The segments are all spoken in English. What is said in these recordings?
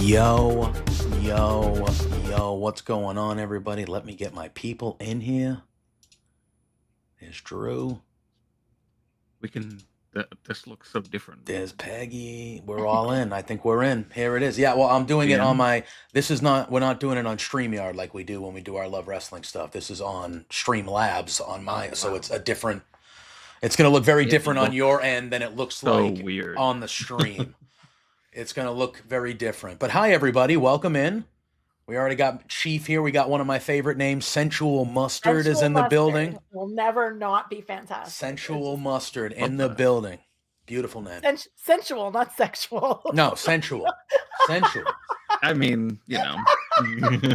Yo, yo, what's going on, everybody? Let me get my people in here. There's Drew. This looks so different. There's Peggy. We're all in. I think we're in. Here it is. Yeah, well, I'm doing it on my, we're not doing it on StreamYard like we do when we do our Love Wrestling stuff. This is on Streamlabs on mine. So it's a different, it's going to look very different on your end than it looks so like weird on the stream. It's going to look very different. But hi, everybody. Welcome in. We already got Chief here. We got one of my favorite names, Sensual Mustard, is in the building. Will never not be fantastic. Sensual Mustard in the building. Beautiful name. Sensual, not sexual. No, sensual. Sensual. I mean, you know.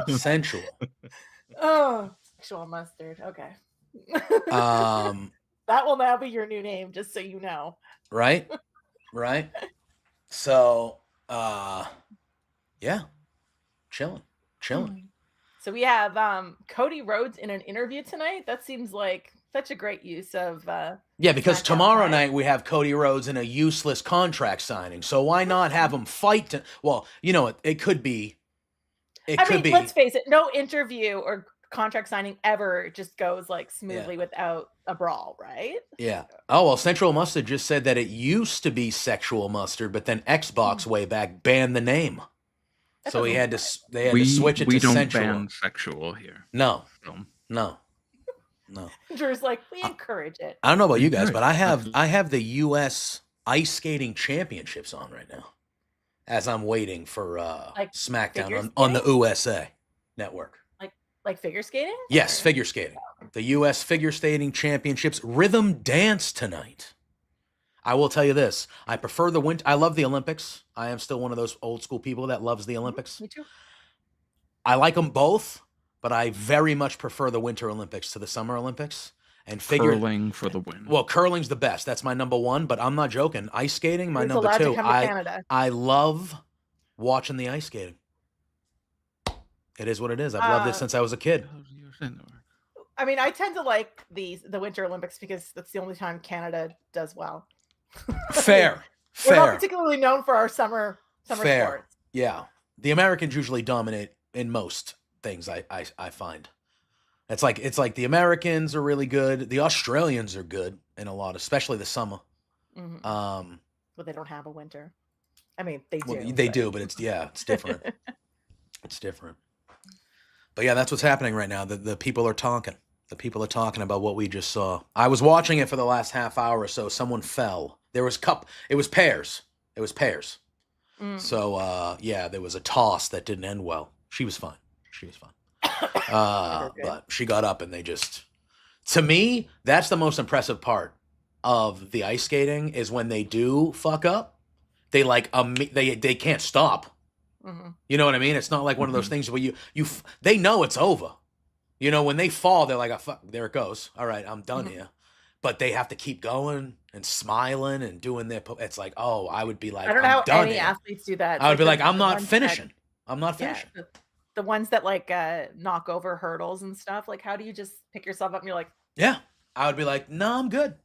Sensual. Oh, Sexual Mustard. Okay. That will now be your new name, just so you know. Right? Right? So, yeah. Chilling. So we have Cody Rhodes in an interview tonight. That seems like such a great use of yeah, because tomorrow night we have Cody Rhodes in a useless contract signing. So why not have him fight? Well, you know, it could be. Let's face it. No interview or contract signing ever just goes like smoothly without a brawl, right? Yeah. Oh, well, Sensual Mustard just said that it used to be Sexual Mustard, but then Xbox way back banned the name. So they had to switch it to Sensual. We don't ban sexual here. No. No. Drew's like, we encourage it. I don't know about you guys, but I have the U.S. Ice Skating Championships on right now as I'm waiting for Smackdown on the USA Network. Like figure skating? Yes, figure skating. The U.S. Figure Skating Championships rhythm dance tonight. I will tell you this. I prefer the winter. I love the Olympics. I am still one of those old school people that loves the Olympics. Me too. I like them both, but I very much prefer the Winter Olympics to the Summer Olympics. And curling for the win. Well, curling's the best. That's my number one, but I'm not joking. Ice skating, my number two. I love watching the ice skating. It is what it is. I've loved it since I was a kid. I mean, I tend to like the Winter Olympics because that's the only time Canada does well. Fair. We're not particularly known for our summer sports. Yeah. The Americans usually dominate in most things, I find. It's like the Americans are really good. The Australians are good in a lot, especially the summer. Mm-hmm. Well, they don't have a winter. I mean, they do. Well, they do, but it's different. It's different. But yeah, that's what's happening right now. The people are talking. The people are talking about what we just saw. I was watching it for the last half hour or so. Someone fell. It was pairs. Mm. So, there was a toss that didn't end well. She was fine. But she got up and to me, that's the most impressive part of the ice skating is when they do fuck up, they they can't stop. Mm-hmm. You know what I mean? It's not like one of those things where they know it's over. You know, when they fall, they're like, oh, fuck, there it goes. All right, I'm done here. But they have to keep going and smiling and doing their. It's like, oh, I would be like, I don't know how any athletes do that. I would be like, I'm not finishing. I'm not finishing. The ones that knock over hurdles and stuff. Like, how do you just pick yourself up and you're like, yeah, I would be like, no, I'm good.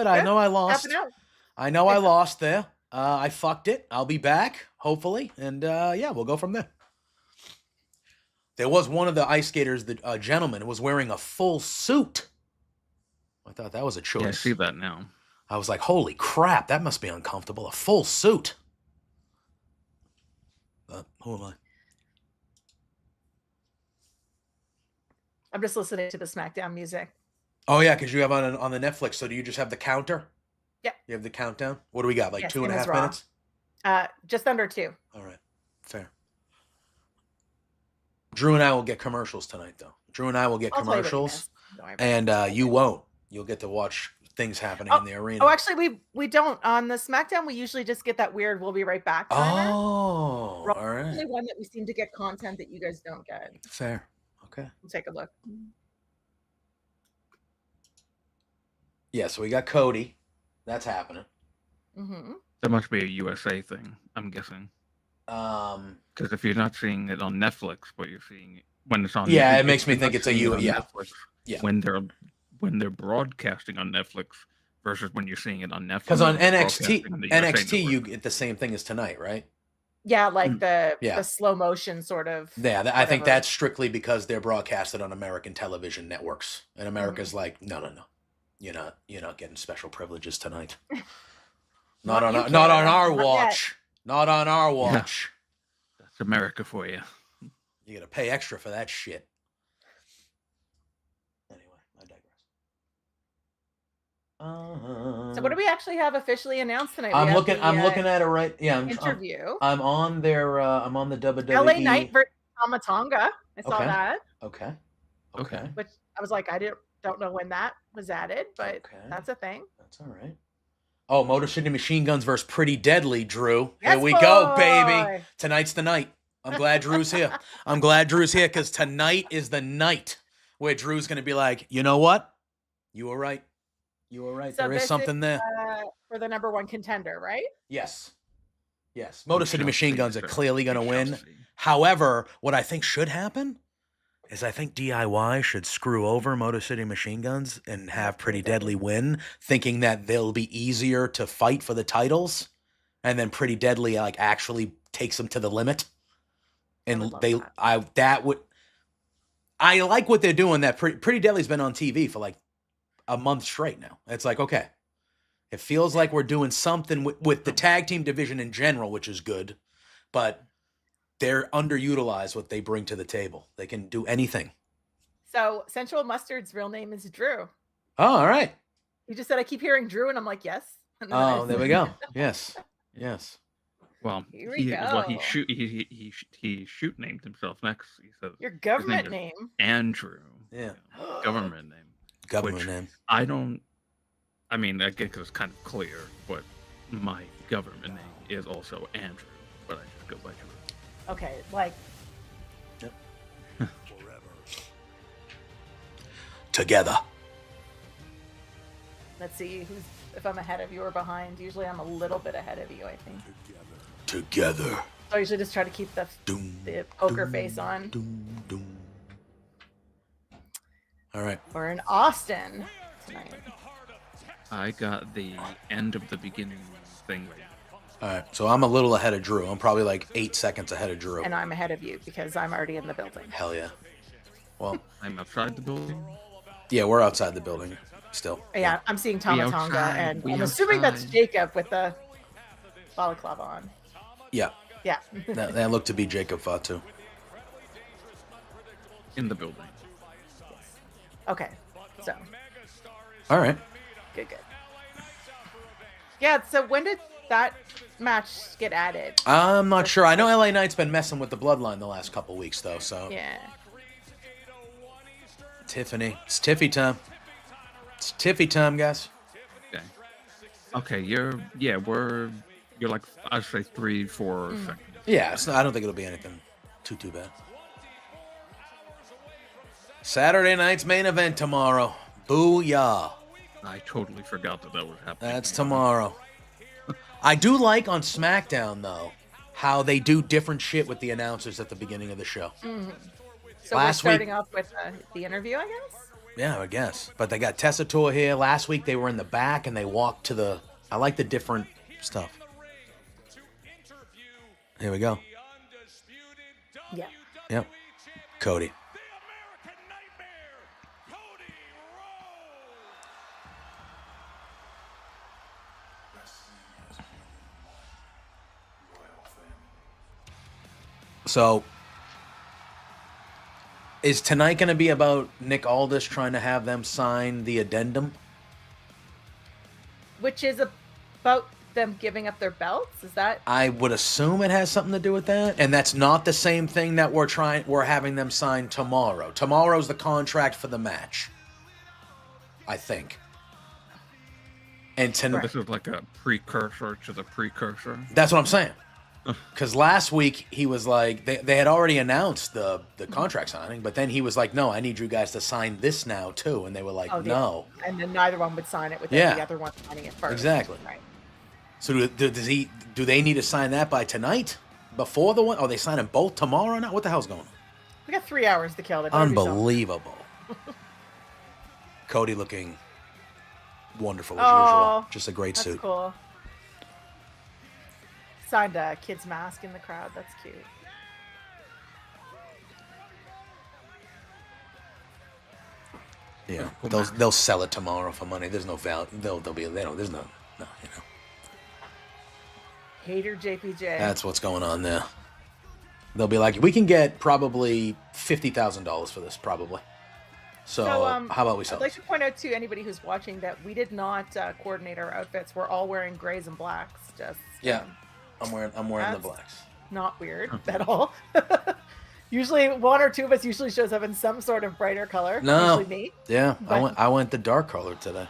I know I lost. I lost there. I fucked it. I'll be back, hopefully. And we'll go from there. There was one of the ice skaters, the gentleman, was wearing a full suit. I thought that was a choice. Yeah, I see that now. I was like, holy crap, that must be uncomfortable. A full suit. Who am I? I'm just listening to the Smackdown music. Oh, yeah, because you have on the Netflix. So do you just have the counter? Yeah. You have the countdown? What do we got, 2.5 minutes? Just under 2. All right, fair. Drew and I will get commercials tonight, though. Drew and I will get commercials, and you won't. You'll get to watch things happening in the arena. Oh, actually, we don't. On the Smackdown, we usually just get that weird, we'll be right back timer. Oh, all right. The only one that we seem to get content that you guys don't get. Fair. Okay. We'll take a look. Yeah, so we got Cody. That's happening. Mm-hmm. That must be a USA thing, I'm guessing. Because if you're not seeing it on Netflix, but you're seeing it when it's on, it makes me think it's a Netflix. Yeah. When they're broadcasting on Netflix versus when you're seeing it on Netflix. Because on NXT, you get the same thing as tonight, right? Yeah, like the slow motion sort of. Yeah, I think that's strictly because they're broadcasted on American television networks, and America's like, no, you're not getting special privileges tonight. not on our watch. Not on our watch. Yeah. That's America for you. You gotta pay extra for that shit. Anyway, I digress. So what do we actually have officially announced tonight? I'm looking at it right. Yeah, interview. I'm on their. I'm on the WWE. LA Knight versus Tama Tonga. I saw that. Okay. Which I was like, I don't know when that was added, but that's a thing. That's all right. Oh, Motor City Machine Guns versus Pretty Deadly, Drew. Yes, here we go, baby. Tonight's the night. I'm glad Drew's here. Because tonight is the night where Drew's going to be like, you know what? You were right. So there is something there. For the number one contender, right? Yes. Motor City Machine Guns are clearly going to win. However, what I think should happen is I think DIY should screw over Motor City Machine Guns and have Pretty Deadly win, thinking that they'll be easier to fight for the titles, and then Pretty Deadly actually takes them to the limit. And I like what they're doing. That Pretty Deadly's been on TV for like a month straight now. It's like, okay, it feels like we're doing something with the tag team division in general, which is good, but they're underutilized what they bring to the table. They can do anything. So Sensual Mustard's real name is Drew. Oh, all right. You just said I keep hearing Drew, and I'm like, yes. There we go. Yes. Well, he shoot named himself next. He said your government name. Andrew. Yeah. Government name. I guess it's kind of clear, but my government name is also Andrew, but I just go by Drew. Okay, like. Yep. Together. Let's see if I'm ahead of you or behind. Usually I'm a little bit ahead of you, I think. Together. So I usually just try to keep the poker face on. All right. We're in Austin tonight. I got the end of the beginning thing ready. All right, so I'm a little ahead of Drew. I'm probably like 8 seconds ahead of Drew. And I'm ahead of you because I'm already in the building. Hell yeah. Well, I'm outside the building? Yeah, we're outside the building still. Yeah, I'm seeing Tama Tonga, and I'm assuming that's Jacob with the balaclava on. Yeah. Yeah. that looked to be Jacob Fatu. In the building. Yes. Okay, so. All right. Good. Yeah, so when did that match get added? I'm not sure. I know LA Knight's been messing with the bloodline the last couple weeks, though, so. Yeah. Tiffany. It's Tiffy time. It's Tiffy time, guys. Okay, you're like, I'd say 3-4 seconds. Yeah, I don't think it'll be anything too bad. Saturday night's main event tomorrow. Booyah. I totally forgot that was happening. That's tomorrow. I do like on Smackdown, though, how they do different shit with the announcers at the beginning of the show. Mm-hmm. So we're starting off with the interview, I guess? Yeah, I guess. But they got Tessator here. Last week they were in the back and they walked to the... I like the different stuff. Here we go. Yeah. Yep. Cody. So, is tonight going to be about Nick Aldis trying to have them sign the addendum? Which is about them giving up their belts? Is that? I would assume it has something to do with that. And that's not the same thing that we're having them sign tomorrow. Tomorrow's the contract for the match, I think. And this is like a precursor to the precursor. That's what I'm saying. Because last week he was like, they had already announced the contract signing, but then he was like, no, I need you guys to sign this now too. And they were like, no. And then neither one would sign it with the other one signing it first. Exactly. Right. So do they need to sign that by tonight? Before the one? Are they signing both tomorrow now? What the hell's going on? We got 3 hours to kill. Unbelievable. Cody looking wonderful as usual. Just a great suit. Cool. signed a kid's mask in the crowd. That's cute. Yeah, they'll sell it tomorrow for money. There's no value. There's no, Hater JPJ. That's what's going on there. They'll be like, we can get probably $50,000 for this, probably. So how about we sell? I'd like to point out to anybody who's watching that we did not coordinate our outfits. We're all wearing grays and blacks. Just I'm wearing the blacks. Not weird at all. Usually, one or two of us usually shows up in some sort of brighter color. No, usually me. Yeah, I went the dark color today.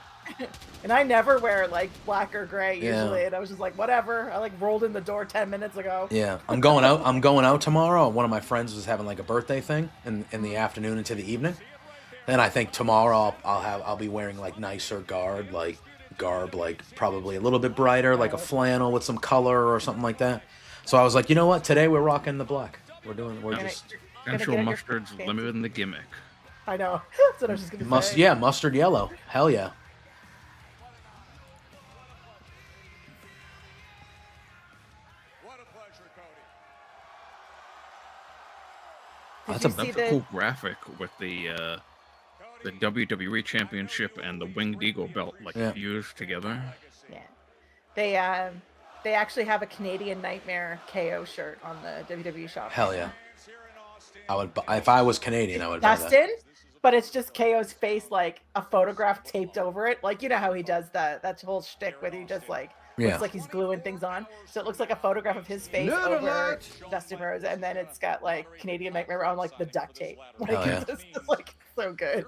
And I never wear like black or gray usually, and I was just like, whatever. I like rolled in the door 10 minutes ago. Yeah, I'm going out tomorrow. One of my friends was having like a birthday thing in the afternoon into the evening. Then I think tomorrow I'll be wearing like nicer garb, like probably a little bit brighter, like a flannel with some color or something like that. So I was like, you know what? Today we're rocking the black. Central Mustard's limited in the gimmick. I know. That's what I was just gonna say. Yeah, mustard yellow. Hell yeah. What a pleasure, Cody. That's a cool graphic with the WWE Championship and the Winged Eagle belt fused together. Yeah. They actually have a Canadian Nightmare KO shirt on the WWE shop. Hell yeah. I would, if I was Canadian, I would buy that. Dustin, but it's just KO's face, like a photograph taped over it. Like, you know how he does that whole shtick where he just looks like he's gluing things on. So it looks like a photograph of his face over Dustin Rhodes, and then it's got like Canadian Nightmare on like the duct tape. Like, it's just like so good.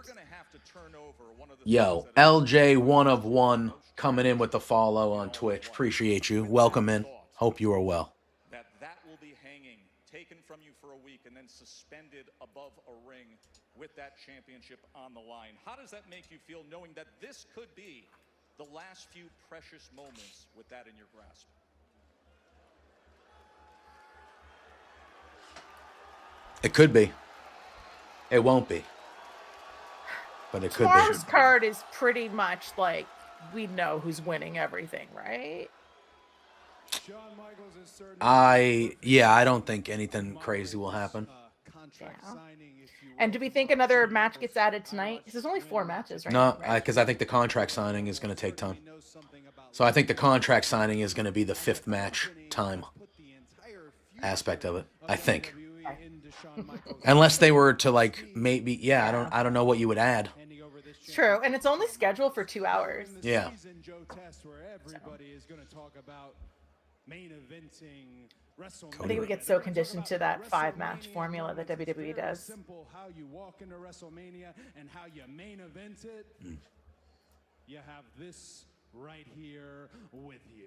Yo, LJ1 coming in with the follow on Twitch. Appreciate you. Welcome in. Hope you are well. That will be hanging, taken from you for a week, and then suspended above a ring with that championship on the line. How does that make you feel, knowing that this could be the last few precious moments with that in your grasp? It could be. It won't be. But it could be. Tomorrow's card is pretty much like we know who's winning everything, right? I don't think anything crazy will happen. Yeah. And do we think another match gets added tonight? Because there's only 4 matches, right? No, because I think the contract signing is going to take time. So I think the contract signing is going to be the 5th match time aspect of it. I think. Unless they were to like maybe I don't know what you would add. True, and it's only scheduled for 2 hours. Yeah. I think we get so conditioned to that 5-match formula that WWE does. How you walk into WrestleMania and how you main event it. You have this right here with you.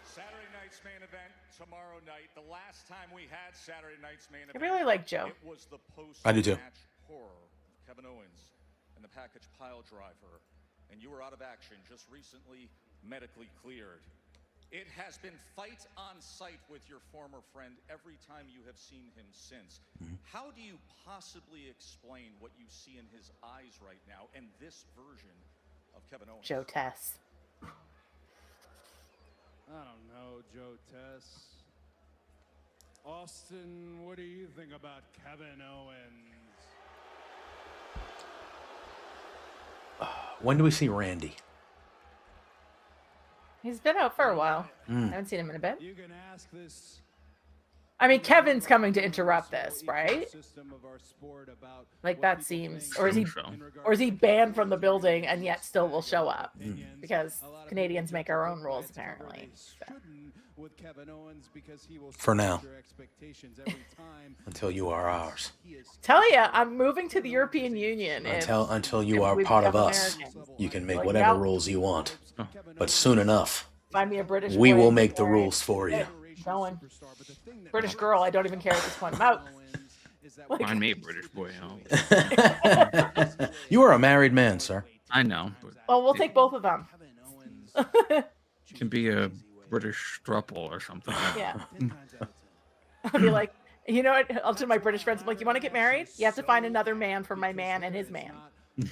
Saturday night's main event tomorrow night. The last time we had Saturday night's main event, I really like Joe. It was the I do too. post-match horror of Kevin Owens and the package pile driver, and you were out of action, just recently medically cleared. It has been fight on sight with your former friend every time you have seen him since. How do you possibly explain what you see in his eyes right now and this version of Kevin Owens? Joe Tess. I don't know, Joe Tess. Austin, what do you think about Kevin Owens? When do we see Randy? He's been out for a while. I haven't seen him in a bit. You can ask this. I mean, Kevin's coming to interrupt this, right? Like that seems, or is he banned from the building and yet still will show up? Because Canadians make our own rules apparently. So. For now. Until you are ours. Tell ya, I'm moving to the European Union. Until you are part of us, you can make whatever rules you want. But soon enough, find me a British we will make the rules for you. Going. British girl, I don't even care at this point. I'm out. Find me a British boy out. You are a married man, sir. I know. Well, we'll take both of them. Can be a British throuple or something. Yeah. I'll be like, you know what? I'll tell my British friends, I'm like, you want to get married? You have to find another man for my man and his man.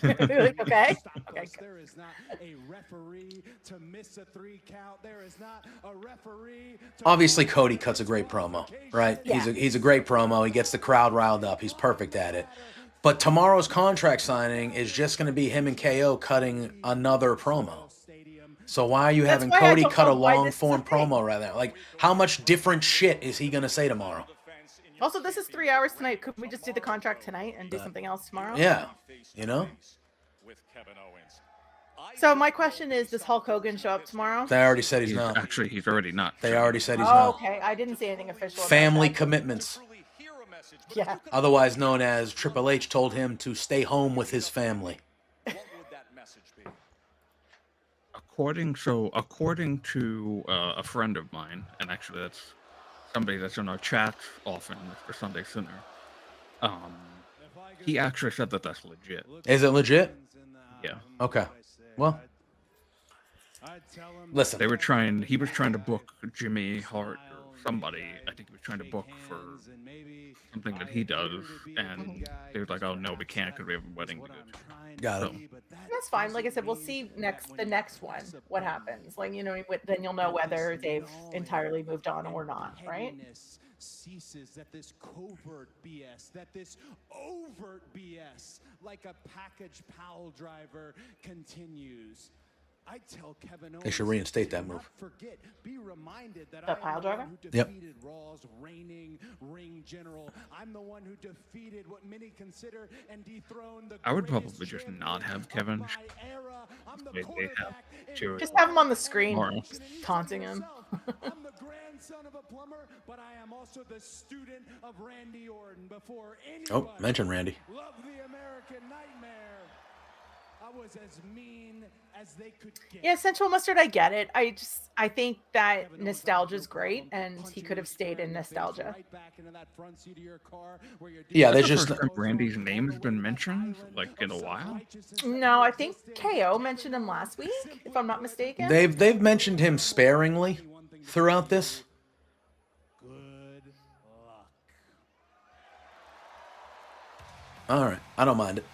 Like, okay. Okay. There is not a referee to miss a 3 count. There is not a referee. Obviously, Cody cuts a great promo, right? Yeah. He's a great promo. He gets the crowd riled up. He's perfect at it. But tomorrow's contract signing is just going to be him and KO cutting another promo. So why are you having Cody cut a long form promo right now? Like, how much different shit is he going to say tomorrow? Also, this is 3 hours tonight. Could we just do the contract tonight and do something else tomorrow? Yeah, you know? So my question is, does Hulk Hogan show up tomorrow? They already said he's not. Actually, he's already not. They already said he's not. Okay. I didn't see anything official about Family that. commitments. Yeah. Otherwise known as Triple H told him to stay home with his family. What would that message be? According to a friend of mine, and actually that's somebody that's in our chat often, Mr. Sunday Sinner, he actually said that that's legit. Is it legit? Yeah. Okay. Well, listen. He was trying to book Jimmy Hart or somebody. I think he was trying to book for something that he does, and they were like, "Oh no, we can't because we have a wedding to go to." Got it. That's fine. Like I said, we'll see the next one what happens. Like, you know, then you'll know whether they've entirely moved on or not, right? Ceases, that this covert BS, that this overt BS, like a package pile driver, continues. I tell Kevin Owens, They should reinstate that move. Forget, be reminded that The pile driver? who defeated Raw's reigning ring general. I'm the one who defeated what many consider and dethroned the I would greatest probably just champion not have of Kevin. my era. I'm the They have quarterback to- Just have him on the screen, Tomorrow. taunting him. I'm the grandson of a plumber, but I am also the student of Randy Orton. Before anybody Oh, mention Randy. loved the American Nightmare, I was as mean as they could get. Yeah, Central Mustard, I get it. I think that nostalgia's great, and he could have stayed in nostalgia. Right back into that front seat of your car where you're Yeah, they That's the just. first time Randy's name has been mentioned, like in a while. No, I think KO mentioned him last week, if I'm not mistaken. They've mentioned him sparingly throughout this. Good luck. All right, I don't mind it.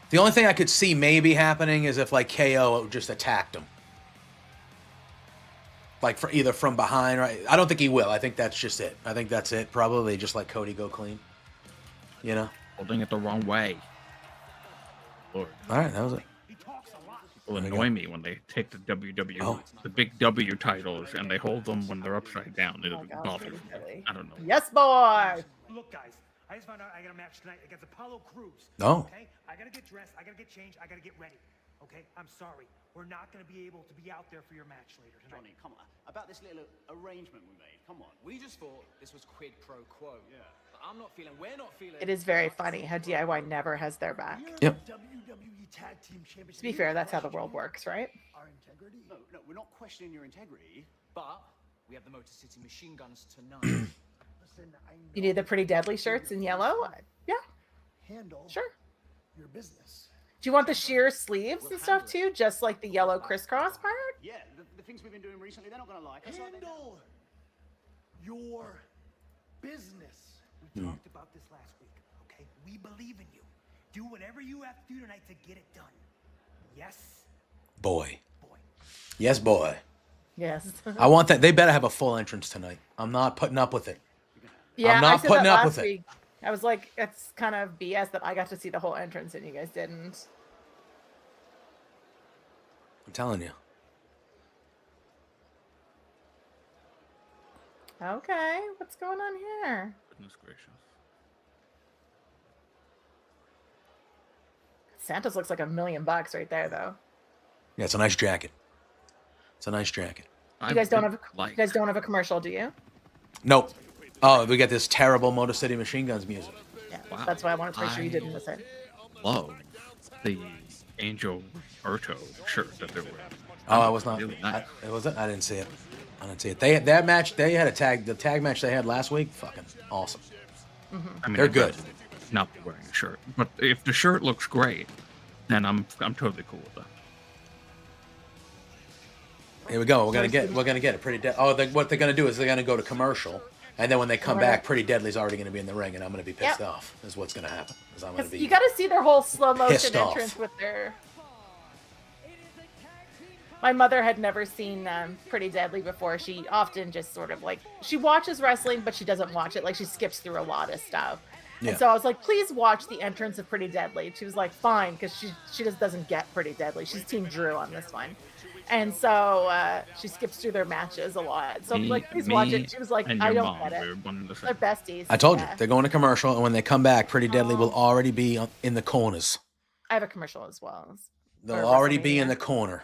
The only thing I could see maybe happening is if like KO just attacked him, like either from behind. Right? I don't think he will. I think that's just it. I think that's it. Probably just let Cody go clean. You know. Holding it the wrong way. Lord. All right, that was it. People annoy me when they take the the big W titles, and they hold them when they're upside down. It bothers me. really? I don't know. Yes, boy. Look, guys, I just found out I got a match tonight against Apollo Crews. Oh. Okay? I gotta get dressed, I gotta get changed, I gotta get ready. Okay? I'm sorry. We're not gonna be able to be out there for your match later tonight. Johnny, come on. About this little arrangement we made. Come on. We just thought this was quid pro quo. Yeah. But we're not feeling. It is very funny how DIY never has their back. Yep. WWE Tag Team Championship. To be fair, that's how the world works, right? Our integrity. No, we're not questioning your integrity, but we have the Motor City machine guns tonight. Listen, I know You need the pretty deadly shirts in yellow? Yeah, handle sure. your business. Do you want the sheer sleeves and stuff too? Just like the yellow crisscross part? Yeah, the things we've been doing recently, they're not going to like us. Are they? Handle your business. We talked about this last week, okay? We believe in you. Do whatever you have to do tonight to get it done. Yes, Boy. boy. Yes, boy. Yes. I want that. They better have a full entrance tonight. I'm not putting up with it. Yeah, I'm not I said putting that up last with it. week. I was like, it's kind of BS that I got to see the whole entrance and you guys didn't. I'm telling you. Okay, what's going on here? Goodness gracious. Santos looks like $1 million right there, though. Yeah, it's a nice jacket. It's a nice jacket. You guys don't have a commercial, do you? Nope. Oh, we got this terrible Motor City Machine Guns music. Yeah, Wow. that's why I wanted to make sure you didn't miss it. Love the Angel Urto shirt that they're wearing. Oh, I was not. Really nice. It wasn't. I didn't see it. I didn't see it. That match. They had the tag match they had last week. Fucking awesome. I mean, They're I'd good. rather not be wearing a shirt, but if the shirt looks great, then I'm totally cool with that. Here we go. We're gonna get it pretty. What they're gonna do is they're gonna go to commercial, And then when they come back, Pretty Deadly's already going to be in the ring, and I'm going to be pissed off. Is what's going to happen. Is I'm going to be. You got to see their whole slow motion pissed off. entrance with their. My mother had never seen Pretty Deadly before. She often just sort of like she watches wrestling, but she doesn't watch it. Like she skips through a lot of stuff. Yeah. And so I was like, please watch the entrance of Pretty Deadly. She was like, fine, because she just doesn't get Pretty Deadly. She's Team Drew on this one. And so she skips through their matches a lot. So I'm like, please watch it. She was like, I don't get it. They're besties. I told you. They're going to commercial, and when they come back, Pretty Deadly will already be in the corners. I have a commercial as well. They'll already be in the corner.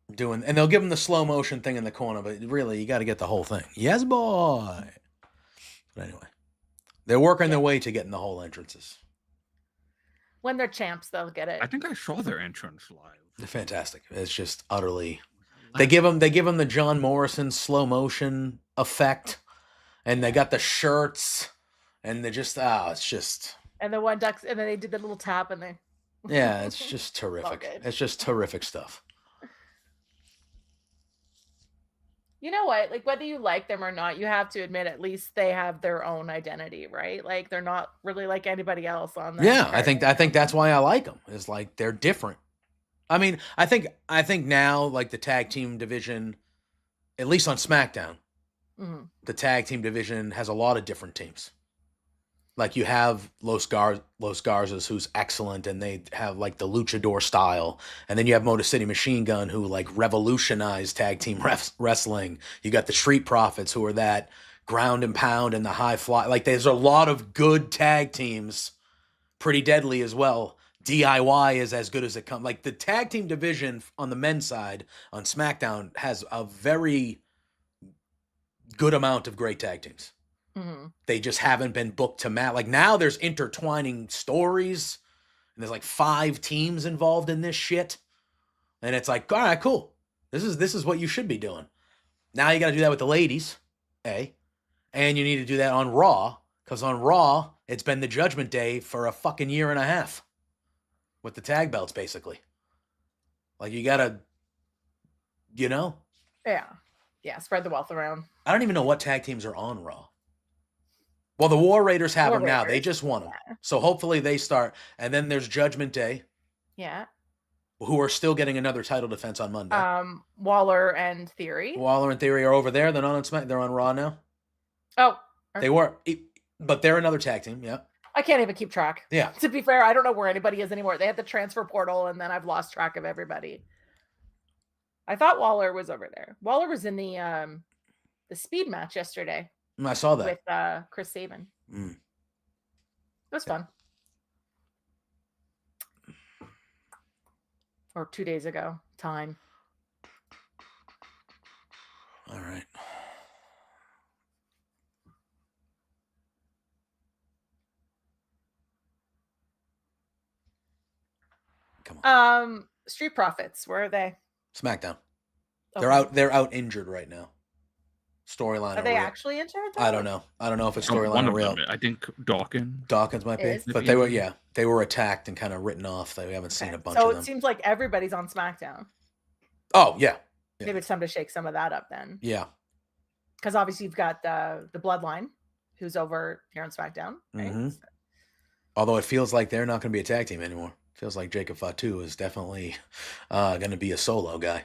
And they'll give them the slow motion thing in the corner, but really, you got to get the whole thing. Yes, boy. But anyway, they're working their way to getting the whole entrances. When they're champs, they'll get it. I think I saw their entrance live. They're fantastic. It's just utterly. They give them the John Morrison slow motion effect, and they got the shirts, and they're just it's just. And the one ducks, and then they did the little tap, and they. Yeah, it's just terrific. It's just terrific stuff. You know what? Like, whether you like them or not, you have to admit at least they have their own identity, right? Like, they're not really like anybody else on that. Yeah, I think that's why I like them. Is like they're different. I mean, I think now like the tag team division, at least on SmackDown, the tag team division has a lot of different teams. Like you have Los Garzas, who's excellent, and they have like the luchador style. And then you have Motor City Machine Gun, who like revolutionized tag team wrestling. You got the Street Profits, who are that ground and pound and the high fly. Like there's a lot of good tag teams. Pretty Deadly as well. DIY is as good as it comes. Like the tag team division on the men's side on SmackDown has a very good amount of great tag teams. They just haven't been booked to match. Like now there's intertwining stories and there's like 5 teams involved in this shit. And it's like, all right, cool. This is what you should be doing. Now you got to do that with the ladies, and you need to do that on Raw, because on Raw, it's been the Judgment Day for a fucking year and a half with the tag belts, basically. Like you got to, Yeah, spread the wealth around. I don't even know what tag teams are on Raw. Well, the War Raiders have them now. They just won them. Yeah. So hopefully they start. And then there's Judgment Day. Yeah. Who are still getting another title defense on Monday. Waller and Theory. Waller and Theory are over there. They're not on Smack. They're on Raw now. Oh. They were. But they're another tag team. Yeah. I can't even keep track. Yeah. To be fair, I don't know where anybody is anymore. They had the transfer portal, and then I've lost track of everybody. I thought Waller was over there. Waller was in the speed match yesterday. I saw that. With Chris Sabin. It was fun. Or 2 days ago. Time. All right. Come on. Street Profits. Where are they? SmackDown. Okay. They're out injured right now. Storyline. Are they actually injured? I don't know. I don't know if it's storyline or real. I think Dawkins might be. But they were attacked and kind of written off. We haven't seen a bunch of them. So it seems like everybody's on SmackDown. Oh, yeah. Maybe it's time to shake some of that up then. Yeah. Because obviously you've got the Bloodline, who's over here on SmackDown. Right? Mm-hmm. Although it feels like they're not going to be a tag team anymore. Feels like Jacob Fatu is definitely going to be a solo guy.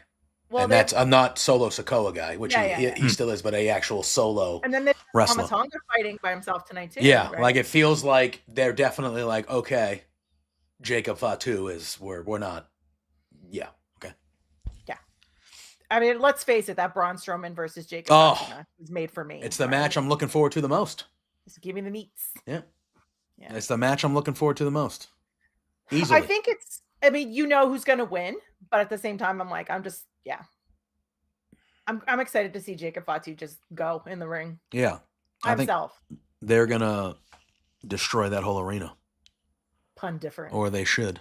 Well, and that's not Solo Sikoa guy, which he still is, but a actual solo and then there's wrestler. Tonga fighting by himself tonight too. Yeah, right? like it feels like they're definitely like, okay, Jacob Fatu is we're not. Yeah, okay. Yeah, I mean, let's face it, that Braun Strowman versus Jacob Fatu match was made for me. It's the match I'm looking forward to the most. Just give me the meats. Yeah, it's the match I'm looking forward to the most. Easily. I think it's. I mean, you know who's going to win, but at the same time, I'm like, I'm excited to see Jacob Fatu just go in the ring. Yeah. I think they're going to destroy that whole arena. Pun different. Or they should.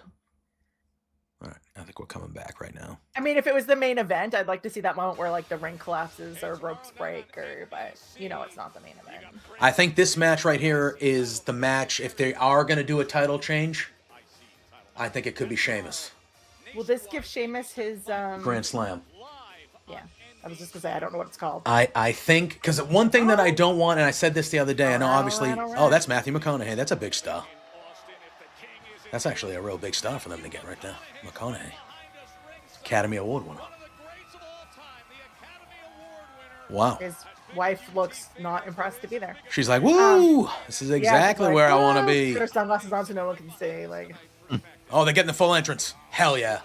All right. I think we're coming back right now. I mean, if it was the main event, I'd like to see that moment where like the ring collapses or ropes break but it's not the main event. I think this match right here is the match. If they are going to do a title change, I think it could be Sheamus. Will this give Sheamus his Grand Slam? Yeah. I was just gonna say I don't know what it's called. I think because one thing that I don't want, and I said this the other day, I know obviously. Oh, that's Matthew McConaughey. That's a big star. That's actually a real big star for them to get right there. McConaughey, Academy Award winner. Wow. His wife looks not impressed to be there. She's like, "Woo! This is exactly like, where I want to be." Put her sunglasses on so no one can see. Like, oh, they're getting the full entrance. Hell yeah!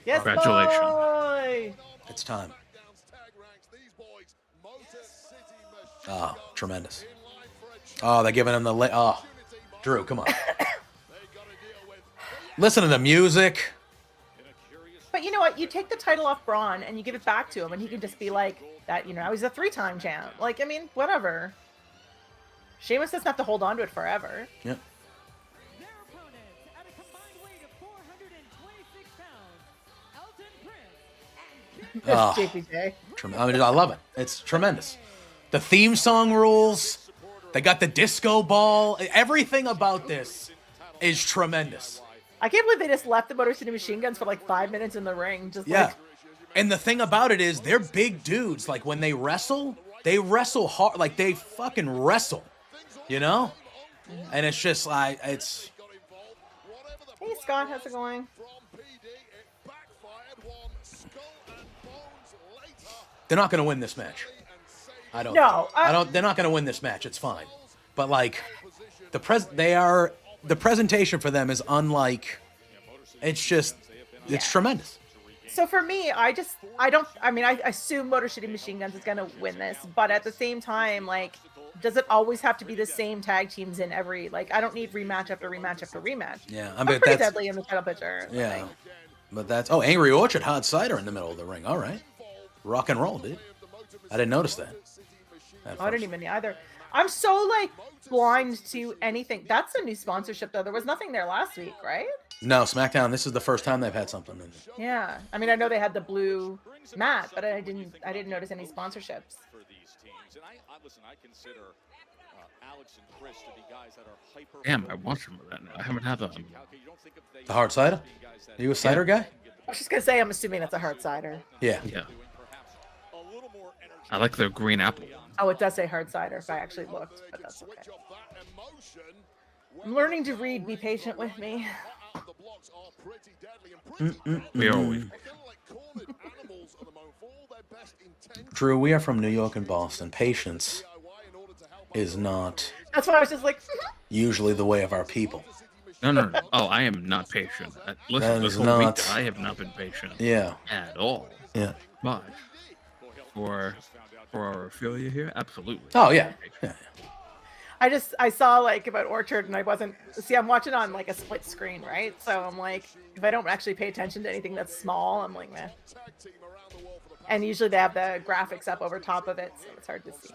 Yes, Congratulations. boy! It's time. Oh, tremendous. Oh, they're giving him the oh, Drew, come on. Listen to the music. But you know what? You take the title off Braun and you give it back to him, and he can just be like that. You know, he's a 3-time champ. Like, I mean, whatever. Sheamus doesn't have to hold on to it forever. Yep. Their opponents at a combined weight of 426 pounds, Elton Prince and JPJ. I mean, I love it. It's tremendous. The theme song rules. They got the disco ball. Everything about this is tremendous. I can't believe they just left the Motor City Machine Guns for like 5 minutes in the ring. Just like, and the thing about it is they're big dudes. Like when they wrestle hard. Like they fucking wrestle, you know? And it's just like, it's... Hey, Scott, how's it going? They're not going to win this match. I don't. No, I don't. They're not going to win this match. It's fine. But like, the presentation for them is unlike. It's just, it's tremendous. So for me, I assume Motor City Machine Guns is going to win this, but at the same time, like, does it always have to be the same tag teams in every, like, I don't need rematch after rematch after rematch. Yeah, I'm pretty deadly in the title picture. Yeah, like. but that's Angry Orchard Hard Cider in the middle of the ring. All right, rock and roll, dude. I didn't notice that. I didn't even either. I'm so like blind to anything. That's a new sponsorship though. There was nothing there last week, right? No, SmackDown. This is the first time they've had something. Yeah, I mean, I know they had the blue mat, but I didn't notice any sponsorships. Damn, I want some of that now. I haven't had that. The hard cider? Are you a cider guy? I was just gonna say, I'm assuming that's a hard cider. Yeah. Yeah. I like the green apple one. Oh, it does say hard cider if I actually looked, but that's okay. I'm learning to read. Be patient with me. We always. Drew, we are from New York and Boston. Patience is not That's why I was just like. usually the way of our people. No. Oh, I am not patient. Listen, this whole week, I have not been patient. Yeah. At all. Yeah. But for our affiliate here, absolutely. Oh yeah. Yeah. I saw like about Orchard and I wasn't, see, I'm watching on like a split screen, right? So I'm like, if I don't actually pay attention to anything that's small, I'm like, meh. And usually they have the graphics up over top of it, so it's hard to see.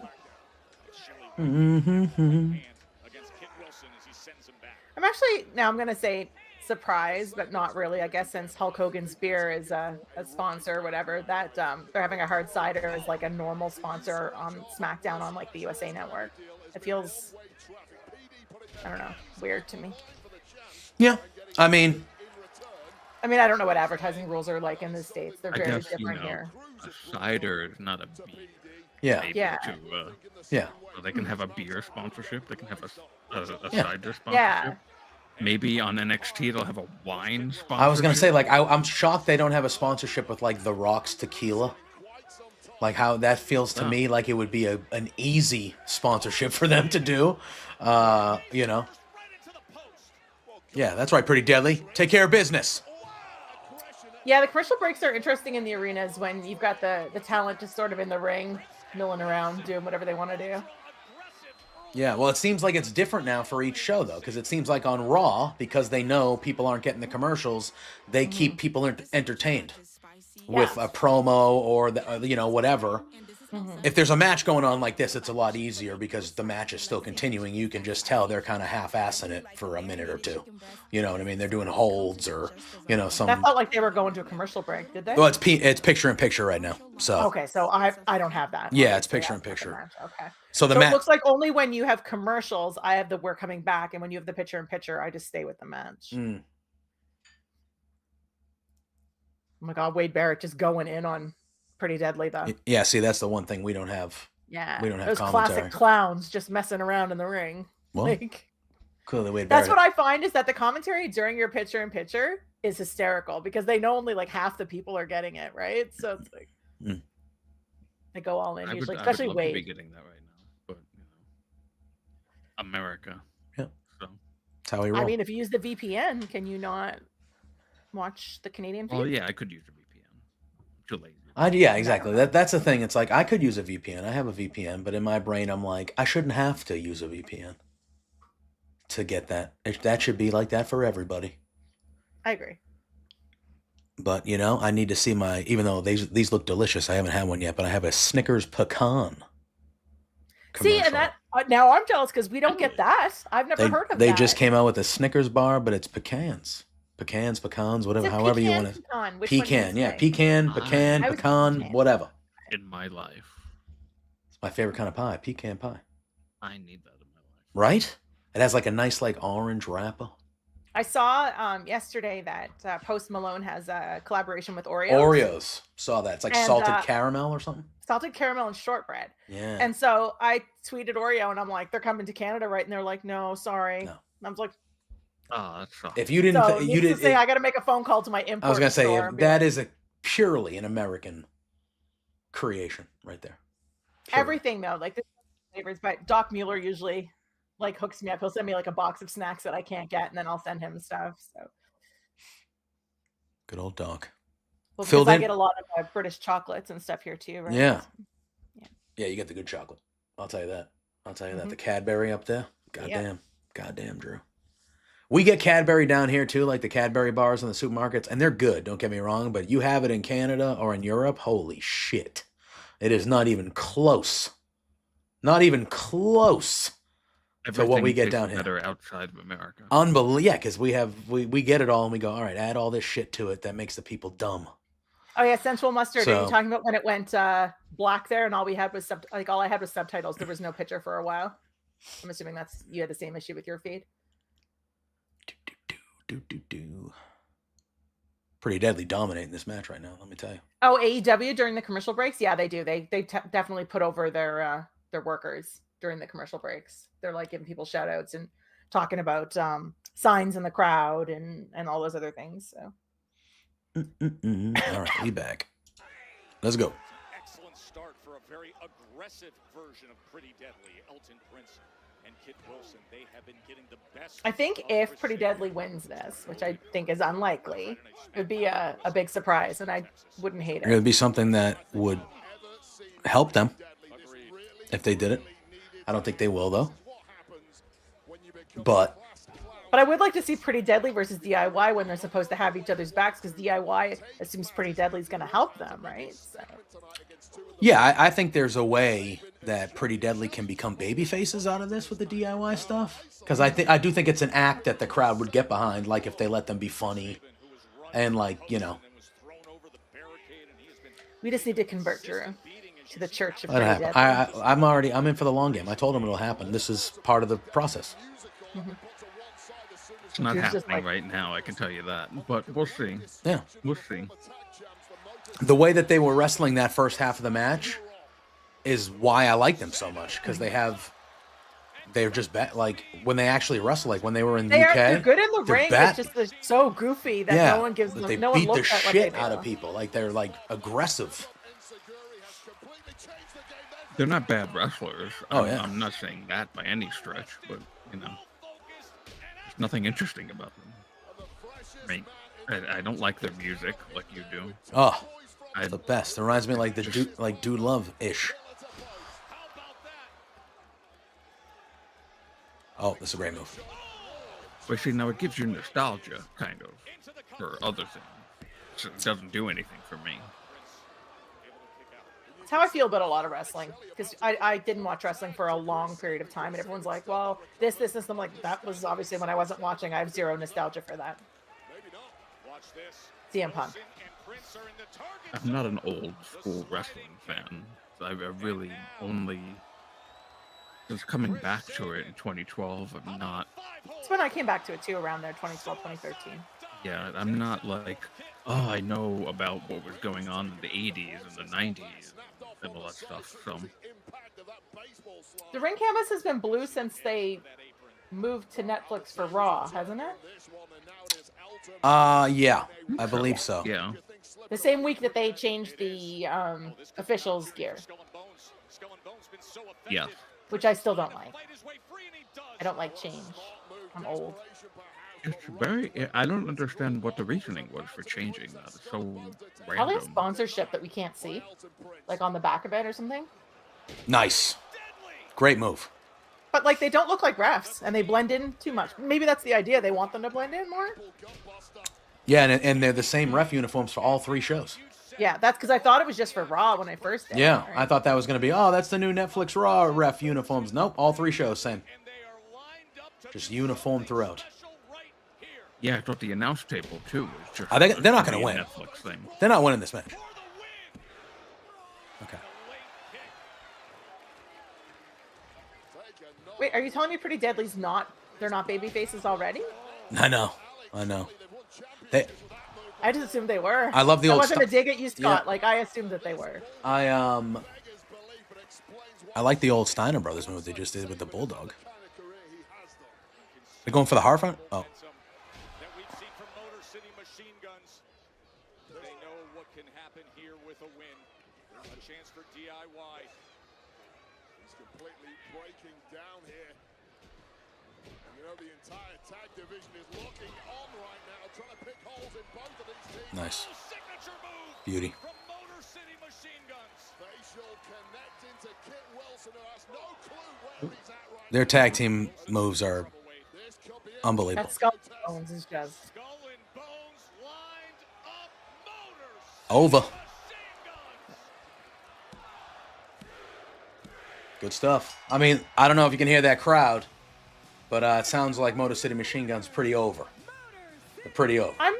I'm actually, now I'm going to say surprised, but not really, I guess, since Hulk Hogan's beer is a sponsor or whatever, that they're having a hard cider as like a normal sponsor on Smackdown on like the USA Network. It feels, I don't know, weird to me. Yeah. I mean, I don't know what advertising rules are like in the States. They're very different here. A cider is not a beer. Yeah. Yeah. Yeah. So they can have a beer sponsorship. They can have a Yeah. cider sponsorship. Yeah. Maybe on NXT they'll have a wine sponsorship. I was gonna say, like, I'm shocked they don't have a sponsorship with like The Rock's tequila. Like how that feels to me like it would be an easy sponsorship for them to do. You know. Yeah, that's right, Pretty Deadly. Take care of business. Yeah, the commercial breaks are interesting in the arenas when you've got the talent just sort of in the ring, milling around, doing whatever they want to do. Yeah, well, it seems like it's different now for each show, though, because it seems like on Raw, because they know people aren't getting the commercials, they keep people entertained with a promo or, whatever. If there's a match going on like this, it's a lot easier because the match is still continuing. You can just tell they're kind of half-assing it for a minute or two. You know what I mean? They're doing holds or, some... That felt like they were going to a commercial break, did they? Well, it's picture-in-picture right now, so... Okay, so I don't have that. Yeah, it's picture-in-picture. Okay. So it looks like only when you have commercials, I have the we're coming back, and when you have the picture-in-picture, I just stay with the match. Oh my God, Wade Barrett just going in on Pretty Deadly though. Yeah, see, that's the one thing we don't have. Yeah, we don't have those commentary. classic clowns just messing around in the ring. Well, Like, clearly we had that's better- what I find is that the commentary during your picture-in-picture is hysterical because they know only like half the people are getting it, right? So it's like they go all in usually, especially I would love to be Wade. getting that right now, but America. Yeah. So. That's how we roll. I mean, if you use the VPN, can you not watch the Canadian feed? Well, yeah, I could use a VPN. Too lazy. Yeah, exactly. That's the thing. It's like I could use a VPN. I have a VPN, but in my brain, I'm like, I shouldn't have to use a VPN to get that. That should be like that for everybody. I agree. But I need to see my. Even though these look delicious, I haven't had one yet. But I have a Snickers pecan. See, and commercial. that now I'm jealous because we don't get that. I've never heard of that. They just came out with a Snickers bar, but it's pecans, whatever, Is it however you pecan, want to. pecan? Which one do you Pecan, yeah, say? pecan, I was pecan, pecan. whatever. In my life, It's my favorite kind of pie, pecan pie. I need that in my life. Right? It has like a nice like orange wrapper. I saw yesterday that Post Malone has a collaboration with Oreos. Oreos. Saw that. It's like And, salted caramel or something. Salted caramel and shortbread. Yeah. And so I tweeted Oreo and I'm like, they're coming to Canada, right? And they're like, no, sorry. No. And I was like, Oh, that's shocking. If you didn't, so you needless to didn't. say, I got to make a phone call to my import I was gonna say store if and be that like, is a purely an American creation right there. Purely. everything though, like this flavors. But Doc Mueller usually like hooks me up. He'll send me like a box of snacks that I can't get, and then I'll send him stuff. So Good old Doc. well, Filled because I in? get a lot of British chocolates and stuff here too, right? Yeah. Yeah. Yeah, you get the good chocolate. I'll tell you that. Mhm. The Cadbury up there. Yeah. Goddamn, Drew. We get Cadbury down here too, like the Cadbury bars in the supermarkets, and they're good, don't get me wrong, but you have it in Canada or in Europe, holy shit. It is not even close. Not even close to what we Everything get tastes down here. better outside of America. Unbelievable. Yeah, because we get it all and we go, all right, add all this shit to it that makes the people dumb. Oh yeah, sensual mustard. Are So- you talking about when it went black there and all we had was all I had was subtitles? There was no picture for a while. I'm assuming you had the same issue with your feed. Pretty Deadly dominating this match right now, let me tell you. Oh, AEW during the commercial breaks? Yeah, they do. They definitely put over their workers during the commercial breaks. They're like giving people shout outs and talking about signs in the crowd and all those other things. So All right, we back. Let's go. Excellent start for a very aggressive version of Pretty Deadly. Elton Prince and Kit Wilson, they have been getting the best. I think if Pretty Deadly wins this, which I think is unlikely, it would be a big surprise, and I wouldn't hate It would it. be something that would help them if they did it. I don't think they will, though. But But I would like to see Pretty Deadly versus DIY when they're supposed to have each other's backs, because DIY assumes Pretty Deadly is going to help them, right? So, yeah, I think there's a way that Pretty Deadly can become baby faces out of this with the DIY stuff. Because I do think it's an act that the crowd would get behind, like if they let them be funny and we just need to convert Drew to the Church of let it Pretty happen. Deadly. I'm in for the long game. I told him it'll happen. This is part of the process. It's not Drew's just happening like- right now, I can tell you that. But we'll see. Yeah. We'll see. The way that they were wrestling that first half of the match is why I like them so much, because they're just like when they actually wrestle, like when they were in the UK. They're good in the they're ring. bat- It's just they're so goofy that no one gives that them. they No one beat the looks at what they shit out of do. people. Like they're like aggressive. They're not bad wrestlers. Oh, yeah. I'm not saying that by any stretch, but there's nothing interesting about them. I mean, I don't like their music like you do. Oh, I the best. It reminds me like the Dude Love ish. Oh, this is a great move. But see, now it gives you nostalgia, kind of, for other things. So it doesn't do anything for me. It's how I feel about a lot of wrestling, because I didn't watch wrestling for a long period of time, and everyone's like, well, this. I'm like, that was obviously when I wasn't watching. I have zero nostalgia for that. CM Punk. I'm not an old school wrestling fan. So I really only was coming back to it in 2012. I'm not. It's when I came back to it too, around there, 2012, 2013. Yeah, I'm not like, oh, I know about what was going on in the 80s and the 90s and all that stuff. So The ring canvas has been blue since they moved to Netflix for Raw, hasn't it? Yeah, I so, believe so. yeah. The same week that they changed the officials gear, Yeah. which I still don't like. I don't like change. I'm old. It's very. I don't understand what the reasoning was for changing that. It's so Probably a random. sponsorship that we can't see, like on the back of it or something. Nice. Great move. But like they don't look like refs, and they blend in too much. Maybe that's the idea. They want them to blend in more. Yeah, and they're the same ref uniforms for all 3 shows. Yeah, that's because I thought it was just for Raw when I first did. Yeah, Right? I thought that was going to be, oh, that's the new Netflix Raw ref uniforms. Nope, all 3 shows, same. Just uniform throughout. Yeah, I thought the announce table too was just. They're not going to be a win. Netflix thing. They're not winning this match. Okay. Wait, are you telling me Pretty Deadly's not? They're not baby faces already? I know. They, I just assumed they were. I love the that old wasn't a stuff. dig at you, Scott. Yeah. Like I assumed that they were. I like the old Steiner Brothers move they just did with the Bulldog. They're going for the hard front? Oh. That we've seen from Motor City Machine Guns. They know what can happen here with a win. A chance for DIY. He's completely breaking down here. And you know the entire tag division is looking on right now, trying to pick holes in both of these teams. Nice. Signature move Beauty. from Motor City Machine Guns. Facial connecting to Kit Wilson, who has no clue where he's at right Their tag team moves are unbelievable. That Skull and Bones is just. Skull and Bones lined up. Motors. Over. Machine Guns. Good stuff. I mean, I don't know if you can hear that crowd, but it sounds like Motor City Machine Gun's pretty over. They're pretty over. I'm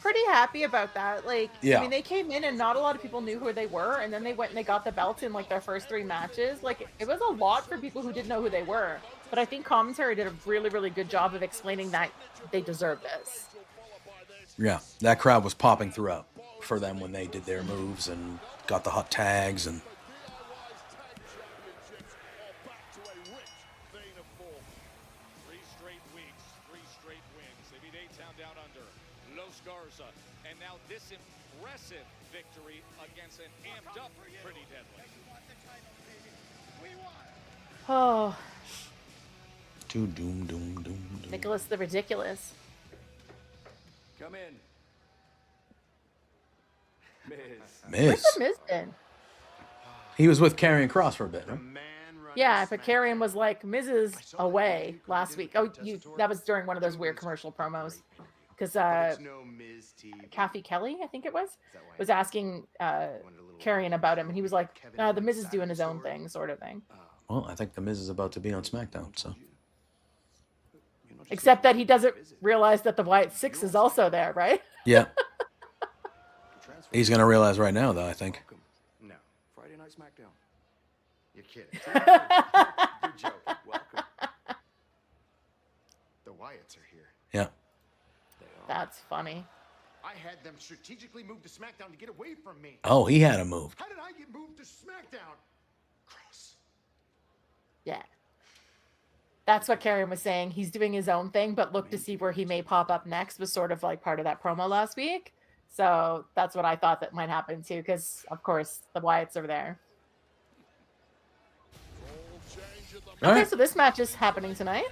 pretty happy about that. Like, Yeah. I mean, they came in and not a lot of people knew who they were, and then they went and they got the belts in like their first 3 matches. Like, it was a lot for people who didn't know who they were. But I think commentary did a really, really good job of explaining that they deserve this. Yeah, that crowd was popping throughout for them when they did their moves and got the hot tags and. Three straight weeks, 3 straight wins. They beat A-Town down under. Los Garza. And now this impressive victory against an amped up Pretty Deadly. Oh, Doom, doom, doom, doom. Nicholas the Ridiculous. Come in. Miz. Miz. Where's the Miz been? He was with Karrion Kross for a bit, right? Yeah, but Karrion was like, Miz is away last week. Oh, that was during one of those weird commercial promos. Because Kathy Kelly, I think it was asking Karrion about him. And he was like, the Miz is doing his own thing, sort of thing. Well, I think the Miz is about to be on Smackdown, so. Except that he doesn't realize that the Wyatt Six is also there, right? Yeah. He's going to realize right now, though, I think. No. Friday Night Smackdown. You're kidding. Good joke. Welcome. The Wyatts are here. Yeah. That's funny. I had them strategically move to SmackDown to get away from me. Oh, he had a move. How did I get moved to SmackDown? Gross. Yeah. That's what Karrion was saying. He's doing his own thing, but look to see where he may pop up next was sort of like part of that promo last week. So that's what I thought that might happen too, because of course the Wyatts are there. All Okay, right. so this match is happening tonight.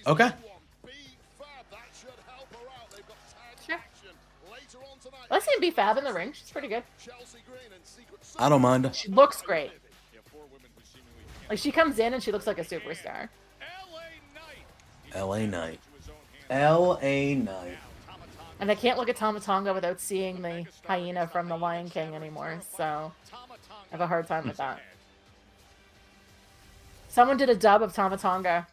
Okay. Sure. Let's see B Fab in the ring. She's pretty good. I don't mind. She looks great. Like she comes in and she looks like a superstar. LA Knight. LA Knight. And I can't look at Tama Tonga without seeing the hyena from The Lion King anymore, so I have a hard time with that. Someone did a dub of Tama Tonga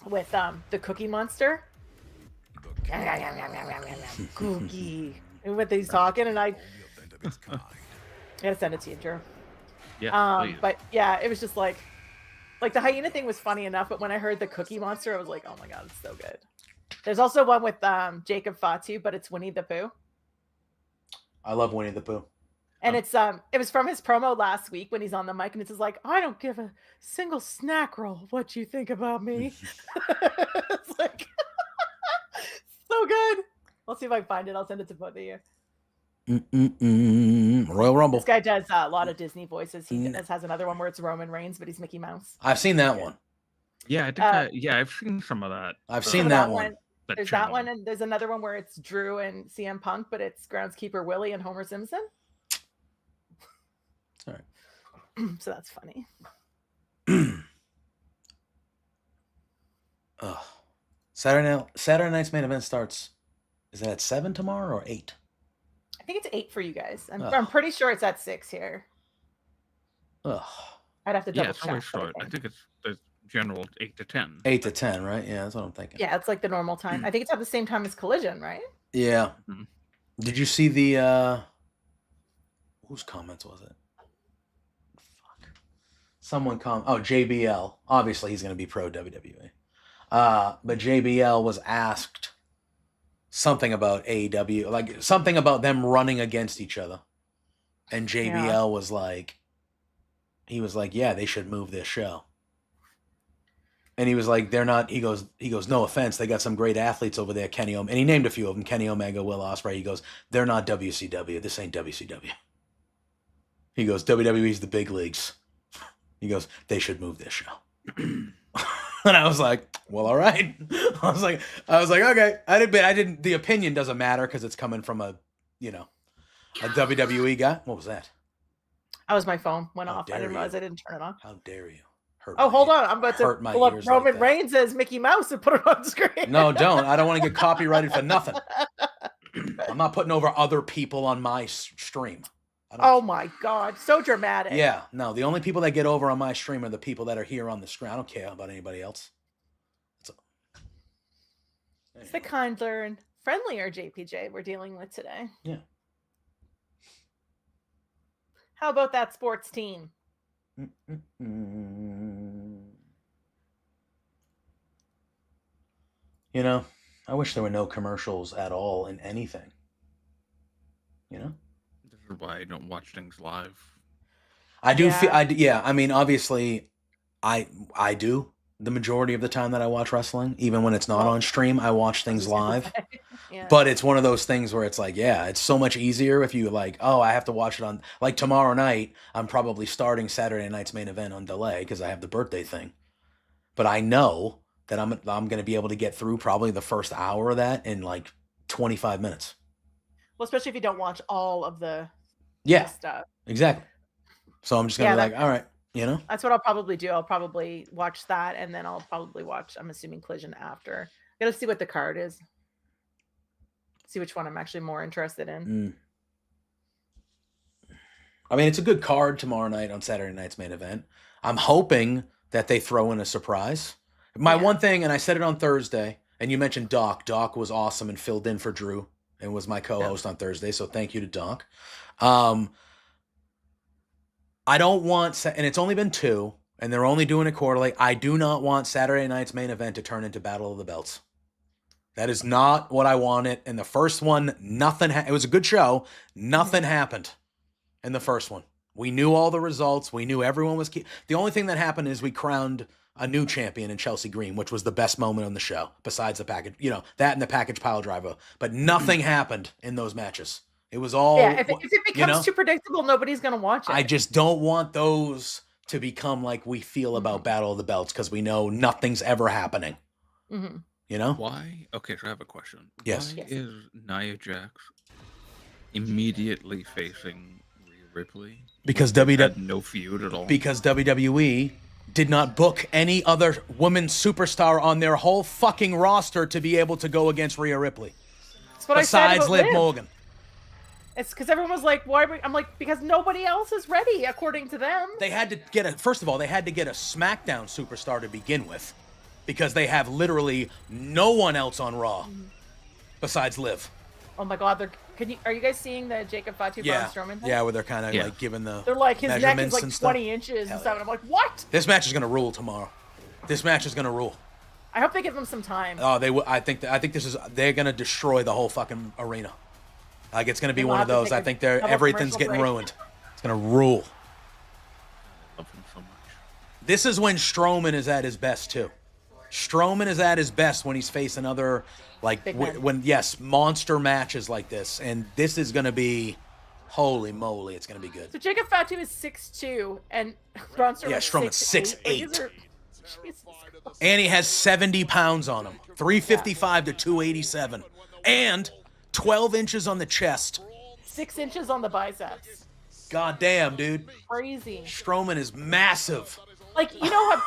with the Cookie Monster. Cookie. And what he's talking, and I gotta send it to you, Drew. Yeah, please. But yeah, it was just like the hyena thing was funny enough, but when I heard the Cookie Monster, I was like, oh my god, it's so good. There's also one with Jacob Fatu, but it's Winnie the Pooh. I love Winnie the Pooh. And it was from his promo last week when he's on the mic and it's just like, I don't give a single snack roll what you think about me. It's like so good. Let's see if I can find it. I'll send it to both of you. Royal Rumble. This guy does a lot of Disney voices. He has another one where it's Roman Reigns, but he's Mickey Mouse. I've seen that one. Yeah, I think I've seen some of that. I've seen that one. There's that one, and there's another one where it's Drew and CM Punk, but it's groundskeeper Willie and Homer Simpson. All right. So that's funny. Saturday night's main event starts. Is it at 7 tomorrow or 8? I think it's 8 for you guys. I'm pretty sure it's at 6 here. Ugh. I'd have to double it's check. always short. I think it's the general 8 to 10. 8 to 10, right? Yeah, that's what I'm thinking. Yeah, it's like the normal time. I think it's at the same time as Collision, right? Yeah. Mhm. Did you see the whose comments was it? Fuck. Someone JBL. Obviously he's gonna be pro WWE. But JBL was asked something about AEW, like something about them running against each other. And JBL was like, yeah, they should move this show. And he was like, they're not, he goes, no offense, they got some great athletes over there, Kenny Omega. And he named a few of them, Kenny Omega, Will Ospreay. He goes, they're not WCW. This ain't WCW. He goes, WWE's the big leagues. He goes, they should move this show. And I was like, well, all right. I was like, okay. I didn't, the opinion doesn't matter because it's coming from a WWE guy. What was that? That was my phone. Went How off. I dare didn't realize you. I didn't turn it on. How dare you? Hold on. I'm about to hurt my pull up ears Roman like that. Reigns as Mickey Mouse and put it on screen. No, don't. I don't want to get copyrighted for nothing. I'm not putting over other people on my stream. Oh my God. So dramatic. Yeah. No, the only people that get over on my stream are the people that are here on the screen. I don't care about anybody else. It's the kinder and friendlier JPJ we're dealing with today. Yeah. How about that sports team? I wish there were no commercials at all in anything. This is why I don't watch things live. I do feel, I mean, obviously, I do the majority of the time that I watch wrestling, even when it's not on stream, I watch things live. Yeah. But it's one of those things where it's like, yeah, it's so much easier if you like, oh, I have to watch it on, like tomorrow night, I'm probably starting Saturday night's main event on delay because I have the birthday thing. But I know that I'm going to be able to get through probably the first hour of that in like 25 minutes. Well, especially if you don't watch all of the stuff. Exactly. So I'm just going to be like, all right, That's what I'll probably do. I'll probably watch that, and then I'll probably watch, I'm assuming, Collision after. Gotta see what the card is. See which one I'm actually more interested in. I mean, it's a good card tomorrow night on Saturday night's main event. I'm hoping that they throw in a surprise. My one thing, and I said it on Thursday, and you mentioned Doc. Doc was awesome and filled in for Drew and was my co-host on Thursday, so thank you to Doc. I don't want, and it's only been 2, and they're only doing it quarterly. I do not want Saturday night's main event to turn into Battle of the Belts. That is not what I wanted. In the first one, nothing. It was a good show. Nothing happened in the first one. We knew all the results. We knew everyone was key. The only thing that happened is we crowned a new champion in Chelsea Green, which was the best moment on the show, besides the package, that and the package pile driver. But nothing happened in those matches. It was all. Yeah, if it becomes too predictable, nobody's going to watch it. I just don't want those to become like we feel about Battle of the Belts because we know nothing's ever happening. Mm-hmm. Why? Okay, so I have a question. Yes. Why is Nia Jax immediately facing Rhea Ripley? Because no feud at all. Because WWE did not book any other woman superstar on their whole fucking roster to be able to go against Rhea Ripley. That's what besides I said about Liv Liv. Morgan. It's because everyone was like, "Why?" I'm like, "Because nobody else is ready, according to them." They had to get first of all, they had to get a SmackDown superstar to begin with, because they have literally no one else on Raw besides Liv. Oh my God! Are you guys seeing the Jacob Fatu Braun Strowman thing? Yeah, where they're kind of like giving the. They're like his neck is like and 20 inches and stuff. And I'm like, what? This match is gonna rule tomorrow. This match is gonna rule. I hope they give him some time. Oh, they will. I think they're gonna destroy the whole fucking arena. Like it's gonna be We'll one have of to those. take I a think double everything's commercial getting break. ruined. It's gonna rule. I love him so much. This is when Strowman is at his best too. Strowman is at his best when he's facing other like Big men. monster matches like this, and this is gonna be, holy moly, it's gonna be good. So Jacob Fatu is 6'2", and Braun Strowman is Strowman's 6'8". 6'8". Jesus Christ. And he has 70 pounds on him, 355 to 287, and 12 inches on the chest. 6 inches on the biceps. God damn, dude. Crazy. Strowman is massive. Like, you know how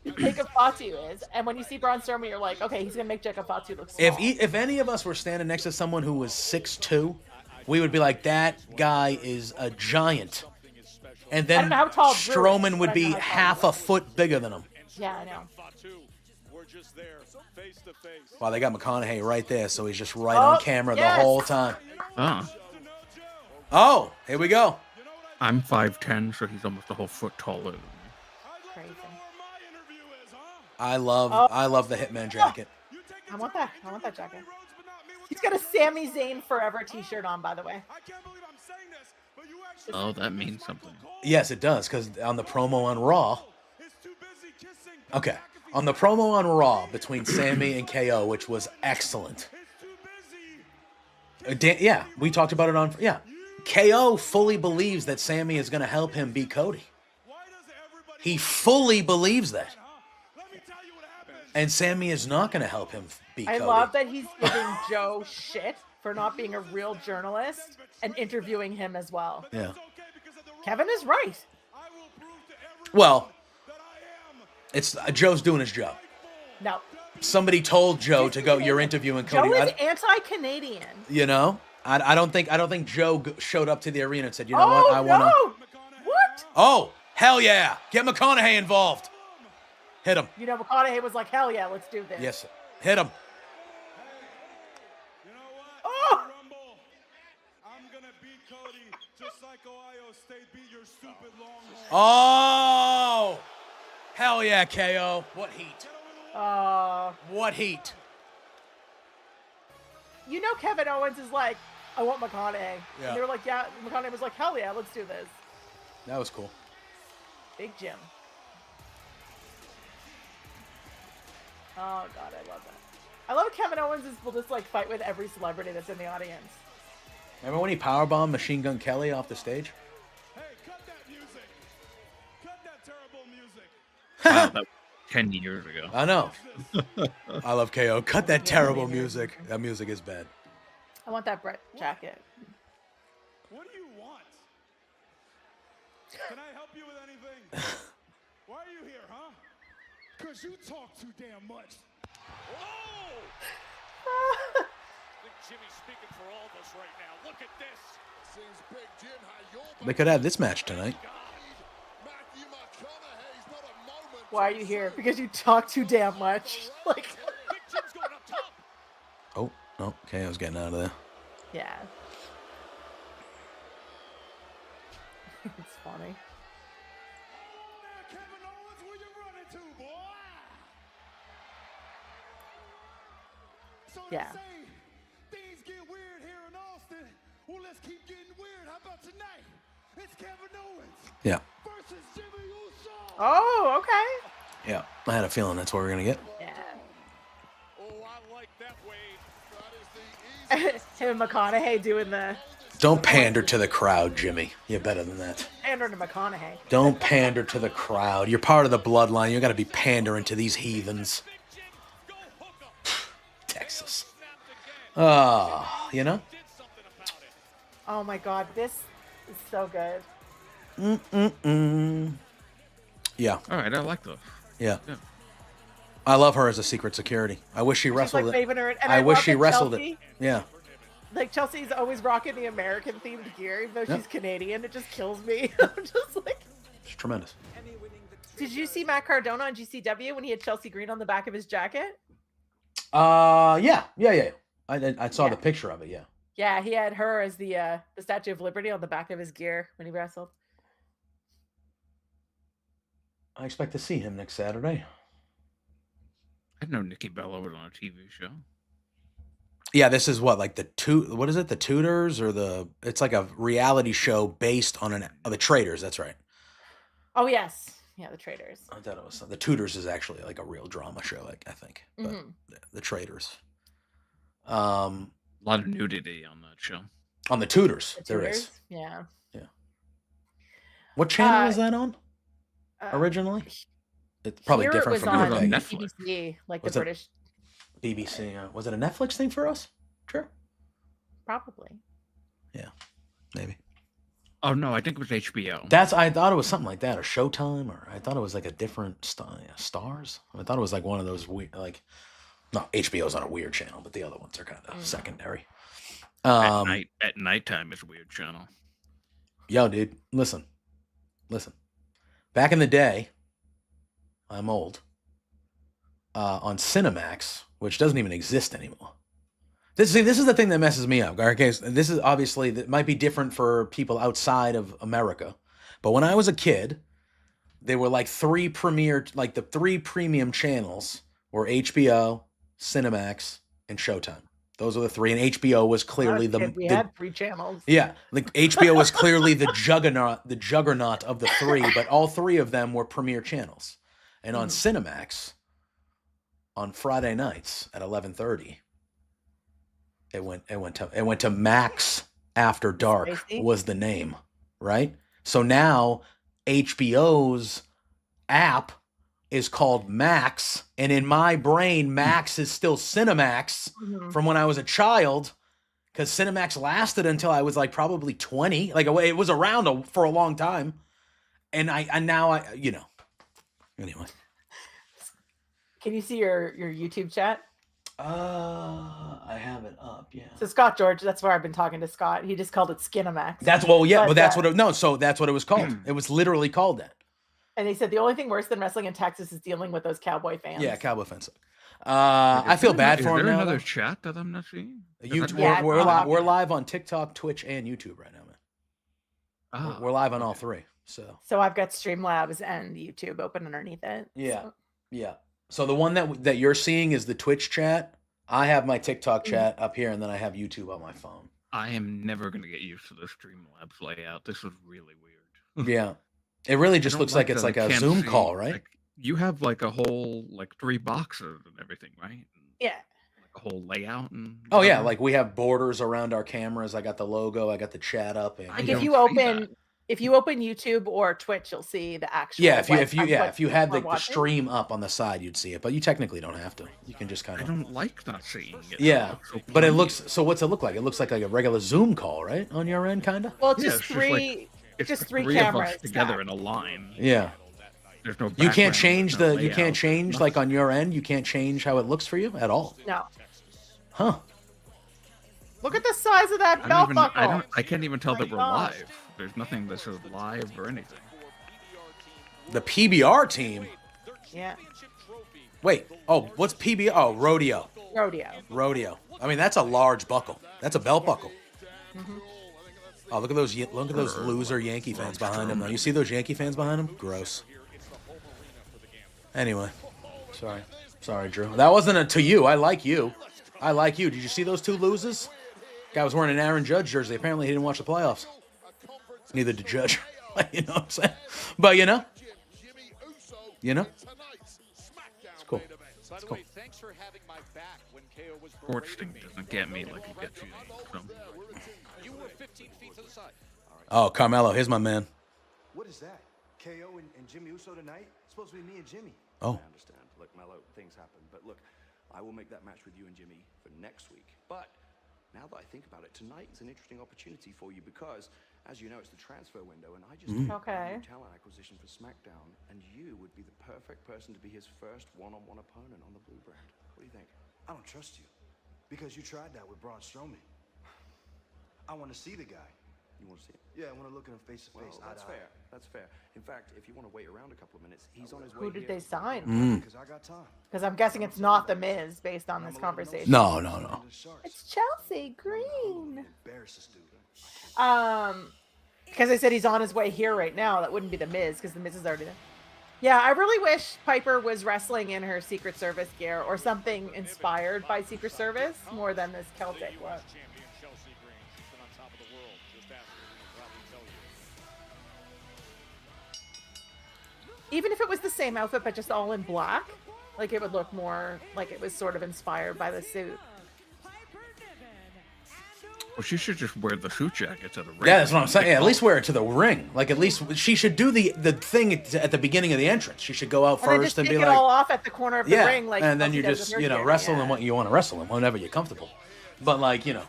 big Jacob Fatu is, and when you see Braun Strowman, you're like, okay, he's gonna make Jacob Fatu look small. If any of us were standing next to someone who was 6'2", we would be like, that guy is a giant. And I then don't know how tall Drew is, Strowman but would I be know how tall half he a is. foot bigger than him. Yeah, I know. Wow, they got McConaughey right there, so he's just right Oh, on camera yes. the whole time. Ah, Oh, here we go. I'm 5'10", so he's almost a whole foot taller than me. Crazy. I love the Hitman jacket. I want that jacket. He's got a Sami Zayn Forever t-shirt on, by the way. Oh, that means something. Yes, it does, because on the promo on Raw. Okay, on the promo on Raw between Sammy and KO, which was excellent. Yeah, we talked about it on. Yeah, KO fully believes that Sammy is going to help him beat Cody. He fully believes that. And Sammy is not going to help him beat I Cody. love that he's giving Joe shit for not being a real journalist and interviewing him as well. Yeah. Kevin is right. Well, it's Joe's doing his job. No. Somebody told Joe to go. You're interviewing Cody. Joe is anti-Canadian. You know, I don't think Joe showed up to the arena and said, you know Oh, what, I want to. no! What? Oh, hell yeah! Get McConaughey involved. Hit him. You know, McConaughey was like, hell yeah, let's do this. Yes, hit him. Oh! Oh, hell yeah, KO. What heat? What heat? You know Kevin Owens is like, I want McConaughey. Yeah. And they were like, yeah. McConaughey was like, hell yeah, let's do this. That was cool. Big Jim. Oh, God, I love that. I love Kevin Owens will just, like, fight with every celebrity that's in the audience. Remember when he powerbombed Machine Gun Kelly off the stage? Hey, cut that music. Cut that terrible music. Wow, that was 10 years ago. I know. I love KO. Cut that terrible music. That music is bad. I want that Brett jacket. What do you want? Can I help you with anything? Why are you here, huh? Because you talk too damn much. I think Jimmy's speaking for all of us right now. Look at this. Seems Big Jim had your They could have this match tonight. Matthew McConaughey's not a moment. Why are you here? Because you talk too damn much. Like, Big Jim's going up top. Oh, no. KO's getting out of there. yeah. It's funny. Kevin Owens, where you running to, boy? So Yeah. they say things get weird here in Austin. Well, let's keep getting weird. How about tonight? It's Kevin Owens Yeah. versus Jimmy Uso. Oh, okay. Yeah. I had a feeling that's what we were going to get. Yeah. Oh, I like that, Wade. Him and McConaughey doing the Don't pander to the crowd, Jimmy. You're better than that. pander to McConaughey. Don't pander to the crowd. You're part of the bloodline. You got to be pandering to these heathens. Texas. Oh, you know? Oh my God, this is so good. Yeah. All right, I like those. Yeah. Yeah. I love her as a secret security. I wish she She's wrestled like it. waving her, and I wish love she that wrestled Chelsea, it. Yeah. Like Chelsea's always rocking the American themed gear, even though Yep. she's Canadian. It just kills me. I'm just like, It's tremendous. did you see Matt Cardona on GCW when he had Chelsea Green on the back of his jacket? Yeah. I saw Yeah. the picture of it, yeah. Yeah, he had her as the Statue of Liberty on the back of his gear when he wrestled. I expect to see him next Saturday. I didn't know Nikki Bella was on a TV show. Yeah, this is what, like what is it? The Tutors or it's like a reality show based on the Traders. That's right. Oh yes, yeah, the Traders. I thought it was the Tutors is actually like a real drama show, like I think. But the Traders. A lot of nudity on that show. On the Tutors, there Tutors? is. Yeah. Yeah. What channel was that on originally? It's probably Here different it was from on on Netflix. BBC, like Was the it- British. BBC. Was it a Netflix thing for us? Sure. Probably. Yeah, maybe. Oh no, I think it was HBO. I thought it was something like that, or Showtime, or I thought it was like a different Stars. I thought it was like one of those weird, like, no, HBO's on a weird channel, but the other ones are kind of secondary. At nighttime is a weird channel. Yo, dude, listen. Back in the day, I'm old. On Cinemax, which doesn't even exist anymore. This is the thing that messes me up. Okay, this is obviously that might be different for people outside of America, but when I was a kid, there were like the three premium channels were HBO, Cinemax, and Showtime. Those are the three, and HBO was clearly We had 3 channels. Yeah, like HBO was clearly the juggernaut of the three, but all three of them were premier channels. And on Cinemax, on Friday nights at 11:30, it went to Max After Dark was the name, right? So now HBO's app is called Max, and in my brain, Max is still Cinemax from when I was a child, because Cinemax lasted until I was like probably 20. Like it was around for a long time, and now anyway. Can you see your YouTube chat? I have it up. Yeah. So Scott George, that's where I've been talking to Scott. He just called it Skinamax. That's what it was called. It was literally called that. And he said the only thing worse than wrestling in Texas is dealing with those Cowboy fans. Yeah, Cowboy fans. I feel bad for him now. Is there another though. chat that I'm not seeing? We're live on TikTok, Twitch, and YouTube right now, man. Oh, We're live on all three. So I've got Streamlabs and YouTube open underneath it. yeah, So. yeah. So the one that you're seeing is the Twitch chat. I have my TikTok chat up here, and then I have YouTube on my phone. I am never going to get used to the Streamlabs layout. This is really weird. Yeah. It really just looks like it's like a Zoom call, right? Like, you have like a whole 3 boxes and everything, right? Yeah. Like a whole layout and. Oh yeah, like we have borders around our cameras. I got the logo. I got the chat up. And Like if you open YouTube or Twitch, you'll see the actual. Yeah, if you had we're the watching. stream up on the side, you'd see it. But you technically don't have to. You can just kind I of. don't like not seeing it. Yeah, So but it plain. looks. So what's it look like? It looks like a regular Zoom call, right? On your end, kind of. Well, it's Yeah, just it's just three. It's just the three of us cameras together stacked. in a line. Yeah. There's no. You background, can't change there's no you can't layout, change there's like on your end. You can't change how it looks for you at all. No. Huh? Look at the size of that I belt don't even, buckle. I can't even tell that we're gosh. live. There's nothing that says live or anything. The PBR team. Yeah. Wait. Oh, what's PBR? Oh, rodeo. Rodeo. I mean, that's a large buckle. That's a belt buckle. Oh, look at those loser Yankee fans behind him. Though. You see those Yankee fans behind him? Gross. Anyway, sorry, Drew. That wasn't to you. I like you. Did you see those 2 losers? Guy was wearing an Aaron Judge jersey. Apparently, he didn't watch the playoffs. Neither did Judge. You know what I'm saying? But you know, it's cool. By the way, thanks for having my back when KO was Sports thing doesn't get me like it gets you. So. You were 15 feet to the side. Oh, Carmelo, here's my man. What is that? KO and Jimmy Uso tonight? It's supposed to be me and Jimmy. Oh. I understand. Look, Mello, things happen. But look, I will make that match with you and Jimmy for next week. But now that I think about it, tonight is an interesting opportunity for you because, as you know, it's the transfer window, and I just did a Okay. new talent acquisition for Smackdown, and you would be the perfect person to be his first one-on-one opponent on the Blue brand. What do you think? I don't trust you because you tried that with Braun Strowman. I want to see the guy. You want to see it? Yeah, I want to look at him face to face. Well, that's fair. That's fair. In fact, if you want to wait around a couple of minutes, he's on his way Who did here. they sign? Because I got time. Because I'm guessing it's not the Miz based on this conversation. No. It's Chelsea Green. Embarrass this dude. Because they said he's on his way here right now. That wouldn't be the Miz because the Miz is already there. Yeah, I really wish Piper was wrestling in her Secret Service gear or something inspired by Secret Service more than this Celtic look. Even if it was the same outfit but just all in black, like it would look more like it was sort of inspired by the suit. Well, she should just wear the suit jacket to the ring. Yeah, that's what I'm saying. Yeah, at least wear it to the ring. Like, at least she should do the thing at the beginning of the entrance. She should go out first and be take like, it all off at the corner of the ring, like, and then Chelsea you does just with her gear. wrestle Yeah. in what you want to wrestle in, whenever you're comfortable. But like, Even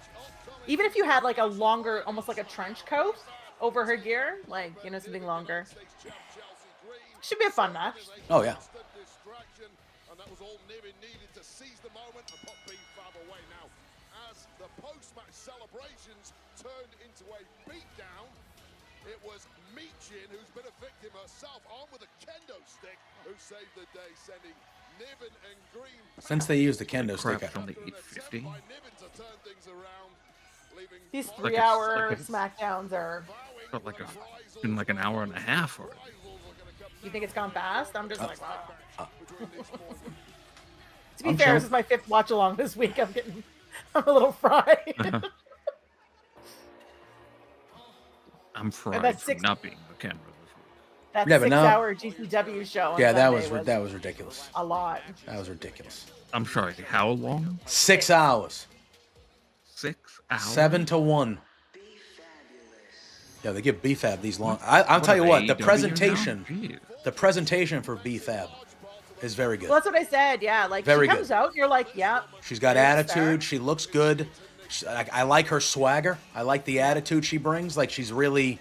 if you had like a longer, almost like a trench coat over her gear, like something longer, should be a fun match. Oh yeah. And that was all Niven needed to seize the moment and put B-Fab away. Now, as the post-match celebrations turned into a beatdown, it was Michin, who's been a victim herself, armed with a kendo stick, who saved the day, sending Niven and Green. Since they used the kendo stick, Crap's only 8:50. By Niven to turn things around, leaving These Like 3-hour it's Smackdowns are. Felt like been like an hour and a half already. You think it's gone fast? I'm just like, wow. To be I'm fair, chill. this is my 5th watch along this week. I'm a little fried. I'm fried that's from 6 not being on camera this week. That Yeah, but now- 6-hour GCW show. On yeah, that Sunday was ridiculous. a lot. That was ridiculous. I'm sorry, how long? 6 hours, 6 hours? 7 to 1. Yeah, they give B-Fab these long. I'll tell you what, the AEW now? presentation, Jeez. the presentation for B-Fab is very good. Well, that's what I said. Yeah, like Very she comes good. out, and you're like, yeah. She's got attitude. She looks good. I like her swagger. I like the attitude she brings. Like, she's really.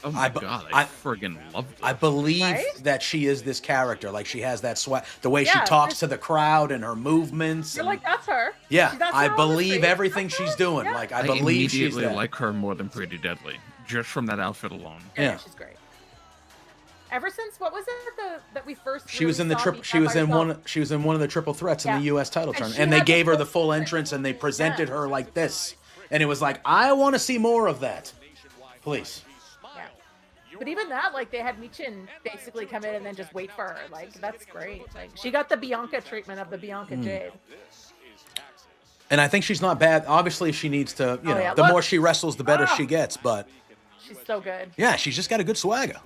Oh my god, I friggin' love this. I believe Right? that she is this character. Like, she has that swag. The way she Yeah, talks to the crowd and her movements. You're and- like, that's her. yeah, That's I her on the believe street. everything That's she's her. doing. Yeah. Like, I I believe she's immediately that. like her more than Pretty Deadly, just from that outfit alone. Yeah. She's great. Ever since what was it that we first? She was really in the saw triple. beat She up was by in herself? one. She was in one of the triple threats in Yeah. the U.S. title And tournament, she and they had the gave her the full full thing. entrance, and they presented Yeah. her like this, and it was like, I want to see more of that, please. Yeah. But even that, like, they had Michin basically come in and then just wait for her. Like, that's great. Like, she got the Bianca treatment of the Bianca Jade. And I think she's not bad. Obviously, she needs to. You know, yeah. the Look. more she wrestles, the better Ah. she gets. But She's so good. yeah, she's just got a good swagger.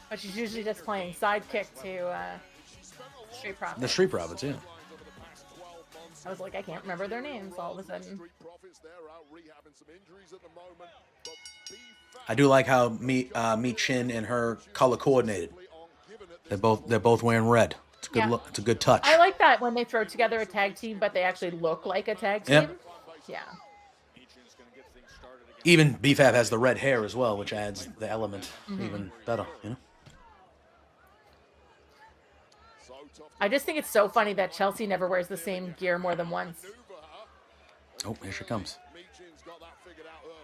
But she's usually just playing sidekick to Street Profits. The Street Profits, yeah. I was like, I can't remember their names all of a sudden. Street Profits, they're out rehabbing some injuries at the moment. But B-Fab I do like how Chin and her color coordinated. They're both wearing red. It's a good Yeah. look. It's a good touch. I like that when they throw together a tag team, but they actually look like a tag team. Yep. Yeah. Even B-Fab has the red hair as well, which adds the element even better. You know. I just think it's so funny that Chelsea never wears the same gear more than once. Oh, here she comes. Michin's got that figured out early.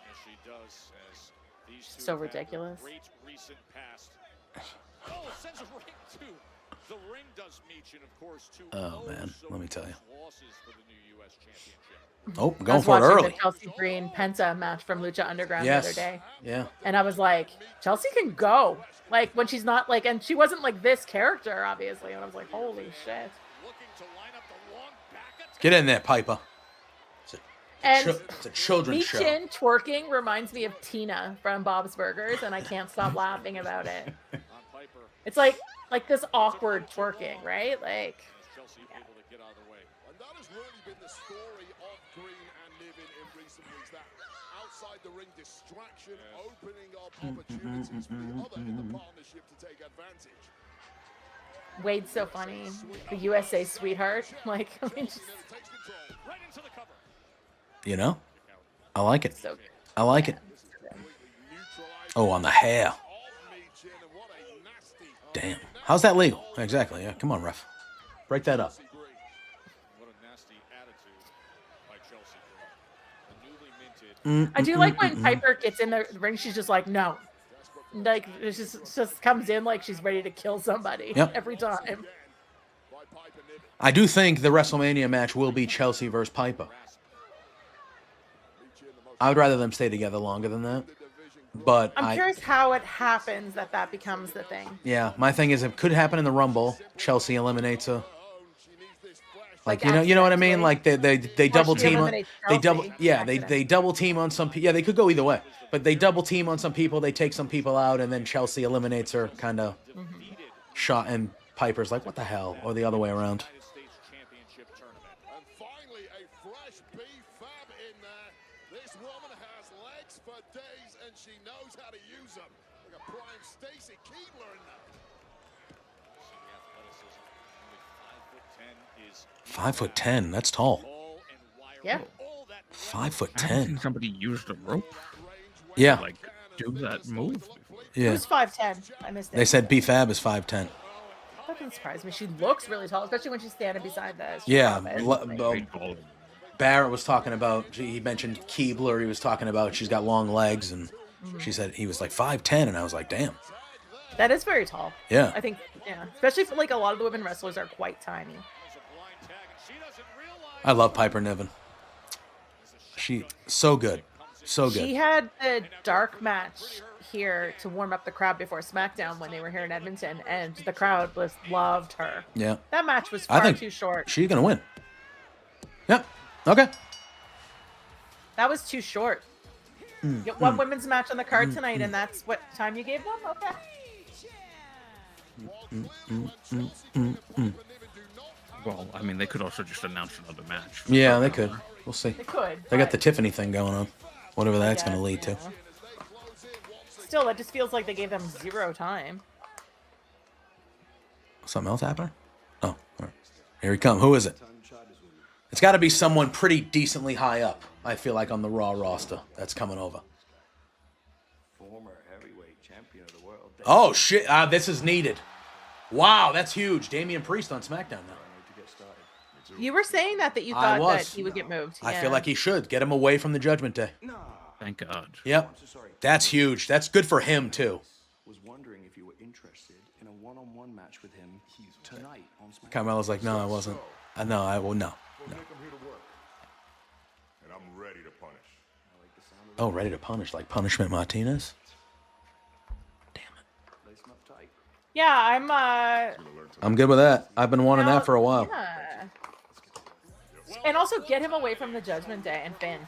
Yes, she does. As these two So have had ridiculous. Great recent past. Oh, sends a ring too. The ring does Michin, of course, too. Oh, man, let me tell you. Losses for the new U.S. Championship. Oh, I going was for it watching early. the Chelsea Green Penta match from Lucha Underground the Yes. other day. Yeah. And I was like, Chelsea can go. Like, when she's not like, and she wasn't like this character, obviously. And I was like, holy shit. Looking to line up the long back attack. Get in there, Piper. And It's a children's show. Michin twerking reminds me of Tina from Bob's Burgers, and I can't stop laughing about it. On Piper. It's like this awkward twerking, right? Like, Chelsea able to get out of the way. And that has really been the story of Green and Niven in recent weeks. That outside the ring distraction, opening up opportunities for the other in the partnership to take advantage. Wade's so funny. The USA sweetheart. Like, I mean, just Takes control. Right into the cover. You know, I like it. so good. I like it. Oh, on the hair. Of Michin, and what a nasty Damn. How's that legal? Exactly. Yeah. Come on, ref. Break that up. What a nasty attitude by Chelsea Green. The newly minted. I do like when Piper gets in the ring, she's just like, no. Like, it just comes in like she's ready to kill somebody Yep. every time. by Piper Niven. I do think the WrestleMania match will be Chelsea versus Piper. Michin, the most I would rather them stay together longer than that. division But I'm curious how it happens that becomes the thing. Yeah, my thing is it could happen in the Rumble. Chelsea eliminates her. Like you know what I mean? Like they double team on they double team on some people. Yeah, they could go either way. But they double team on some people, they take some people out, and then Chelsea eliminates her, kind of shot, and Piper's like, what the hell? Or the other way around. And finally, a fresh B-Fab in there. This woman has legs for days, and she knows how to use them. Like a prime Stacy Keebler in there. 5'10", that's tall. Yeah. 5'10". Somebody used a rope. Yeah. Like do that move before. Yeah. Who's 5'10"? I missed it. They said B-Fab is 5'10". That doesn't surprise me. She looks really tall, especially when she's standing beside the. Yeah. Like, Barrett was talking about. He mentioned Keebler. He was talking about she's got long legs, and she said he was like 5'10", and I was like, damn. that is very tall. Yeah. I think, yeah, especially for like a lot of the women wrestlers are quite tiny. I love Piper Niven. She so good. So good. She had a dark match here to warm up the crowd before SmackDown when they were here in Edmonton, and the crowd loved her. Yeah. That match was far too short. She's gonna win. Yep. Okay. That was too short. You get one women's match on the card tonight, and that's what time you gave them? Okay. Well, I mean, they could also just announce another match. Yeah, they could. We'll see. They could. They got the Tiffany thing going on. Whatever that's going to lead to. Still, it just feels like they gave them zero time. Something else happening? Oh, all right. Here he comes. Who is it? It's got to be someone pretty decently high up, I feel like, on the Raw roster that's coming over. Former heavyweight champion of the world. Oh, shit. This is needed. Wow, that's huge. Damian Priest on SmackDown now. You were saying that you thought that he would get moved. I feel like he should. Get him away from the Judgment Day. Thank God. Yep. That's huge. That's good for him, too. Was wondering if you were interested in a one-on-one match with him tonight on SmackDown. Carmelo's like, no, I wasn't. No, I will. No. And I'm ready to punish. Oh, ready to punish, like Punishment Martinez? Yeah, I'm good with that. I've been wanting that for a while. Yeah. And also get him away from the Judgment Day and Finn.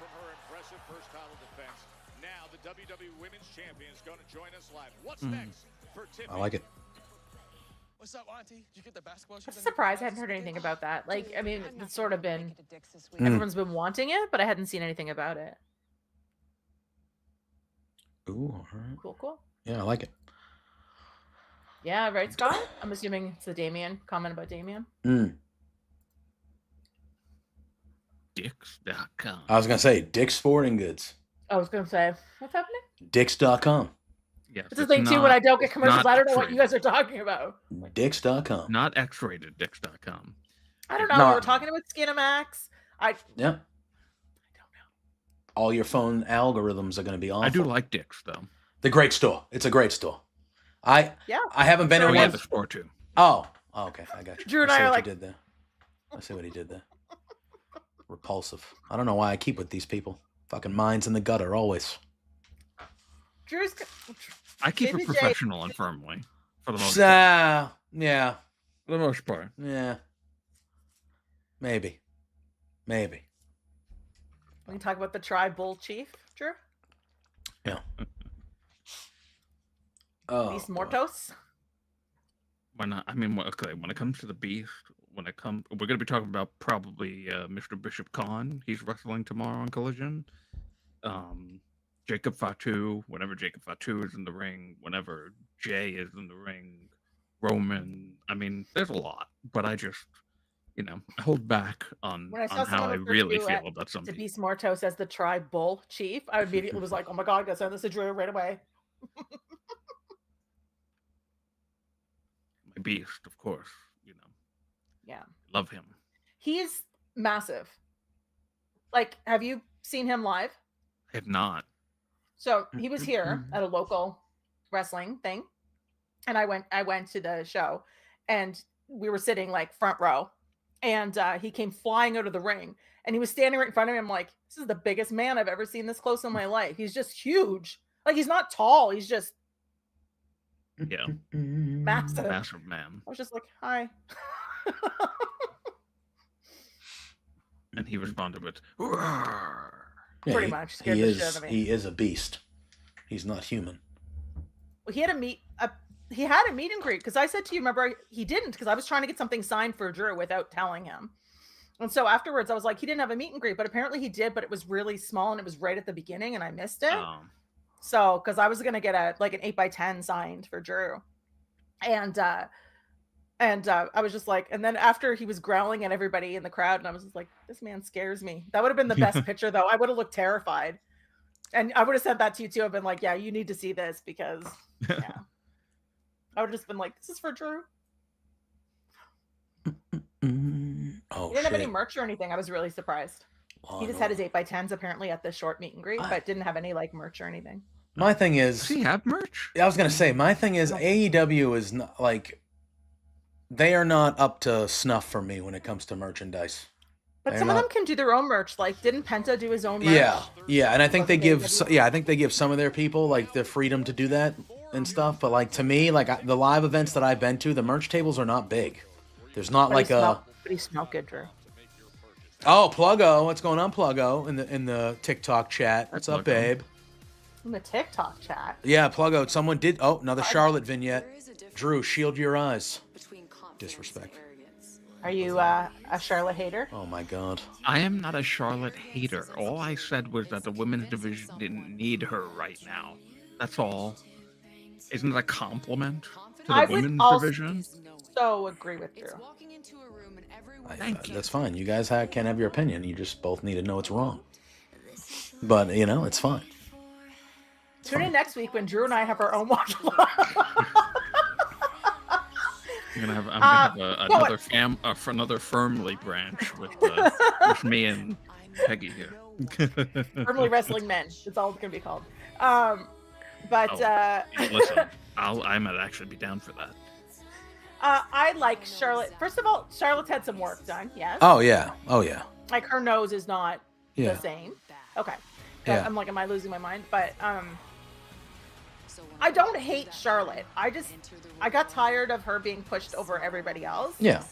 I like it. What's up, Auntie? Did you get the basketball? I'm surprised I hadn't heard anything about that. Like, I mean, it's sort of been everyone's been wanting it, but I hadn't seen anything about it. Ooh, all right. Cool. Yeah, I like it. Yeah, right, Scott? I'm assuming it's the Damien comment about Damien. Dicks.com. I was going to say, Dick's Sporting Goods. I was going to say, what's happening? Dicks.com. Yes, it's the thing, too, when I don't get commercials, I don't know what you guys are talking about. Dicks.com. Not X-rated Dicks.com. I don't know. We were talking about Skinamax. Yeah. I don't know. All your phone algorithms are going to be awful. I do like Dick's, though. The great store. It's a great store. I haven't been in one. The store, too. Oh, okay. I got you. Drew and I are like... did there. I see what he did there. Repulsive. I don't know why I keep with these people. Fucking minds in the gutter, always. Drew's... I keep it professional and firmly, for the most part. Yeah. For the most part. Yeah. Maybe. We can talk about the Tri-Bull Chief, Drew? Yeah. Oh, Beast Mortos? Why not? I mean, okay, when it comes to the Beast, we're going to be talking about probably Mr. Bishop Khan. He's wrestling tomorrow on Collision. Jacob Fatu, whenever Jacob Fatu is in the ring, whenever Jay is in the ring, Roman. I mean, there's a lot, but I just, I hold back on how I really feel about something. To Beast Mortos as the Tri-Bull Chief, I immediately was like, oh my God, I gotta send this to Drew right away. My Beast, of course, Yeah. Love him. He's massive. Like, have you seen him live? I have not. So he was here at a local wrestling thing, and I went to the show, and we were sitting like front row, and he came flying out of the ring, and he was standing right in front of me. I'm like, this is the biggest man I've ever seen this close in my life. He's just huge. Like, he's not tall. He's just massive man. I was just like, hi. And he responded with, pretty much scared the shit out of me. He is a beast. He's not human. Well, he had a meet and greet, because I said to you, remember, he didn't, because I was trying to get something signed for Drew without telling him. And so afterwards I was like, he didn't have a meet and greet, but apparently he did, but it was really small and it was right at the beginning and I missed it. So, because I was going to get an 8x10 signed for Drew. And I was just like, and then after he was growling at everybody in the crowd, and I was just like, this man scares me. That would have been the best picture, though. I would have looked terrified. And I would have sent that to you, too. I've been like, yeah, you need to see this, because, yeah. I would have just been like, this is for Drew. Oh, he didn't have any merch or anything. I was really surprised. He just had his 8x10s, apparently, at the short meet and greet, but didn't have any, merch or anything. My thing is... Does he have merch? I was going to say, my thing is, AEW is not, they are not up to snuff for me when it comes to merchandise. But some of them can do their own merch. Didn't Penta do his own merch? Yeah, and I think they give some of their people the freedom to do that and stuff. But to me, the live events that I've been to, the merch tables are not big. There's not But he smelled good, Drew. Oh, Pluggo, what's going on, Pluggo? In the TikTok chat, what's up, babe? In the TikTok chat. Yeah, Pluggo. Someone did. Oh, another Charlotte vignette. Drew, shield your eyes. Disrespect. Are you a Charlotte hater? Oh my God. I am not a Charlotte hater. All I said was that the women's division didn't need her right now. That's all. Isn't it a compliment to the women's division? So agree with Drew. Thank you. That's fine. You guys can have your opinion. You just both need to know it's wrong. But it's fine. Tune in next week when Drew and I have our own Watchalong. I'm gonna have another Firmly branch with me and Peggy here. Firmly Wrestling Men. That's all it's gonna be called. Listen, I might actually be down for that. I like Charlotte. First of all, Charlotte's had some work done. Yes. Oh yeah. Her nose is not the same. Okay. Yeah. I'm am I losing my mind? But I don't hate Charlotte. I got tired of her being pushed over everybody else. Yeah.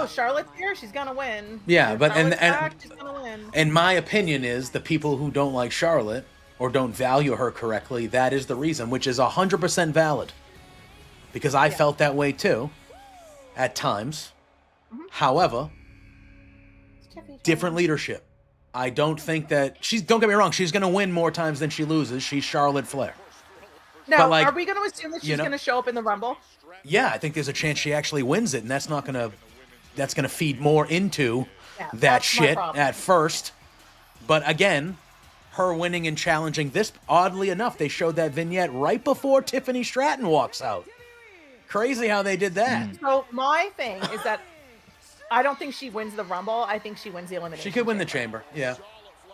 Charlotte's here, she's gonna win. Yeah, but she's gonna win. And my opinion is the people who don't like Charlotte or don't value her correctly, that is the reason, which is 100% valid. Because I felt that way too, at times. Mm-hmm. However, different leadership. I don't think that don't get me wrong, she's gonna win more times than she loses. She's Charlotte Flair. Now, are we going to assume that she's going to show up in the Rumble? Yeah, I think there's a chance she actually wins it, and that's going to feed more into that shit at first. But again, her winning and challenging this, oddly enough, they showed that vignette right before Tiffany Stratton walks out. Crazy how they did that. So my thing is that I don't think she wins the Rumble. I think she wins the Elimination. She could win the Chamber, yeah.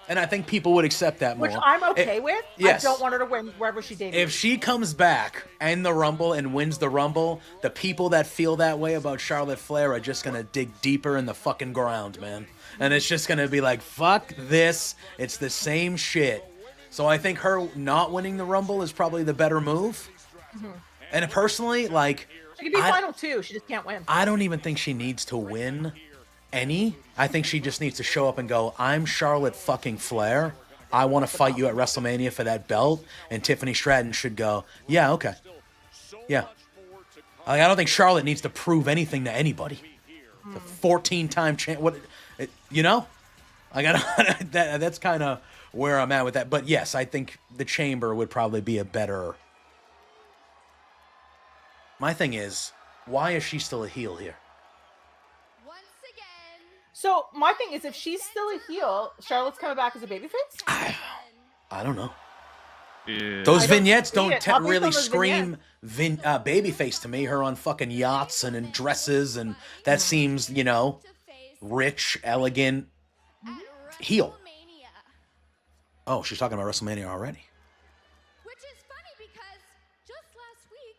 And I think people would accept that more. Which I'm okay with. Yes. I don't want her to win wherever she debuts. If she comes back in the Rumble and wins the Rumble, the people that feel that way about Charlotte Flair are just going to dig deeper in the fucking ground, man. And it's just going to be like, fuck this. It's the same shit. So I think her not winning the Rumble is probably the better move. Mm-hmm. And personally, she could be final two. She just can't win. I don't even think she needs to win any. I think she just needs to show up and go, I'm Charlotte fucking Flair. I want to fight you at WrestleMania for that belt. And Tiffany Stratton should go, yeah, okay. Yeah. I don't think Charlotte needs to prove anything to anybody. The 14-time champ. That's kind of where I'm at with that. But yes, I think the Chamber would probably be a better. My thing is, why is she still a heel here? So my thing is, if she's still a heel, Charlotte's coming back as a babyface? I don't know. Yeah. Those vignettes don't really scream babyface to me. Her on fucking yachts and in dresses, and that seems, rich, elegant, heel. Oh, she's talking about WrestleMania already. Which is funny because just last week.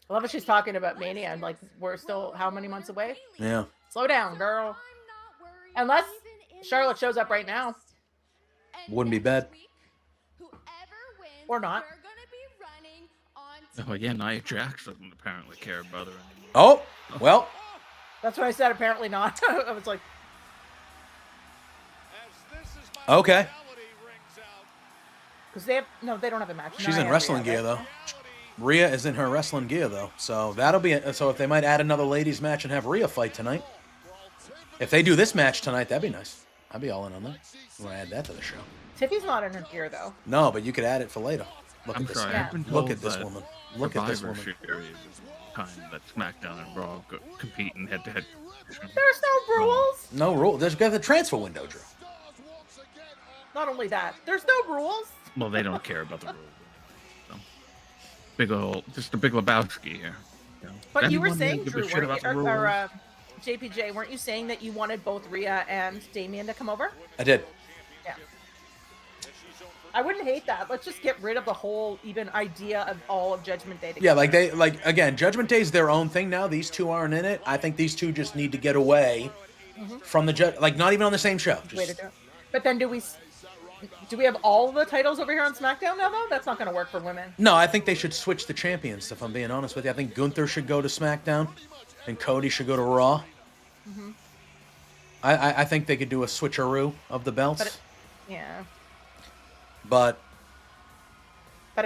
I love that she's talking about Mania and we're still how many months away? Yeah. Slow down, girl. Unless Charlotte shows up right now. Wouldn't be bad. Or not. Oh yeah, Nia Jax doesn't apparently care about her anymore. Oh, well. That's what I said. Apparently not. I was like, Okay. because they don't have a match. She's Nia in and wrestling Rhea, gear, right? though. Rhea is in her wrestling gear, though. So that'll be it. So if they might add another ladies match and have Rhea fight tonight. If they do this match tonight, that'd be nice. I'd be all in on that. You want to add that to the show? Tiffy's not in her gear though. No, but you could add it for later. Look I'm at this. sorry, I've been Look told at this that woman. Look at this Survivor woman. Series is the time that SmackDown and Raw compete in head-to-head. There's no rules. No rule. There's got the transfer window, Drew. Not only that, there's no rules. Well, they don't care about the rules. So. Just a big Lebowski here. You know? But you were Anyone saying, give a Drew, shit about the rules? JPJ, weren't you saying that you wanted both Rhea and Damian to come over? I did. Yeah. I wouldn't hate that. Let's just get rid of the whole even idea of all of Judgment Day together. Yeah, again, Judgment Day's their own thing now. These two aren't in it. I think these two just need to get away from the not even on the same show. Way to do it. But then do we have all the titles over here on SmackDown now, though? That's not going to work for women. No, I think they should switch the champions, if I'm being honest with you. I think Gunther should go to SmackDown, and Cody should go to Raw. Mm-hmm. I think they could do a switcheroo of the belts. But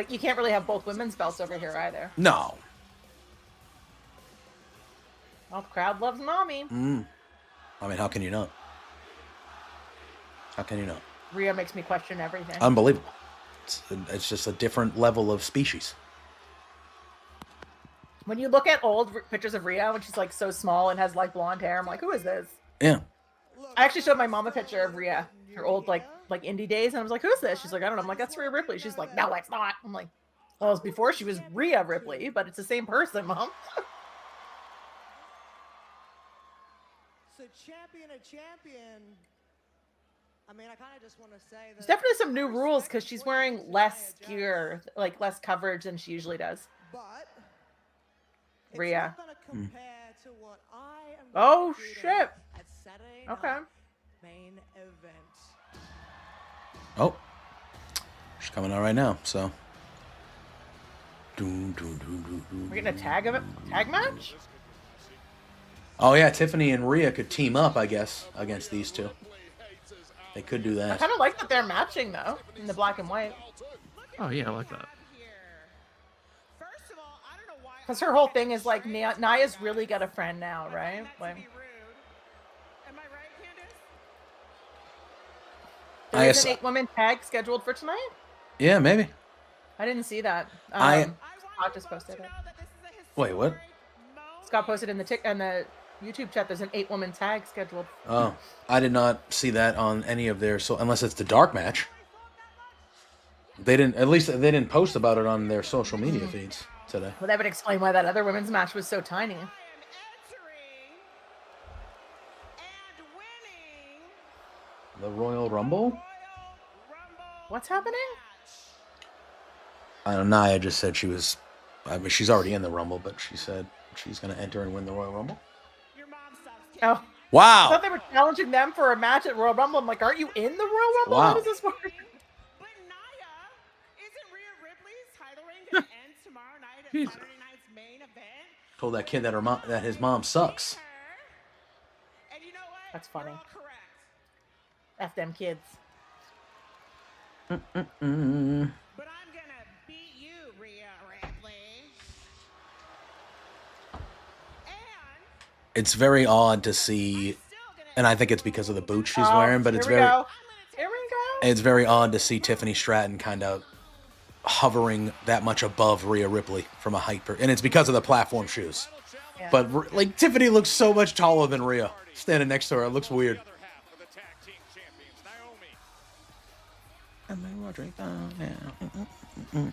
you can't really have both women's belts over here either. No. Well, the crowd loves mommy. I mean, how can you not? How can you not? Rhea makes me question everything. Unbelievable. It's just a different level of species. When you look at old pictures of Rhea when she's like so small and has like blonde hair, I'm like, who is this? Yeah. I actually showed my mom a picture of Rhea, her old like indie days, and I was like, who's this? She's like, I don't know. I'm like, that's Rhea Ripley. She's like, no, it's not. I'm like, well, it was before she was Rhea Ripley, but it's the same person, Mom. So champion. I mean, I kind of just want to say that There's definitely some new rules because she's wearing less gear, like less coverage than she usually does. But Rhea. to what I am Oh shit. at Saturday Okay. night main event. Oh. She's coming out right now, so. We're getting a tag match? Oh, yeah, Tiffany and Rhea could team up, I guess, against these two. They could do I that. kind of like that they're matching though, in the black and white. Oh yeah, I like that. Because her whole thing is like Nia's really got a friend now, right? Like, there's an 8-woman tag scheduled for tonight? Yeah, maybe. I didn't see that. I Scott just posted it. Wait, what? Scott posted in the YouTube chat. There's an 8-woman tag scheduled. Oh, I did not see that on any of their unless it's the dark match. They didn't. At least they didn't post about it on their social media feeds today. Well, that would explain why that other women's match was so tiny. The Royal Rumble? What's happening? I don't know. Nia just said she was. I mean, she's already in the Rumble, but she said she's going to enter and win the Royal Rumble. Oh. Wow. I thought they were challenging them for a match at Royal Rumble. I'm like, aren't you in the Royal Rumble? Wow. How does this work? Told that kid that his mom sucks. That's funny. F them kids. It's very odd to see, and I think it's because of the boots she's wearing, but it's very. Here we go. It's very odd to see Tiffany Stratton kind of hovering that much above Rhea Ripley from a height, and it's because of the platform shoes. Yeah. But like Tiffany looks so much taller than Rhea. Standing next to her, it looks weird.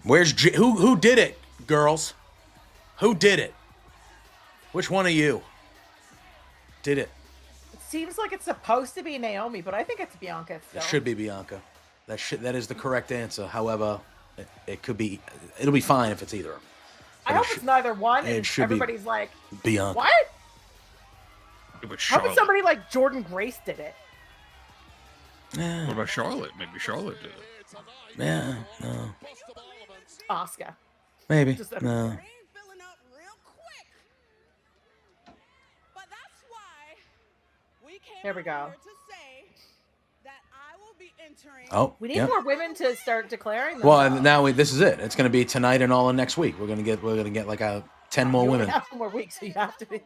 Where's who did it, girls? Who did it? Which one of you did it? It seems like it's supposed to be Naomi, but I think it's Bianca still. It should be Bianca. That is the correct answer. However, it could be. It'll be fine if it's either. I hope it's neither one. It And should be everybody's like, Bianca. what? It was How Charlotte. about somebody like Jordan Grace did it? What about Charlotte? Maybe Charlotte did it. Yeah, no. Asuka. Maybe. Just No. Filling up real quick. But that's why we came There we go. here to say that I will be entering. Oh, We need yeah. more women to start declaring them. Well, and now this is it. It's going to be tonight and all of next week. We're gonna get like 10 more you women. only have 2 more weeks, so you have to be.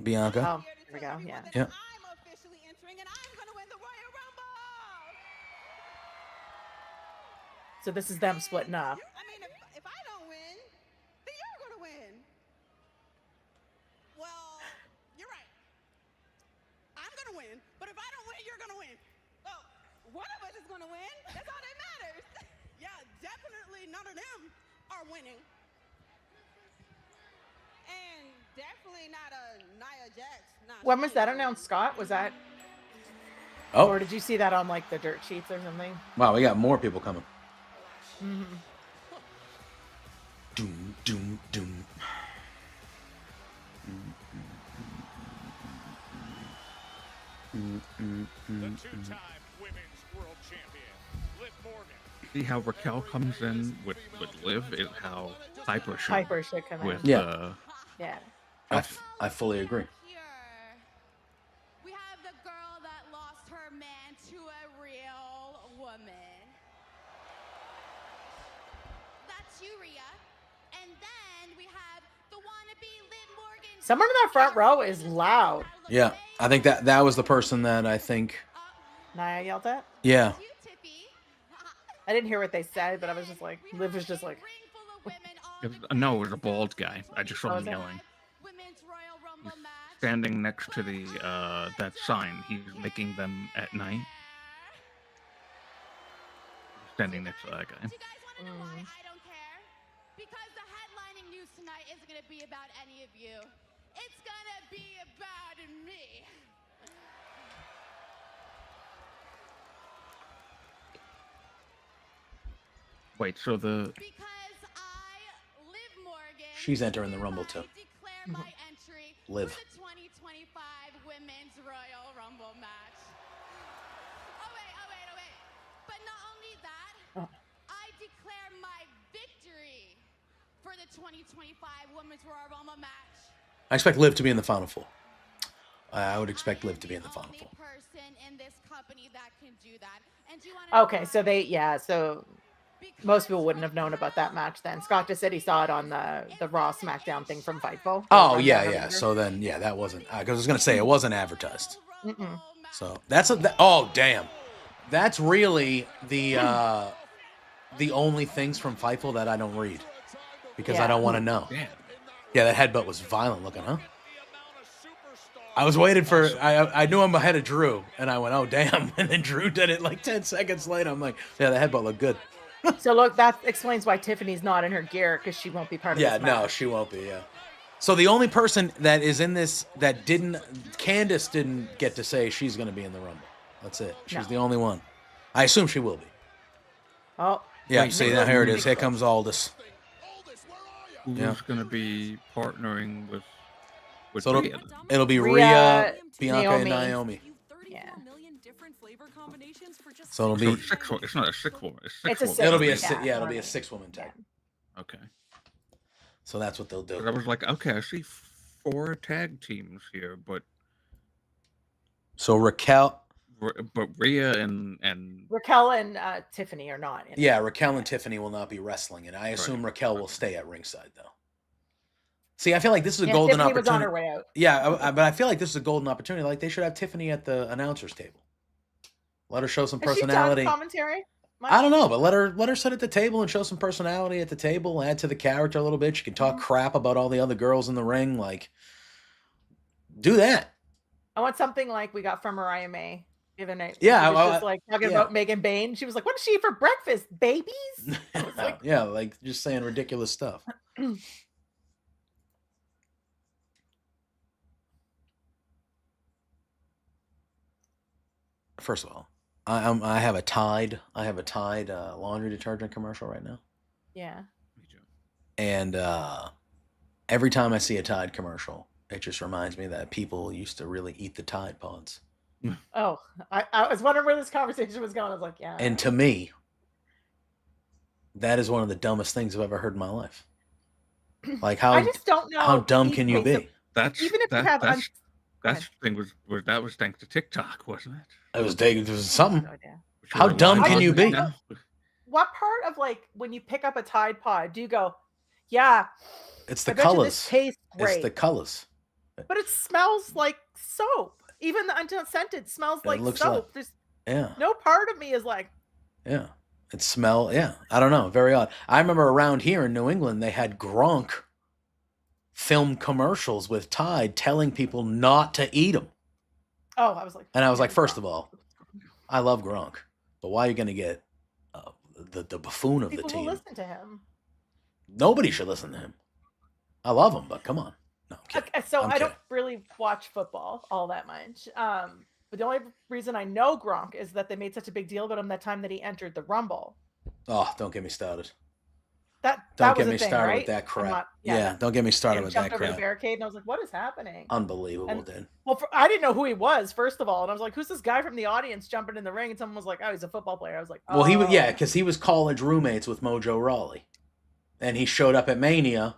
Bianca. Oh, here we go. Yeah. Yeah. I'm officially entering, and I'm gonna win the Royal Rumble. So this is them splitting up. I mean, if I don't win, then you're gonna win. Well, you're right. I'm gonna win, but if I don't win, you're gonna win. Well, one of us is gonna win. That's all that matters. Yeah, definitely none of them are winning. And definitely not a Nia Jax. When was that announced, Scott? Was that? Oh. Or did you see that on like the dirt sheets or something? Wow, we got more people coming. Mm-hmm. Doom, doom, doom. The two-time women's world champion, Liv Morgan. See how Raquel comes in with Liv is how Piper should. Piper should come in. With Yeah. Yeah. I fully agree. We have the girl that lost her man to a real woman. That's Rhea. And then we have the wannabe Liv Morgan. Someone in that front row is loud. Yeah, I think that was the person that I think. Nia yelled at. Yeah. I didn't hear what they said, but I was just like, Liv was just like. No, it was a bald guy. I just saw Oh, him is it? yelling. He's standing next to the that sign. He's making them at night. Standing next to that guy. I don't care. Because the headlining news tonight isn't going to be about any of you. It's going to be about me. Wait, so the Because I, Liv Morgan, She's entering the Rumble too. declare my entry Liv. for the 2025 Women's Royal Rumble match. Oh wait. But not only that, I declare my victory for the 2025 Women's Royal Rumble match. I expect Liv to be in the Final Four. I would expect Liv to be in the Final Four. Person in this company that can do that. And do you want to Okay, so most people wouldn't have known about that match then. Scott just said he saw it on the Raw SmackDown thing from Fightful. Oh yeah. So then that wasn't. Because I was gonna say it wasn't advertised. Mm-mm. So oh damn, that's really the only things from Fightful that I don't read because I don't want to know. Damn. Yeah, that headbutt was violent looking, huh? I was waiting for. I knew I'm ahead of Drew, and I went, oh damn, and then Drew did it like 10 seconds later. I'm like, yeah, the headbutt looked good. So look, that explains why Tiffany's not in her gear because she won't be part of Yeah, this match. no, she won't be. Yeah. So the only person that is in this that Candace didn't get to say she's going to be in the Rumble. That's it. She's the only one. I assume she will be. Oh. Yeah, see, now here it is. Here comes Aldous. who's going to be partnering with So Rhea? it'll be Rhea, Bianca, and Naomi. Yeah. So it'll be. It's not a six woman. It's a woman. six. It'll be a Yeah. it'll be a 6-woman tag. Okay. So that's what they'll do. I was like, okay, I see 4 tag teams here, but So Raquel. but Rhea and Raquel and Tiffany are not in. Yeah, Raquel and Tiffany will not be wrestling, and I assume Raquel will stay at ringside though. See, I feel like this is a golden Tiffany opportunity. was on her way out. Yeah, but I feel like this is a golden opportunity. Like they should have Tiffany at the announcers table. Let her show some Has she done personality. commentary? I don't know, but let her sit at the table and show some personality at the table. Add to the character a little bit. She can talk crap about all the other girls in the ring. Like, do that. I want something like we got from Mariah May. Given it, Yeah, she was just like talking yeah. about Megan Bain. She was like, "What is she eat for breakfast, babies?" I was like, Yeah, like just saying ridiculous stuff. First of all, I have a Tide laundry detergent commercial right now, "Yeah." and every time I see a Tide commercial, it just reminds me that people used to really eat the Tide Pods. Oh, I was wondering where this conversation was going. I was like, "Yeah." And to me, That is one of the dumbest things I've ever heard in my life. Like how I just don't know how dumb can you be? That's even if you have that thing was that was thanks to TikTok, wasn't it? It was something. No idea. How dumb can you be? What part of like when you pick up a Tide Pod do you go, yeah, It's the I bet you colors. this tastes great. It's the colors. But it smells like soap. Even the unscented smells like looks soap. like- There's Yeah. no part of me is like, Yeah. It smell. Yeah. I don't know. Very odd. I remember around here in New England, they had Gronk film commercials with Tide telling people not to eat them. oh, I was like, And I was like, first of all, I love Gronk, but why are you going to get the buffoon of people the will team? listen to him. Nobody should listen to him. I love him, but come on. No, I'm kidding. Okay, so I'm I don't kidding. really watch football all that much. But the only reason I know Gronk is that they made such a big deal about him that time that he entered the Rumble. Oh, don't get me started. That Don't was get a me thing, started right? with that I'm crap. not- Yeah, don't get me started and with jumped that over the crap. barricade, and I was like, "What is happening?" Unbelievable, And- dude. Well, I didn't know who he was, first of all, and I was like, "Who's this guy from the audience jumping in the ring?" And someone was like, "Oh, he's a football player." I was like, Well, he was, yeah, "Oh." because he was college roommates with Mojo Rawley, and he showed up at Mania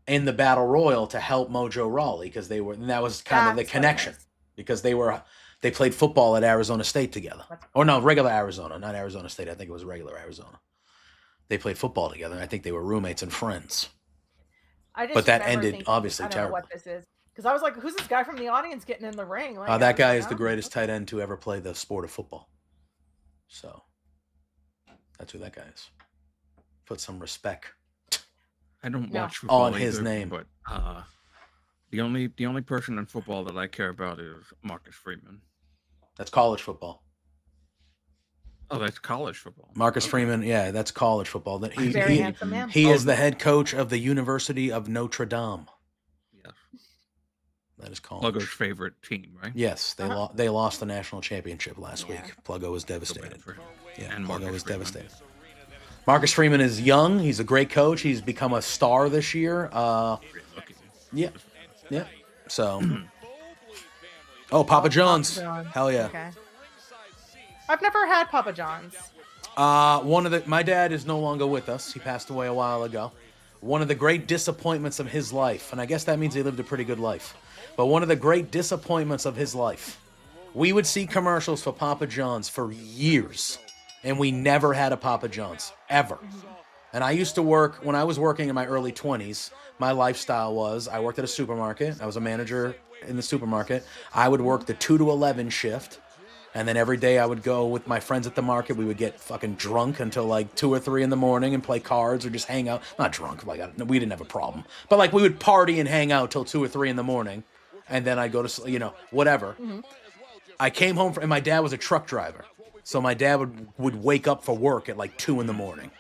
in the Battle Royal to help Mojo Rawley because they were, and that was kind of the That's what it connection is. because they played football at Arizona State together, or no, regular Arizona, not Arizona State. I think it was regular Arizona. They played football together, and I think they were roommates and friends. I just But that remember ended thinking, obviously I don't know what this is because I was like, "Who's this guy from the audience getting in the ring?" Like, I That was guy like, is the "Oh." greatest tight end to ever play the sport of football. So that's who that guy is. Put some respect. I don't No. watch football On his either, name. but the only person in football that I care about is Marcus Freeman. That's college football. Oh, that's college football. Marcus Freeman, yeah, that's college football. That Very handsome man. He Oh, is the head coach of the University of Notre Dame. Yes. That is college. Pluggo's favorite team, right? Yes, they lost the national championship last week. Pluggo was So bad devastated. for him. Yeah, And Pluggo Marcus was Freeman. devastated. Marcus Freeman is young. He's a great coach. He's become a star this year. Yeah, yeah. So, Papa John's. Hell yeah. Okay. I've never had Papa John's. My dad is no longer with us. He passed away a while ago. One of the great disappointments of his life, and I guess that means he lived a pretty good life, but one of the great disappointments of his life, we would see commercials for Papa John's for years, and we never had a Papa John's, ever. And I used to work, when I was working in my early 20s, my lifestyle was, I worked at a supermarket. I was a manager in the supermarket. I would work the 2 to 11 shift. And then every day I would go with my friends at the market. We would get fucking drunk until like 2 or 3 in the morning and play cards or just hang out. Not drunk, like we didn't have a problem. But like we would party and hang out till 2 or 3 in the morning. And then I'd go to, whatever. Mm-hmm. I came home and my dad was a truck driver. So my dad would wake up for work at like 2 in the morning.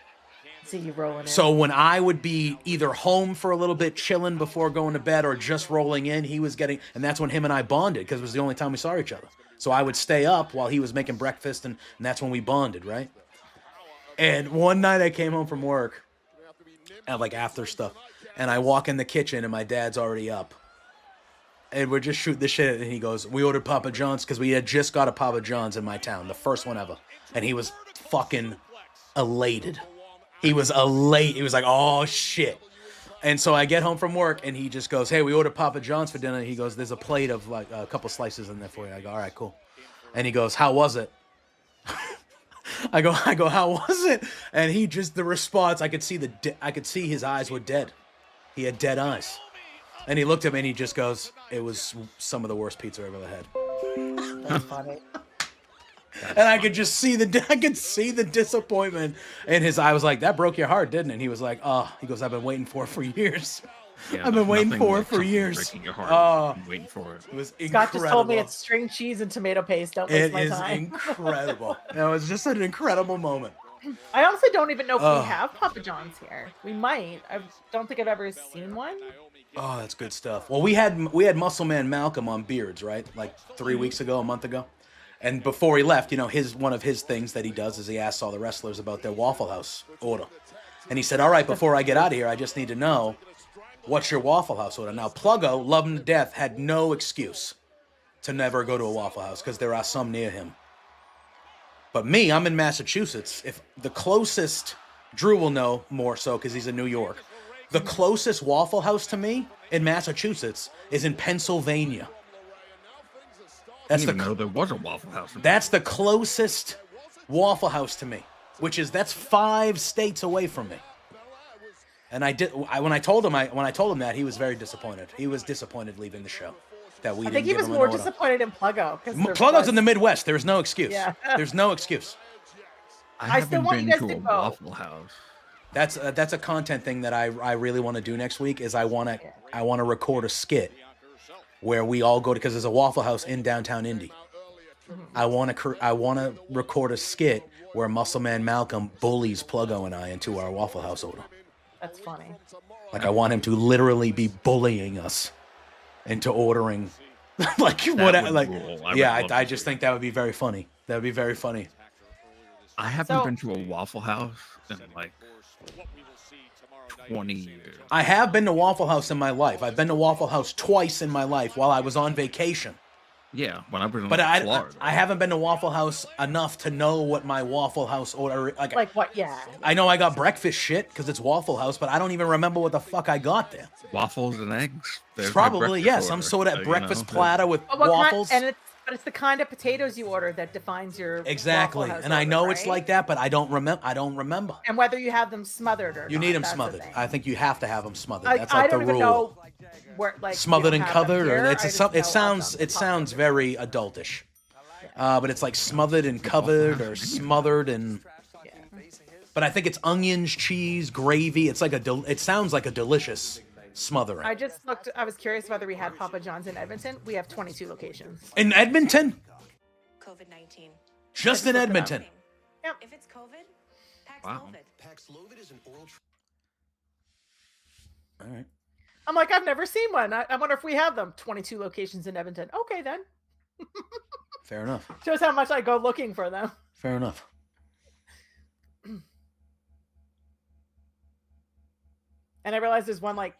See you rolling in. So when I would be either home for a little bit, chilling before going to bed, or just rolling in, he was getting, and that's when him and I bonded because it was the only time we saw each other. So I would stay up while he was making breakfast, and that's when we bonded, right? And one night I came home from work, and like after stuff, and I walk in the kitchen, and my dad's already up. And we're just shooting the shit, and he goes, "We ordered Papa John's," because we had just got a Papa John's in my town, the first one ever. And he was fucking elated. He was elate. He was like, "Oh, shit." And so I get home from work, and he just goes, "Hey, we ordered Papa John's for dinner." He goes, "There's a plate of like a couple slices in there for you." I go, "All right, cool." And he goes, "How was it?" I go, "How was it?" And he just, the response, I could see his eyes were dead. He had dead eyes. And he looked at me and he just goes, "It was some of the worst pizza I've ever had." That's funny. And I could just see the disappointment in his eye. I was like, "That broke your heart, didn't it?" And he was like, "Oh," he goes, "I've been waiting for it for years." Yeah, I've been waiting nothing for it like for something years. breaking your heart. Oh, I'm waiting for it. It was Scott incredible. just told me it's string cheese and tomato paste. Don't waste It my is time. incredible. It was just an incredible moment. I honestly don't even know if Ugh. we have Papa John's here. We might. I don't think I've ever seen one. Oh, that's good stuff. Well, we had Muscle Man Malcolm on Beards, right? Like 3 weeks ago, a month ago. And before he left, one of his things that he does is he asks all the wrestlers about their Waffle House order. And he said, "All right, before I get out of here, I just need to know, what's your Waffle House order?" Now, Pluggo, love him to death, had no excuse to never go to a Waffle House because there are some near him. But me, I'm in Massachusetts. If the closest Drew will know more so because he's in New York. The closest Waffle House to me in Massachusetts is in Pennsylvania. I didn't even know there was a Waffle House. That's the closest Waffle House to me, that's 5 states away from me. And when I told him that, he was very disappointed. He was disappointed leaving the show. That we I think he was more disappointed in Pluggo. Pluggo's in the Midwest. There's no excuse. Yeah. There's no excuse. I still want you guys to go. Waffle House. That's a content thing that I really want to do next week. Is I want to record a skit where we all go to, because there's a Waffle House in downtown Indy. I want to record a skit where Muscle Man Malcolm bullies Pluggo and I into our Waffle House order. That's funny. Like I want him to literally be bullying us into ordering, like what? Like I just think that would be very funny. That would be very funny. I haven't been to a Waffle House in like 20 years. I have been to Waffle House in my life. I've been to Waffle House twice in my life while I was on vacation. Yeah, when I was in Florida. I haven't been to Waffle House enough to know what my Waffle House order like what? Yeah. I know I got breakfast shit because it's Waffle House, but I don't even remember what the fuck I got there. Waffles and eggs. Probably some sort of breakfast platter with waffles. But it's the kind of potatoes you order that defines your exactly. Waffle House and I know order, it's like that, but I don't remember. And whether you have them smothered or you not, need them that's smothered. the thing. I think you have to have them smothered. I That's like the don't even rule. know where, like, Smothered and covered, or it it sounds very adultish. But it's like smothered and covered, or smothered and. But I think it's onions, cheese, gravy. It's like it sounds like a delicious smothering. I just looked. I was curious whether we had Papa John's in Edmonton. We have 22 locations. In Edmonton? COVID-19. Just in Edmonton. Yep. If it's COVID, Paxlovid. Paxlovid is an oral. All right. I'm like, I've never seen one. I wonder if we have them. 22 locations in Edmonton. Okay, then. Fair enough. Shows how much I go looking for them. Fair enough. And I realized there's one like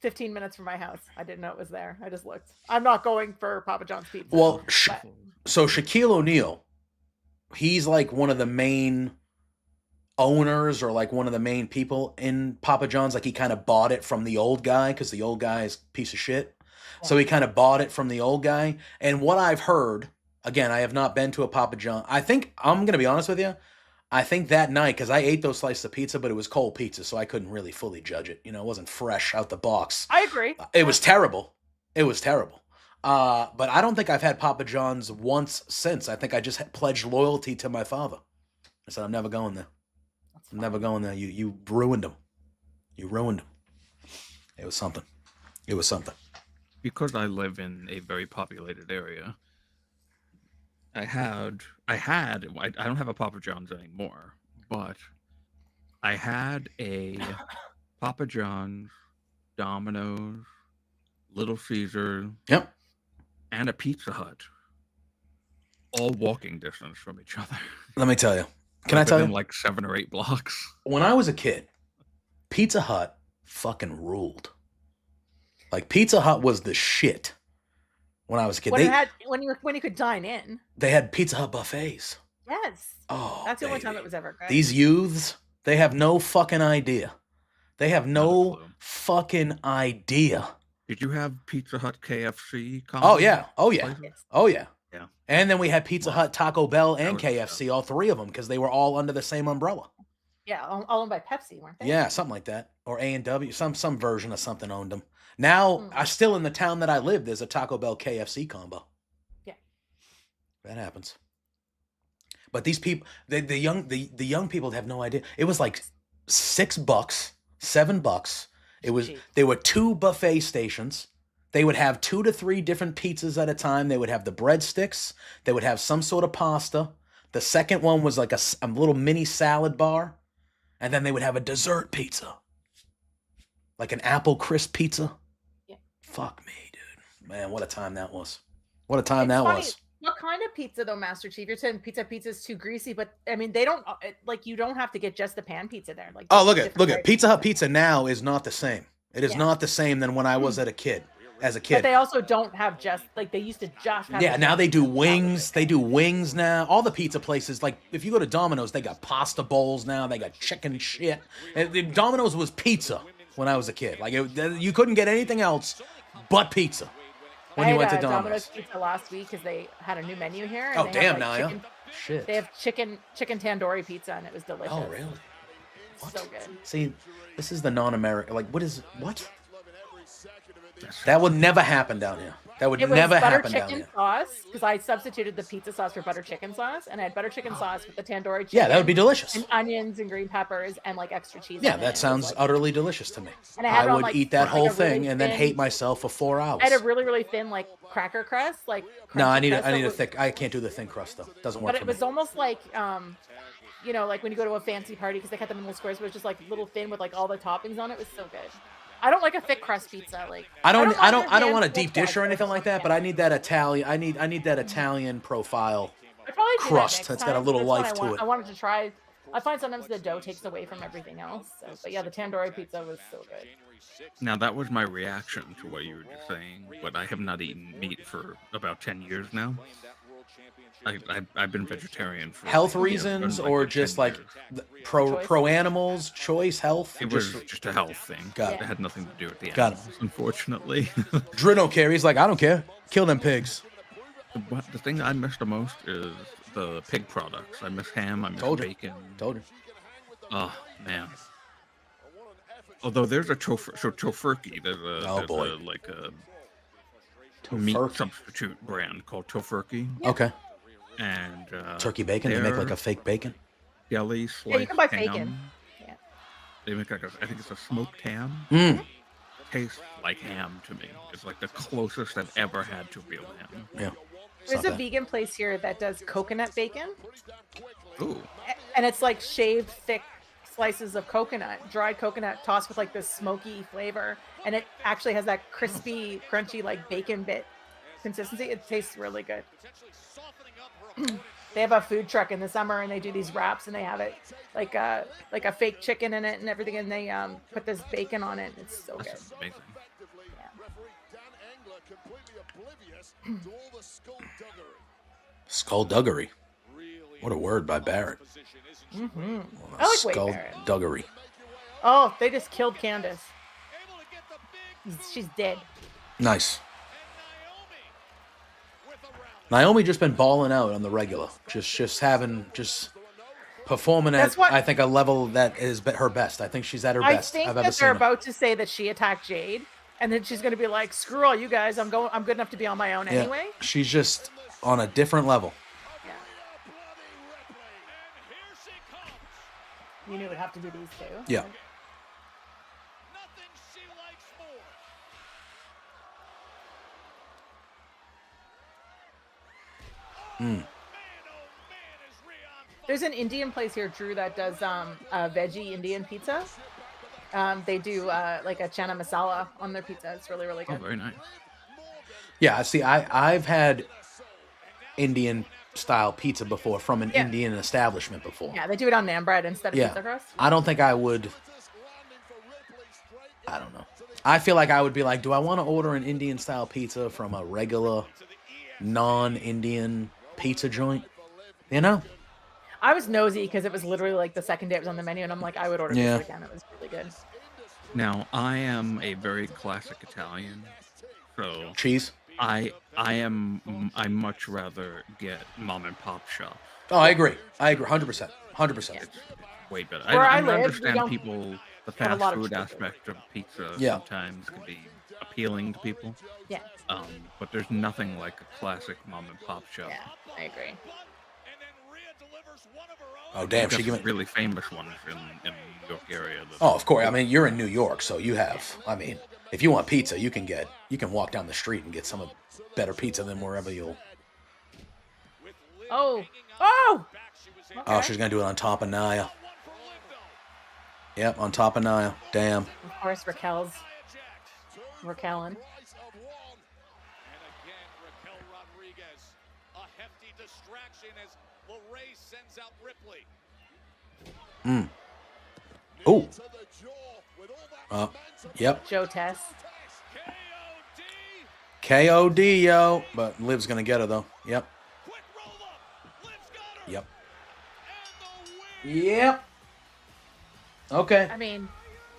15 minutes from my house. I didn't know it was there. I just looked. I'm not going for Papa John's pizza. Well, so Shaquille O'Neal, he's like one of the main owners or like one of the main people in Papa John's. Like he kind of bought it from the old guy because the old guy is a piece of shit. Yeah. So he kind of bought it from the old guy. And what I've heard, again, I have not been to a Papa John. I think, I'm going to be honest with you, I think that night, because I ate those slices of pizza, but it was cold pizza, so I couldn't really fully judge it. You know, it wasn't fresh out the box. I agree. It was terrible. It was terrible. But I don't think I've had Papa John's once since. I think I just pledged loyalty to my father. I said, I'm never going there. I'm never going there. You ruined him. You ruined him. It was something. It was something. Because I live in a very populated area, I don't have a Papa John's anymore, but I had a Papa John's, Domino's, Little Caesar, yep, and a Pizza Hut, all walking distance from each other. Let me tell you. Can I tell you? Like 7 or 8 blocks. When I was a kid, Pizza Hut fucking ruled. Like Pizza Hut was the shit. When I was a kid, when you could dine in, they had Pizza Hut buffets. Yes. Oh, that's the only time it was ever good. These youths, they have no fucking idea. They have no fucking idea. Did you have Pizza Hut KFC combo? Oh yeah. Oh yeah. Places? Oh yeah. Yeah. And then we had Pizza Hut, Taco Bell, and KFC, all 3 of them, because they were all under the same umbrella. Yeah, all owned by Pepsi, weren't they? Yeah, something like that, or A&W, some version of something owned them. Now, I still in the town that I live, there's a Taco Bell KFC combo. Yeah, that happens. But these people, the young people have no idea. It was like $6, $7. It was there were 2 buffet stations. They would have 2 to 3 different pizzas at a time. They would have the breadsticks. They would have some sort of pasta. The second one was like a little mini salad bar, and then they would have a dessert pizza, like an apple crisp pizza. Fuck me, dude. Man, what a time that was. What a time that was. What kind of pizza, though, Master Chief? You're saying pizza is too greasy, but, I mean, they don't, like, you don't have to get just the pan pizza there. Like, oh, look at Pizza Hut pizza now is not the same. It is not the same than when I was a kid. as a kid. But they also don't have just like they used to just have. Yeah, now they do wings. They do wings now. All the pizza places, like if you go to Domino's, they got pasta bowls now. They got chicken shit. And Domino's was pizza when I was a kid. Like you couldn't get anything else but pizza when you went to Domino's pizza last week because they had a new menu here. And Oh they damn, have, like, Naya! chicken, Shit. They have chicken tandoori pizza and it was delicious. Oh really? What? So good. See, this is the non-American. Like, what? That would never happen down here. That would never happen down here. Butter chicken sauce, because I substituted the pizza sauce for butter chicken sauce, and I had butter chicken sauce with the tandoori chicken. Yeah, that would be delicious. And onions and green peppers and like extra cheese. Yeah, on that it. sounds Like, utterly delicious to me. And I had it on, would like, eat that like whole a really thing and then thin- hate myself for 4 hours. I had a really thin like cracker crust, like. No, I crunchy need crust that a was- thick. I can't do the thin crust though. Doesn't work But for it me. was almost like you know, like when you go to a fancy party because they cut them in little squares, but it was just like little thin with like all the toppings on it. It was so good. I don't like a thick crust pizza. Like I don't mind want a their deep dish or anything like that, but I need that Italian. I need that Italian profile I'd probably do that crust next that's got a time. little That's what life I to want. it. I wanted to try. I find sometimes the dough takes away from everything else. So, but yeah, the tandoori pizza was so good. Now that was my reaction to what you were just saying, but I have not eaten meat for about 10 years now. I've been vegetarian for Health you know, reasons like or 10 just like years. pro animals choice health? It was just a health thing. Got It it. had nothing to do with the Got it. animals, unfortunately. Drew don't care. He's like, I don't care. Kill them pigs. The thing I miss the most is the pig products. I miss ham. I miss Told you. bacon. Told you. Oh man. Although there's a tofurkey. There's like a meat Tofurkey. substitute brand called Tofurkey. Okay. And Turkey bacon. They make like their a fake bacon. deli Yeah, you sliced can buy ham. bacon. Yeah. They make like I think it's a smoked ham. Mm. Tastes like ham to me. It's like the closest I've ever had to real ham. Yeah. There's a vegan place here that does coconut bacon, Ooh. and it's like shaved thick slices of coconut, dried coconut, tossed with like this smoky flavor, and it actually has that crispy, crunchy like bacon bit consistency. It tastes really good. They have a food truck in the summer, and they do these wraps, and they have it like a fake chicken in it and everything, and they put this bacon on it. And it's so good. That's amazing. Skullduggery. What a word by Barrett. Mm-hmm. I like Wade Barrett. Skullduggery. Oh, they just killed Candace. She's dead. Nice. Naomi just been balling out on the regular, just performing That's at what- I think a level that is her best. I think she's at her I best think I've ever that seen they're her. about to say that she attacked Jade, and then she's going to be like, "Screw all you guys! I'm good enough to be on my own Yeah. anyway." She's just on a different level. You knew it would have to be these two. Yeah. Mm. There's an Indian place here, Drew, that does veggie Indian pizza. They do like a chana masala on their pizza. It's really, really good. Oh, very nice. Yeah, see, I've had Indian style pizza before from an Indian establishment before. Yeah, they do it on naan bread instead of pizza crust. I don't think I would. I don't know. I feel like I would be like, do I want to order an Indian style pizza from a regular non-Indian pizza joint? You know? I was nosy because it was literally like the second day it was on the menu, and I'm like, I would order Yeah. this again. It was really good. Now I am a very classic Italian, so cheese. I much rather get mom and pop shop. Oh, I agree. 100%. 100%. Way better. Where I I live, we understand don't people. The have a fast lot of food choices. aspect of pizza Yeah. sometimes can be appealing to people. Yeah. But there's nothing like a classic mom and pop shop. Yeah, I agree. Oh, damn. She She giving really famous ones in the New York area. that- Oh, of course. I mean, you're in New York, so you have. I mean, if you want pizza, you can walk down the street and get some better pizza than wherever you'll. Oh, oh. Oh, she's gonna do it on top of Naya. Yep, on top of Naya. Damn. Of course, Raquelin. Mm. Oh. Yep. Joe Tess. KOD, yo. But Liv's going to get her, though. Yep. Yep. Yep. Okay. I mean,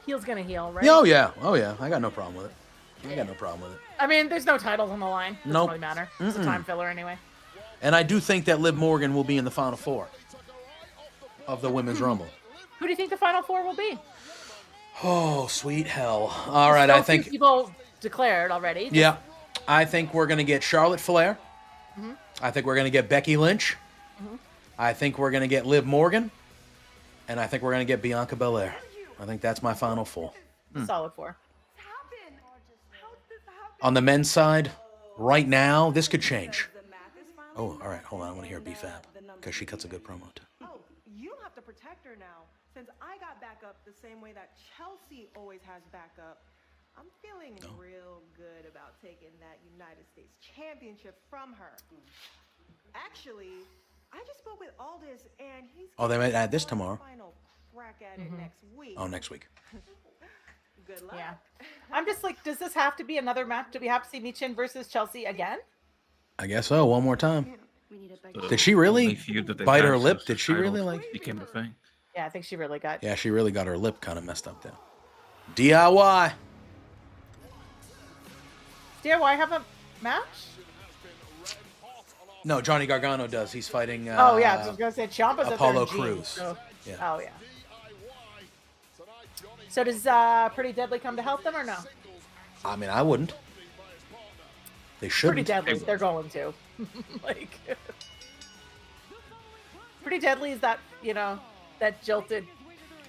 heel's gonna heal, right? Oh, yeah. Oh, yeah. I got no problem with it. I got no problem with it. I mean, there's no titles on the line. Doesn't Nope. really matter. It's a time filler anyway. And I do think that Liv Morgan will be in the Final Four of the Women's Rumble. Who do you think the Final Four will be? Oh, sweet hell. All right, I think... people declared already. Yeah. I think we're going to get Charlotte Flair. Mm-hmm. I think we're going to get Becky Lynch. Mm-hmm. I think we're going to get Liv Morgan. And I think we're going to get Bianca Belair. I think that's my Final Four. Solid 4. On the men's side, right now, this could change. Oh, all right. Hold on. I want to hear B-Fab because she cuts a good promo, too. Oh, you don't have to protect her now. Since I got backup the same way that Chelsea always has backup, I'm feeling real good about taking that United States Championship from her. Actually, I just spoke with Aldis, and he's... Oh, they might add this tomorrow. Final crack at it next week. Oh, next week. Good luck. Yeah. I'm just like, does this have to be another match? Do we have to see Michin versus Chelsea again? I guess so. One more time. Did she really bite her lip? Did she really like... became a thing? Yeah, I think she really got... Yeah, she really got her lip kind of messed up there. DIY. DIY have a match? No, Johnny Gargano does. He's fighting... oh, yeah. I was going to say, Ciampa's Apollo up there in Crews. So... Yeah. Oh, yeah. So does Pretty Deadly come to help them or no? I mean, I wouldn't. They shouldn't. Pretty Deadly, they're going to. Like... Pretty Deadly is that, that jilted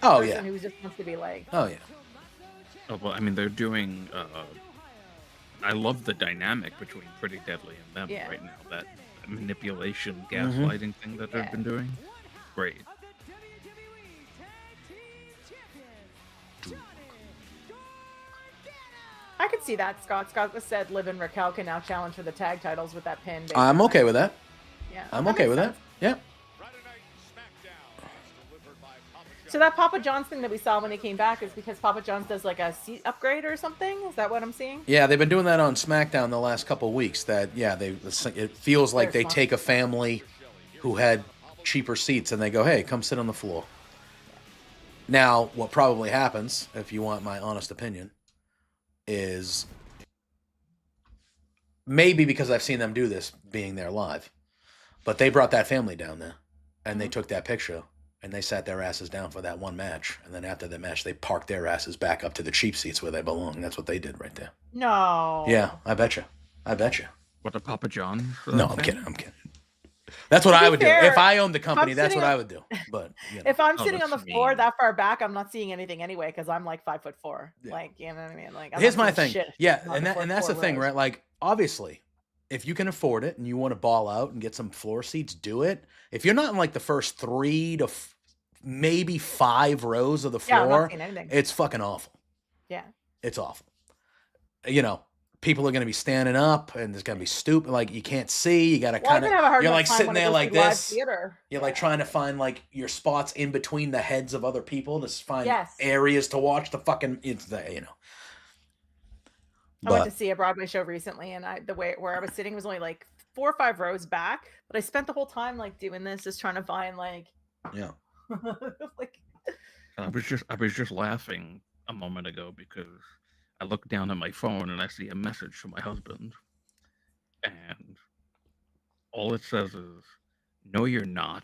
person who just wants to be like... Oh, yeah. Oh, well, I mean, they're doing... I love the dynamic between Pretty Deadly and them right now. That manipulation, gaslighting thing that they've been doing. Great. I could see that, Scott. Scott said Liv and Raquel can now challenge for the tag titles with that pin. I'm okay with that. Yeah. I'm okay with that. Yeah. So that Papa John's thing that we saw when he came back is because Papa John's does like a seat upgrade or something? Is that what I'm seeing? Yeah, they've been doing that on Smackdown the last couple of weeks. That it feels like they take a family who had cheaper seats and they go, "Hey, come sit on the floor." Now, what probably happens, if you want my honest opinion, is maybe because I've seen them do this being there live, but they brought that family down there and they took that picture. And they sat their asses down for that one match. And then after the match, they parked their asses back up to the cheap seats where they belong. That's what they did right there. No. Yeah, I bet you. I bet you. What, the Papa John? No, I'm kidding. I'm kidding. That's what I would do. If I owned the company, that's what I would do. But if I'm sitting on the floor that far back, I'm not seeing anything anyway because I'm like 5'4". Yeah. Like, you know what I mean? Like, here's my thing. Yeah, and that's the thing, right? Like, obviously, if you can afford it and you want to ball out and get some floor seats, do it. If you're not in like the first 3 to maybe 5 rows of the floor, it's fucking awful. Yeah. It's awful. People are going to be standing up and it's going to be stupid. Like, you can't see. You got to kind of, you're like sitting there like this. You're like trying to find like your spots in between the heads of other people to find areas to watch the fucking, I went to see a Broadway show recently and where I was sitting was only like 4 or 5 rows back, but I spent the whole time like doing this, just trying to find like, like, I was just laughing a moment ago because I look down at my phone and I see a message from my husband, and all it says is "No, you're not."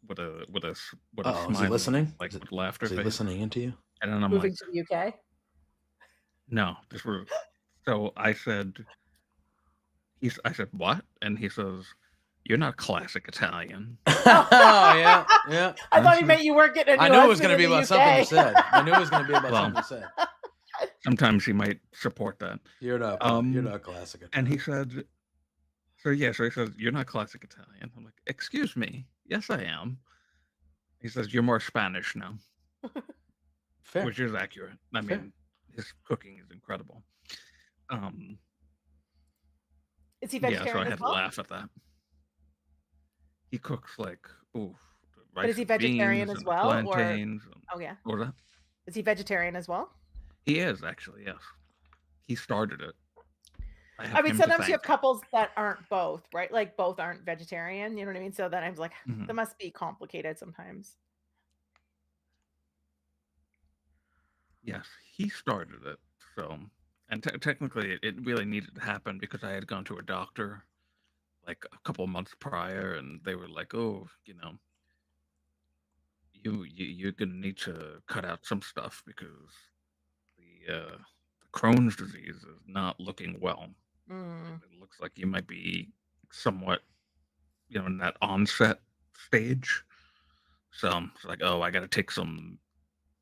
With a smile. Is he listening? Like with laughter. Is he listening into you? And then I'm moving like, to the UK. No, this was. So I said, I said what? And he says, "You're not classic Italian." Oh, yeah. I thought you meant you weren't getting a new I knew it was going to be husband about in the something you UK. said. I knew it was going to be about something you said. Sometimes he might support that. You're not classic Italian. And he said, so he says, "You're not classic Italian." I'm like, "Excuse me. Yes, I am." He says, "You're more Spanish now." Fair. Which is accurate. I mean, his cooking is incredible. Is he vegetarian so I as had well? to laugh at that. He cooks like, rice But is he vegetarian as well? Plantains. Oh, yeah. What was that? Is he vegetarian as well? He is, actually, yes. He started it. I mean, sometimes you have couples that aren't both, right? Like both aren't vegetarian. You know what I mean? So then I'm like, that must be complicated sometimes. Yes, he started it. So, and technically, it really needed to happen because I had gone to a doctor like a couple of months prior, and they were like, "Oh, you're gonna need to cut out some stuff because the Crohn's disease is not looking well. It looks like you might be somewhat, in that onset stage." So it's like, oh, I got to take some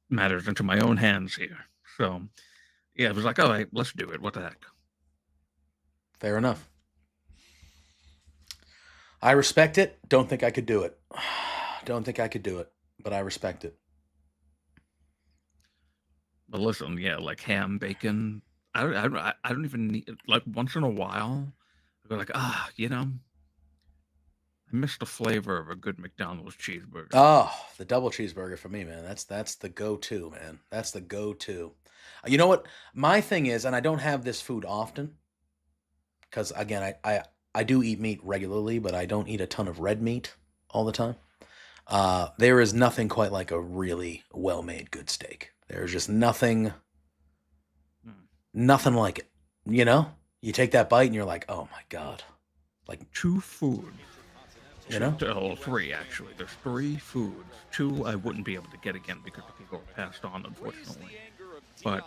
matters into my own hands here. So yeah, it was like, all right, let's do it. What the heck? Fair enough. I respect it. Don't think I could do it. Don't think I could do it, but I respect it. But listen, yeah, like ham, bacon. I don't even need, like, once in a while, I go like, I miss the flavor of a good McDonald's cheeseburger. Oh, the double cheeseburger for me, man. That's the go-to, man. That's the go-to. You know what? My thing is, and I don't have this food often, because again, I do eat meat regularly, but I don't eat a ton of red meat all the time. There is nothing quite like a really well-made good steak. There's just nothing like it. You know? You take that bite and you're like, oh my God. Like two foods. You know? Three, actually. There's three foods. Two I wouldn't be able to get again because the people were passed on, unfortunately. But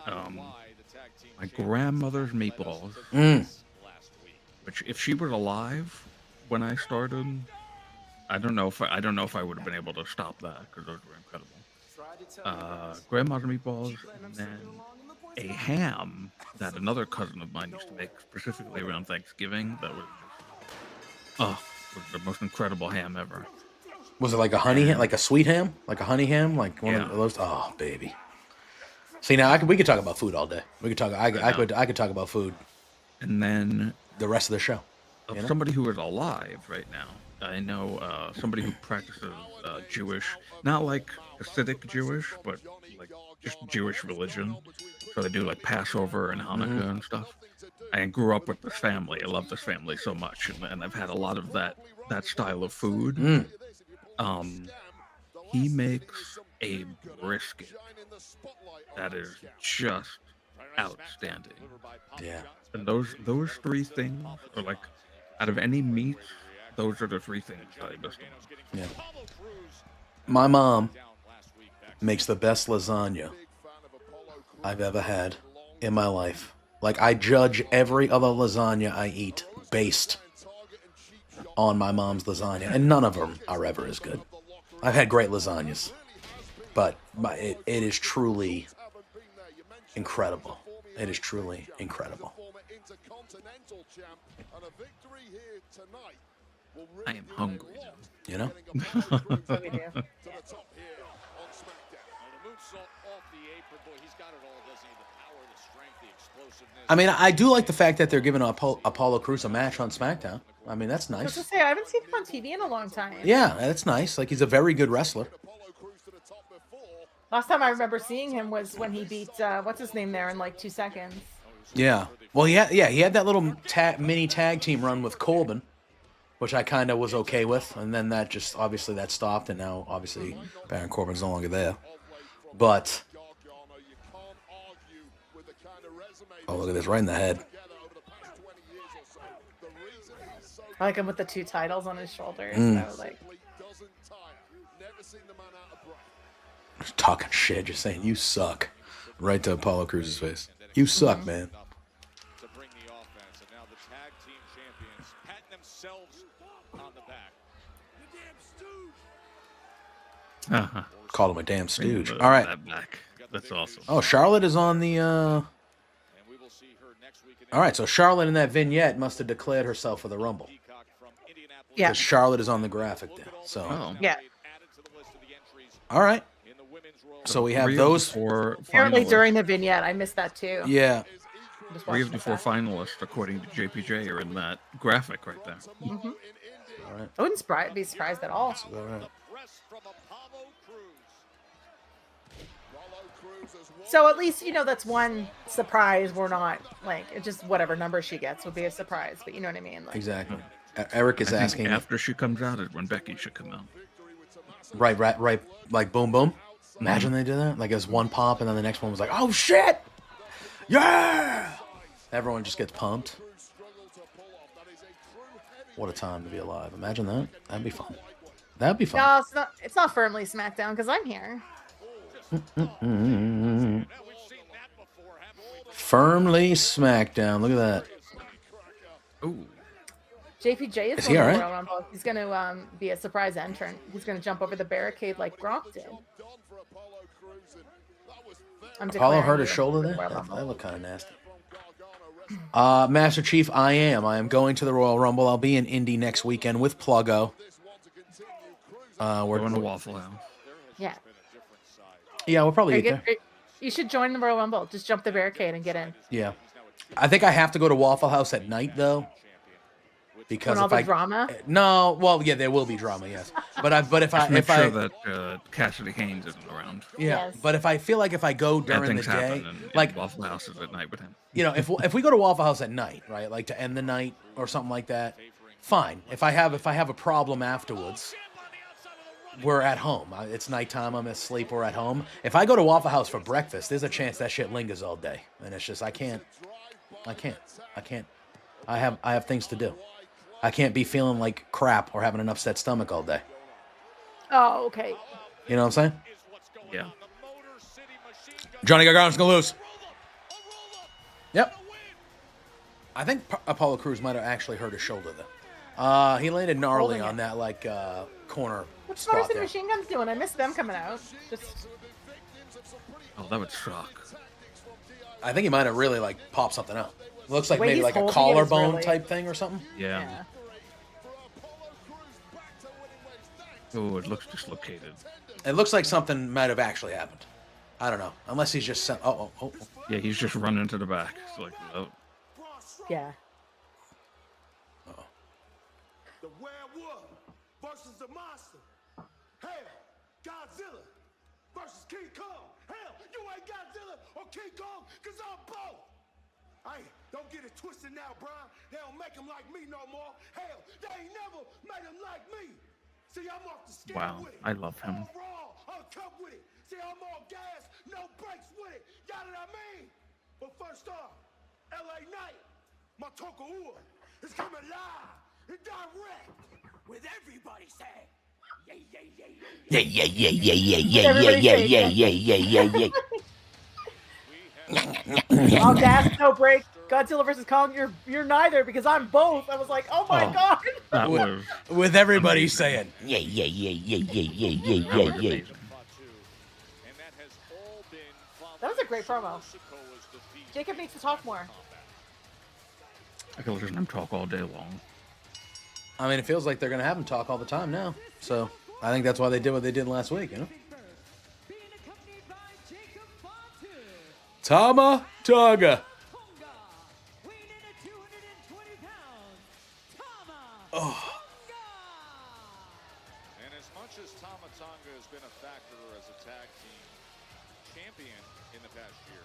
my grandmother's meatballs, which if she was alive when I started, I don't know if I would have been able to stop that because those were incredible. Grandmother's meatballs, and then a ham that another cousin of mine used to make specifically around Thanksgiving. That was was the most incredible ham ever. Was it like a honey ham, like a sweet ham, like a honey ham, like one of those? Oh, baby. See, now we could talk about food all day. We could talk. I could talk about food, and then the rest of the show. Somebody who is alive right now. I know somebody who practices Jewish, not like Hasidic Jewish, but like just Jewish religion. So they do like Passover and Hanukkah and stuff. I grew up with this family. I love this family so much, and I've had a lot of that style of food. He makes a brisket that is just outstanding. Yeah. And those three things are like, out of any meat, those are the three things I miss. Yeah. My mom makes the best lasagna I've ever had in my life. Like, I judge every other lasagna I eat based on my mom's lasagna, and none of them are ever as good. I've had great lasagnas, but it is truly incredible. It is truly incredible. I am hungry. You know? I mean, I do like the fact that they're giving Apollo Crews a match on Smackdown. I mean, that's nice. I was gonna say, I haven't seen him on TV in a long time. Yeah, that's nice. Like, he's a very good wrestler. Last time I remember seeing him was when he beat what's his name there in like 2 seconds. Yeah. Well, he had that little mini tag team run with Corbin, which I kind of was okay with, and then that just obviously that stopped, and now obviously Baron Corbin's no longer there. But oh, look at this, right in the head. I like him with the 2 titles on his shoulders. So like, talking shit, just saying you suck, right to Apollo Crews' face. You suck, man. Call him a damn stooge. All right. That's awesome. Oh, Charlotte is on the. All right, so Charlotte in that vignette must have declared herself for the Rumble. Yeah. Because Charlotte is on the graphic there. So. Yeah. All right. So we have those four. Apparently during the vignette, I missed that too. Yeah. 3 of the 4 finalists, according to JPJ, are in that graphic right there. All right. I wouldn't be surprised at all. All right. So at least, you know, that's one surprise. We're not like, it's just whatever number she gets will be a surprise. But you know what I mean? Like, exactly. Eric is asking. After she comes out is when Becky should come out. Right. Like boom, boom. Imagine they did that. Like it was one pop, and then the next one was like, oh shit, yeah. Everyone just gets pumped. What a time to be alive. Imagine that. That'd be fun. That'd be fun. No, it's not firmly SmackDown because I'm here. Firmly SmackDown. Look at that. Ooh. JPJ is he all right? Royal Rumble. He's going to be a surprise entrant. He's going to jump over the barricade like Gronk did. Apollo hurt his shoulder there? That looked kind of nasty. Master Chief, I am going to the Royal Rumble. I'll be in Indy next weekend with Pluggo. We're going to Waffle House. Yeah. Yeah, we'll probably eat there. You should join the Royal Rumble. Just jump the barricade and get in. Yeah. I think I have to go to Waffle House at night, though. Because all the drama? No, well, yeah, there will be drama, yes. But if I make sure that Cassidy Haynes isn't around. Yeah, yes. But if I feel like if I go during the day, like Waffle House is at night with him. You know, if we go to Waffle House at night, right, like to end the night or something like that, fine. If I have a problem afterwards, we're at home. It's nighttime. I'm asleep. We're at home. If I go to Waffle House for breakfast, there's a chance that shit lingers all day, and it's just I can't. I have things to do. I can't be feeling like crap or having an upset stomach all day. Oh, okay. You know what I'm saying? Yeah. Johnny Gargano's gonna lose. Yep. I think Apollo Crews might have actually hurt his shoulder though. He landed gnarly on that like corner. What's Stars and Machine Guns doing? I missed them coming out. Oh, that would suck. I think he might have really like popped something out. Looks like Wait, maybe like a collarbone type thing or something. Yeah. Oh, it looks dislocated. It looks like something might have actually happened. I don't know. Unless he's just sent. Oh. Yeah, he's just running to the back. It's like, oh. Yeah. Uh-oh. The werewolf versus the monster. Hell, Godzilla versus King Kong. Hell, you ain't Godzilla or King Kong, cause I'm both. Hey, don't get it twisted now, Brian. They don't make them like me no more. Hell, they ain't never made them like me. See, I'm off the scale Wow, with it. I love him. All raw, uncut with it. See, I'm all gas, no brakes with it. Got what I mean? But first off, LA Knight, my Tokaua, is coming live and direct with everybody saying, All gas, no break. Godzilla versus Kong. You're neither because I'm both. I was like, oh my god. That was with everybody saying, That was a great promo. Jacob needs to talk more. I can listen to him talk all day long. I mean, it feels like they're gonna have him talk all the time now. So I think that's why they did what they did last week. You know. Tama Tonga. Oh. And as much as Tama Tonga has been a factor as a tag team champion in the past year.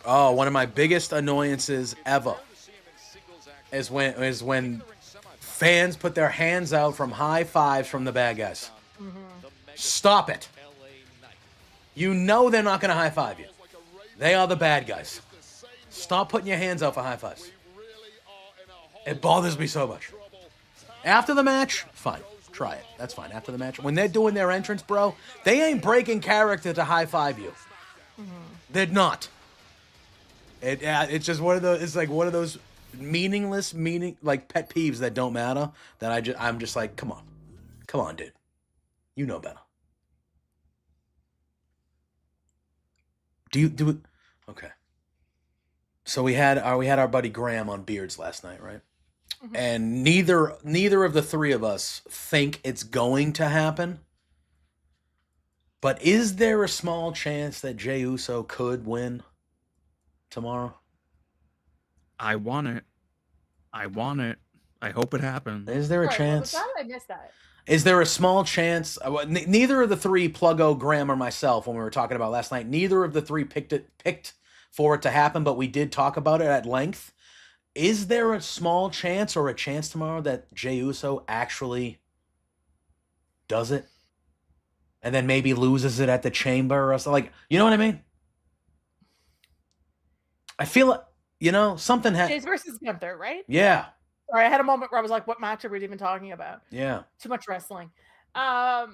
Oh, one of my biggest annoyances ever is when fans put their hands out from high fives from the bad guys. Stop it. You know they're not going to high five you. They are the bad guys. Stop putting your hands out for high fives. It bothers me so much. After the match, fine. Try it. That's fine. After the match. When they're doing their entrance, bro, they ain't breaking character to high five you. They're not. It's just one of those. It's like one of those meaningless like pet peeves that don't matter. That I'm just like, come on, dude. You know better. Do it? Okay. So we had our buddy Graham on Beards last night, right? Mm-hmm. And neither of the three of us think it's going to happen. But is there a small chance that Jey Uso could win tomorrow? I want it. I hope it happens. Is there a Sorry, chance? What was that? I missed that. Is there a small chance? Neither of the three, Pluggo, Graham, or myself, when we were talking about last night, neither of the three picked for it to happen, but we did talk about it at length. Is there a small chance or a chance tomorrow that Jey Uso actually does it? And then maybe loses it at the Chamber or something? Like, you know what I mean? I feel like, something Jay's versus Gunther, right? Yeah. Sorry, I had a moment where I was like, what match are we even talking about? Yeah. Too much wrestling. I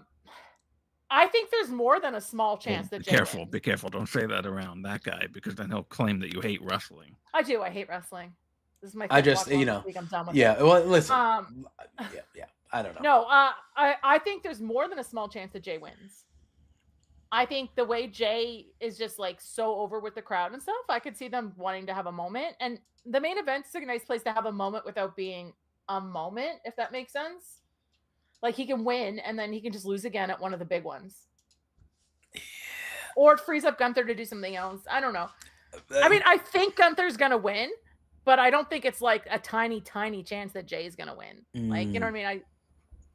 think there's more than a small chance that Jay wins. Be careful. Don't say that around that guy, because then he'll claim that you hate wrestling. I do. I hate wrestling. This is my I just, week. I'm done with yeah. it. Well, listen. Yeah. I don't know. No, I think there's more than a small chance that Jay wins. I think the way Jay is just like so over with the crowd and stuff, I could see them wanting to have a moment. And the main event is a nice place to have a moment without being a moment, if that makes sense. Like he can win and then he can just lose again at one of the big ones. Yeah. Or it frees up Gunther to do something else. I don't know. I mean, I think Gunther's going to win, but I don't think it's like a tiny, tiny chance that Jay's going to win. Like, you know what I mean?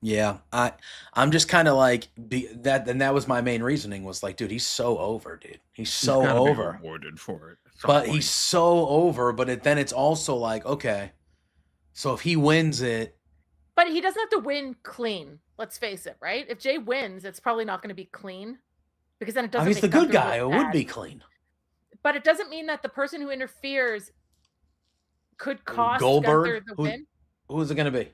Yeah, I'm just kind of like that was my main reasoning was like, dude, he's so over, dude. He's so over. Be rewarded for it. But he's so over. But then it's also like, okay, so if he wins it, but he doesn't have to win clean. Let's face it, right? If Jay wins, it's probably not going to be clean because then it doesn't. He's the good guy. It would be clean. But it doesn't mean that the person who interferes could cost Goldberg. Gunther the win. Who is it going to be?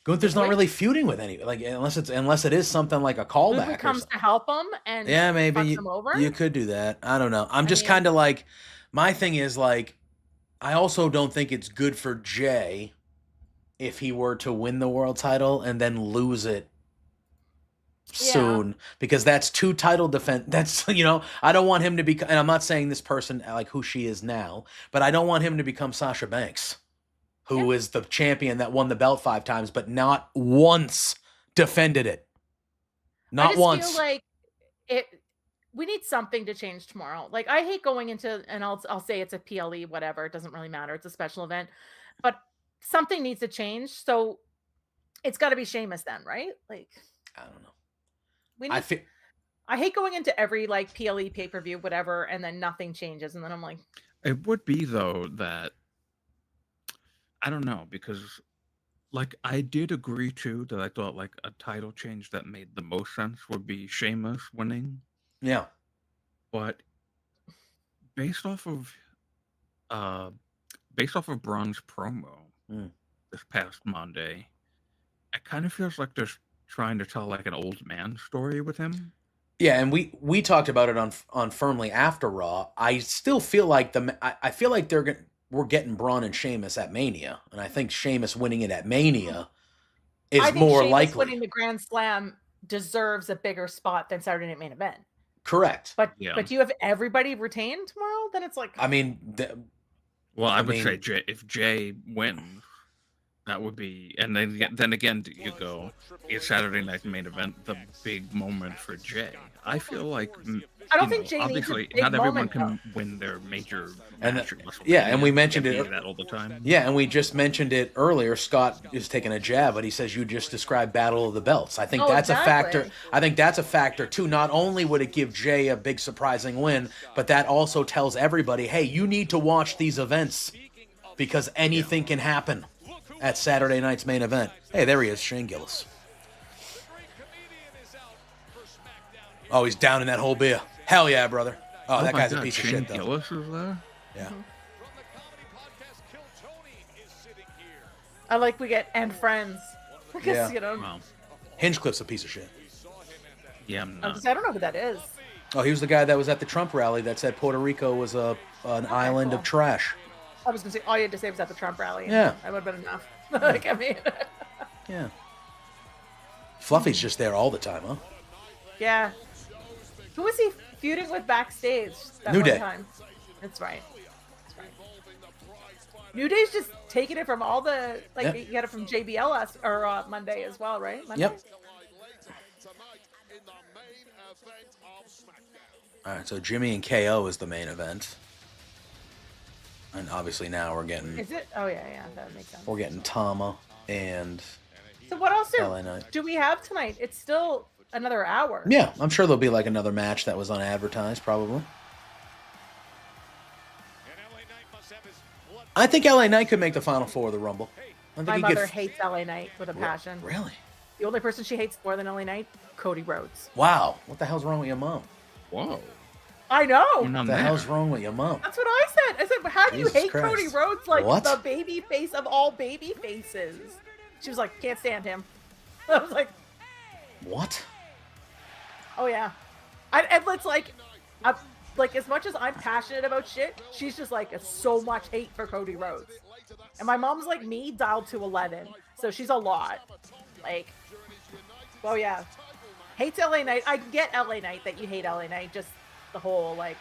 Gunther's not really feuding with any, like, unless it is something like a callback. Who comes to help him and maybe him over? You could do that. I don't know. I'm just kind of like, my thing is like, I also don't think it's good for Jay if he were to win the world title and then lose it soon, because that's two title defense. That's, I don't want him to be, and I'm not saying this person like who she is now, but I don't want him to become Sasha Banks, who is the champion that won the belt 5 times, but not once defended it. Not once. I just feel like we need something to change tomorrow. Like, I hate going into, and I'll say it's a PLE, whatever. It doesn't really matter. It's a special event, but something needs to change. So it's got to be Sheamus then, right? Like, I don't know. I hate going into every like PLE pay-per-view, whatever, and then nothing changes. And then I'm like, it would be though that, I don't know, because like I did agree too that I thought like a title change that made the most sense would be Sheamus winning. Yeah. But based off of Braun's promo this past Monday, it kind of feels like they're trying to tell like an old man story with him. Yeah, and we talked about it on Firmly after Raw. I still feel like I feel like we're getting Braun and Sheamus at Mania, and I think Sheamus winning it at Mania is more likely. Winning the Grand Slam deserves a bigger spot than Saturday Night Main Event. Correct. But do you have everybody retained tomorrow? Then it's like, I mean, I would say if Jay wins, that would be, and then again you go, it's Saturday Night Main Event, the big moment for Jay. I feel like I don't think Jay obviously needs a big not everyone moment, can win their major match. And we mentioned it that all the time. Yeah, and we just mentioned it earlier. Scott is taking a jab, but he says you just described Battle of the Belts. I think that's a factor. I think that's a factor too. Not only would it give Jay a big surprising win, but that also tells everybody, hey, you need to watch these events because anything can happen at Saturday night's main event. Hey, there he is, Shane Gillis. Oh, he's down in that whole beer. Hell yeah, brother. Oh, that guy's a piece of shit, though. Gillis is there? Yeah. I like we get and friends. Because, Hinchcliffe's a piece of shit. Yeah, I don't know who that is. Oh, he was the guy that was at the Trump rally that said Puerto Rico was an island of trash. I was going to say, all you had to say was at the Trump rally. Yeah. That would have been enough. Like, I mean. Yeah. Fluffy's just there all the time, huh? Yeah. Who was he feuding with backstage that New one Day. time? That's right. New Day's just taking it from all the, like, you got it from JBL or Monday as well, right? Monday? Yep. All right, so Jimmy and KO is the main event. And obviously now we're getting. Is it? Oh yeah, that makes sense. We're getting Tama and. So what else LA Knight. do we have tonight? It's still another hour. Yeah, I'm sure there'll be like another match that was unadvertised, probably. I think LA Knight could make the final four of the Rumble. My mother hates LA Knight with a passion. Really? The only person she hates more than LA Knight, Cody Rhodes. Wow. What the hell's wrong with your mom? Whoa. I know. What the hell's wrong with your mom? That's what I said. I said, how do you hate Christ. Cody Rhodes like What? the baby face of all baby faces? She was like, can't stand him. I was like, what? Oh yeah. And it's like as much as I'm passionate about shit, she's just like so much hate for Cody Rhodes. And my mom's like me, dialed to 11, so she's a lot. Like, oh yeah, hates LA Knight. I get LA Knight that you hate LA Knight, just the whole like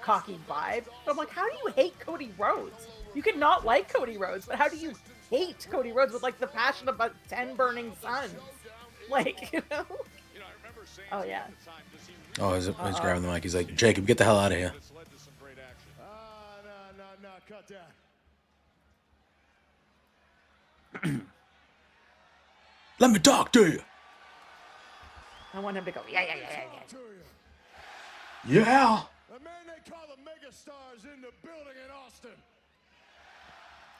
cocky vibe. But I'm like, how do you hate Cody Rhodes? You could not like Cody Rhodes, but how do you hate Cody Rhodes with like the passion of 10 burning suns? Like, you know? Oh yeah. Oh, he's grabbing the mic. He's like, Jacob, get the hell out of here. No, cut that. Let me talk to you. I want him to go, yeah. Yeah. The man they call the megastars in the building in Austin.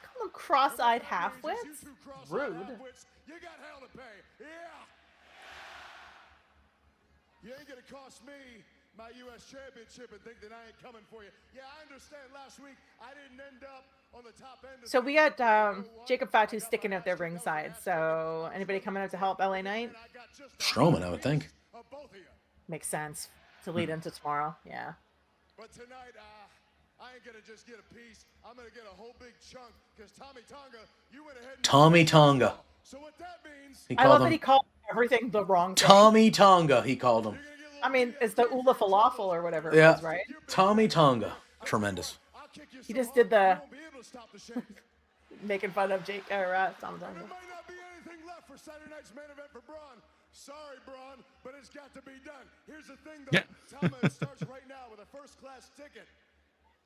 Come on, cross-eyed half-wits? Rude. You got hell to pay. Yeah. You ain't gonna cost me my U.S. championship and think that I ain't coming for you. Yeah, I understand last week I didn't end up on the top end. So we got Jacob Fatu sticking at their ringside. So anybody coming out to help LA Knight? Strowman, I would think. Makes sense to lead into tomorrow. Yeah. But tonight, I ain't gonna just get a piece. I'm gonna get a whole big chunk because Tommy Tonga, you went ahead and Tommy Tonga. So what that means? I love that he called everything the wrong thing. Tommy Tonga, he called him. I mean, it's the Ula Falafel or whatever it Yeah. was, right? Tommy Tonga. Tremendous. He just did the making fun of Jake or Tom Tonga. There might not be anything left for Saturday night's main event for Braun. Sorry, Braun, but it's got to be done. Here's the thing, though. Tama starts right now with a first-class ticket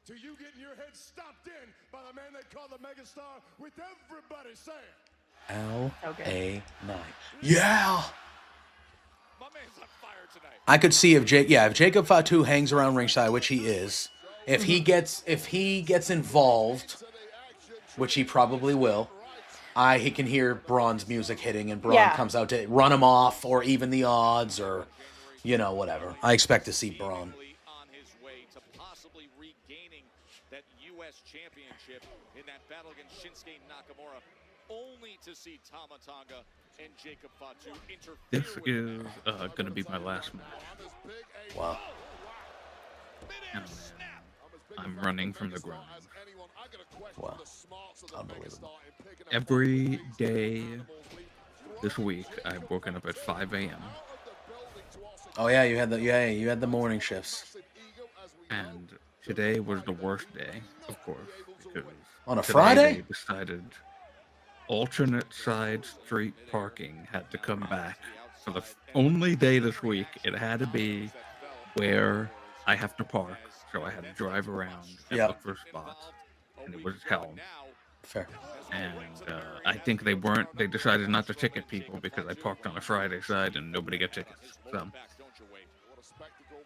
to you getting your head stopped in by the man they call the megastar with everybody saying. L.A. Knight. Yeah. My man's on fire tonight. I could see if Jacob Fatu hangs around ringside, which he is, if he gets involved, which he probably will, he can hear Braun's music hitting and Braun comes out to run him off or even the odds or, you know, whatever. I expect to see Braun. On his way to possibly regaining that U.S. championship in that battle against Shinsuke Nakamura, only to see Tama Tonga and Jacob Fatu interfere. This is going to be my last match. Wow. And I'm running from the ground. Wow. Unbelievable. Every day this week, I've woken up at 5 a.m. Oh yeah, you had the morning shifts. And today was the worst day, of course, because on a today Friday, they decided alternate side street parking had to come back for the only day this week. It had to be where I have to park, so I had to drive around and look for spots, and it was hell. Fair. And I think they decided not to ticket people because I parked on a Friday side and nobody got tickets. So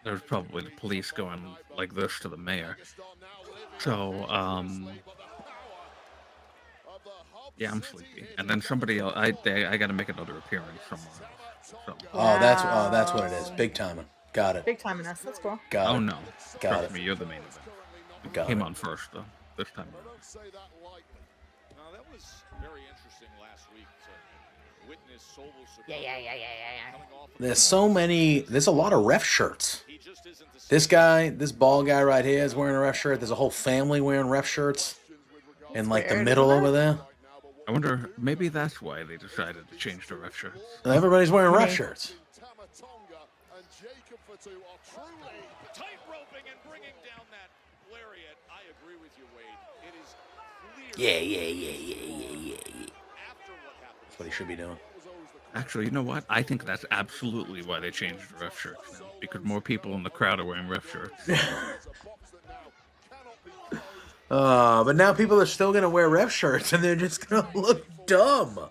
there's probably the police going like this to the mayor. So, yeah, I'm sleepy. And then somebody else, I got to make another appearance somewhere else. So. Oh, that's what it is. Big timing. Got it. Big timing us. That's cool. Got it. Oh no. Got Trust it. me, you're the main event. Got Came it. on first though, this time. Now, that was very interesting last week to witness Solo Yeah. There's a lot of ref shirts. This bald guy right here is wearing a ref shirt. There's a whole family wearing ref shirts in like the middle over there. I wonder, maybe that's why they decided to change the ref shirts. Everybody's wearing ref shirts. tight roping and bringing down that lariat. I agree with you, Wade. It is clear. Yeah. That's what he should be doing. Actually, you know what? I think that's absolutely why they changed the ref shirts now, because more people in the crowd are wearing ref shirts. But now people are still gonna wear ref shirts, and they're just gonna look dumb.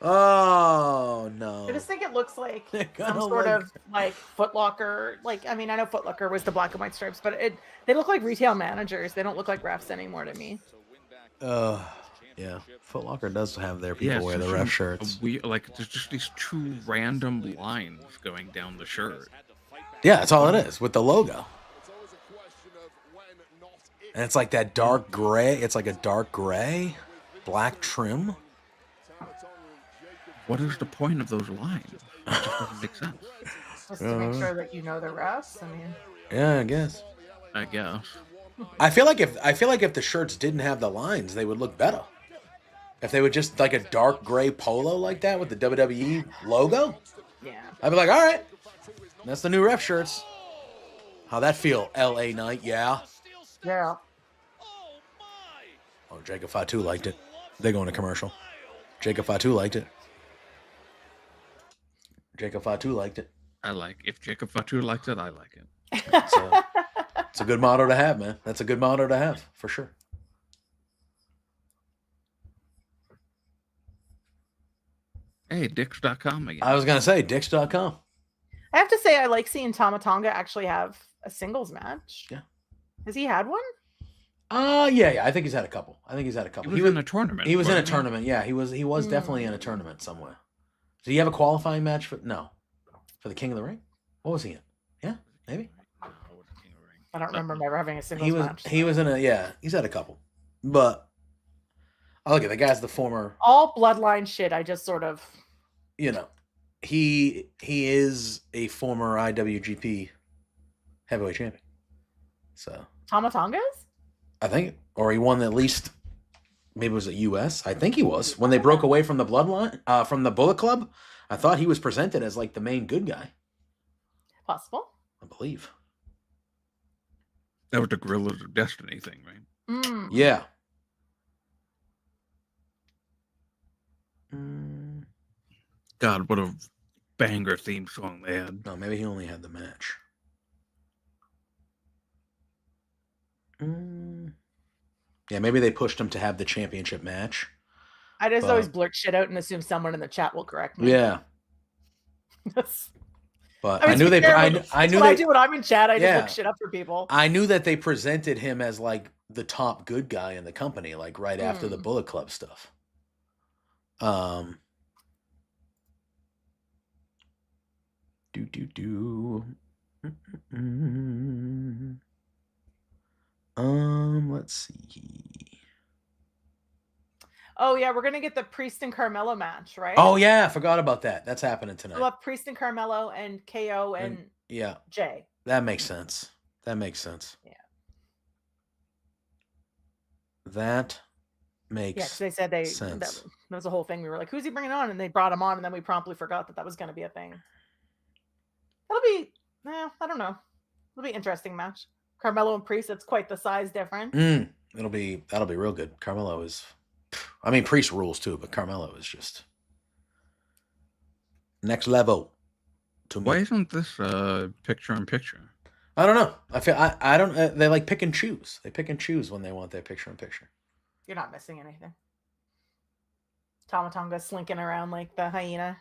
Oh no! I just think it looks like gonna some sort look- of like Foot Locker. Like, I mean, I know Foot Locker was the black and white stripes, but they look like retail managers. They don't look like refs anymore to me. Yeah. Foot Locker does have their people wear the ref shirts. Like, there's just these two random lines going down the shirt. Yeah, that's all it is with the logo. And it's like that dark gray. It's like a dark gray, black trim. What is the point of those lines? It just doesn't make sense. Just to make sure that you know the refs. I mean, Yeah, I guess. I feel like if the shirts didn't have the lines, they would look better. If they were just like a dark gray polo like that with the WWE logo, yeah, I'd be like, all right, that's the new ref shirts. How'd that feel, LA Knight? Yeah. Yeah. Oh, Jacob Fatu liked it. They're going to commercial. Jacob Fatu liked it. Jacob Fatu liked it. If Jacob Fatu liked it, I like it. It's a good motto to have, man. That's a good motto to have, for sure. Hey, Dix.com again. I was going to say, Dix.com. I have to say, I like seeing Tama Tonga actually have a singles match. Yeah. Has he had one? Yeah. I think he's had a couple. He was in a tournament. He was in a tournament. Yeah, he was definitely in a tournament somewhere. Did he have a qualifying match for the King of the Ring? What was he in? Yeah, maybe. I don't remember him ever having a singles match. He was in he's had a couple. But I look at the guy's the former all bloodline shit. I just sort of, he is a former IWGP heavyweight champion. So Tama Tonga is? I think, or he won at least. Maybe it was at US. I think he was when they broke away from the bloodline, from the Bullet Club. I thought he was presented as like the main good guy. Possible. I believe. That was the Gorillas of Destiny thing, right? Mm. Yeah. God, what a banger theme song they had. No, maybe he only had the match. Yeah, maybe they pushed him to have the championship match. I just always blurt shit out and assume someone in the chat will correct me. Yeah. But I knew they. I do when I'm in chat. I just look shit up for people. I knew that they presented him as like the top good guy in the company, like right after the Bullet Club stuff. Let's see. Oh yeah, we're gonna get the Priest and Carmelo match, right? Oh yeah, I forgot about that. That's happening tonight. We'll have Priest and Carmelo and KO and Jay. That makes sense. Yeah. That makes because they said that was a whole thing. We were like, who's he bringing on? And they brought him on, and then we promptly forgot that was going to be a thing. That'll be, I don't know. It'll be an interesting match. Carmelo and Priest, it's quite the size difference. That'll be real good. Carmelo is, Priest rules too, but Carmelo is just next level. Why isn't this picture in picture? I don't know. I don't. They like pick and choose. They pick and choose when they want their picture in picture. You're not missing anything. Tama Tonga slinking around like the hyena.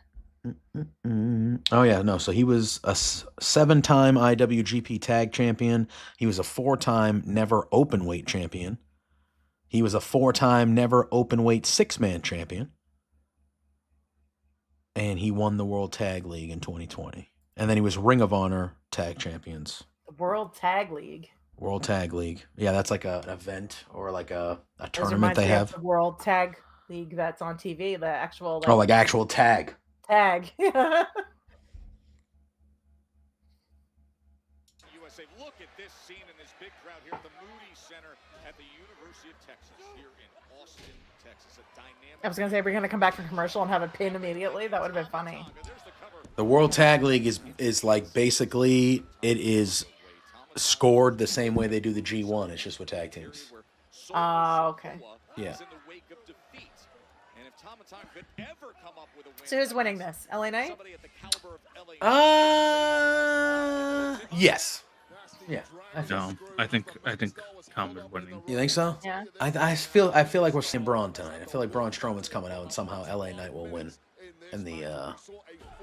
Oh yeah, no. So he was a 7-time IWGP Tag Champion. He was a 4-time Never Openweight Champion. He was a 4-time Never Openweight 6-Man Champion. And he won the World Tag League in 2020. And then he was Ring of Honor Tag Champions. The World Tag League. World Tag League. Yeah, that's like an event or like a tournament they have. The World Tag League that's on TV. The actual. Like actual tag. Tag. USA, look at this scene in this big crowd here at the Moody Center at the University of Texas here in Austin, Texas. A dynamic. I was gonna say we're gonna come back from commercial and have a pin immediately. That would have been funny. The World Tag League is like basically it is scored the same way they do the G1. It's just with tag teams. Okay. Yeah. So who's winning this? LA Knight? Yes. Yeah. No, I think Tom is winning. You think so? Yeah. I feel like we're seeing Braun tonight. I feel like Braun Strowman's coming out and somehow LA Knight will win in the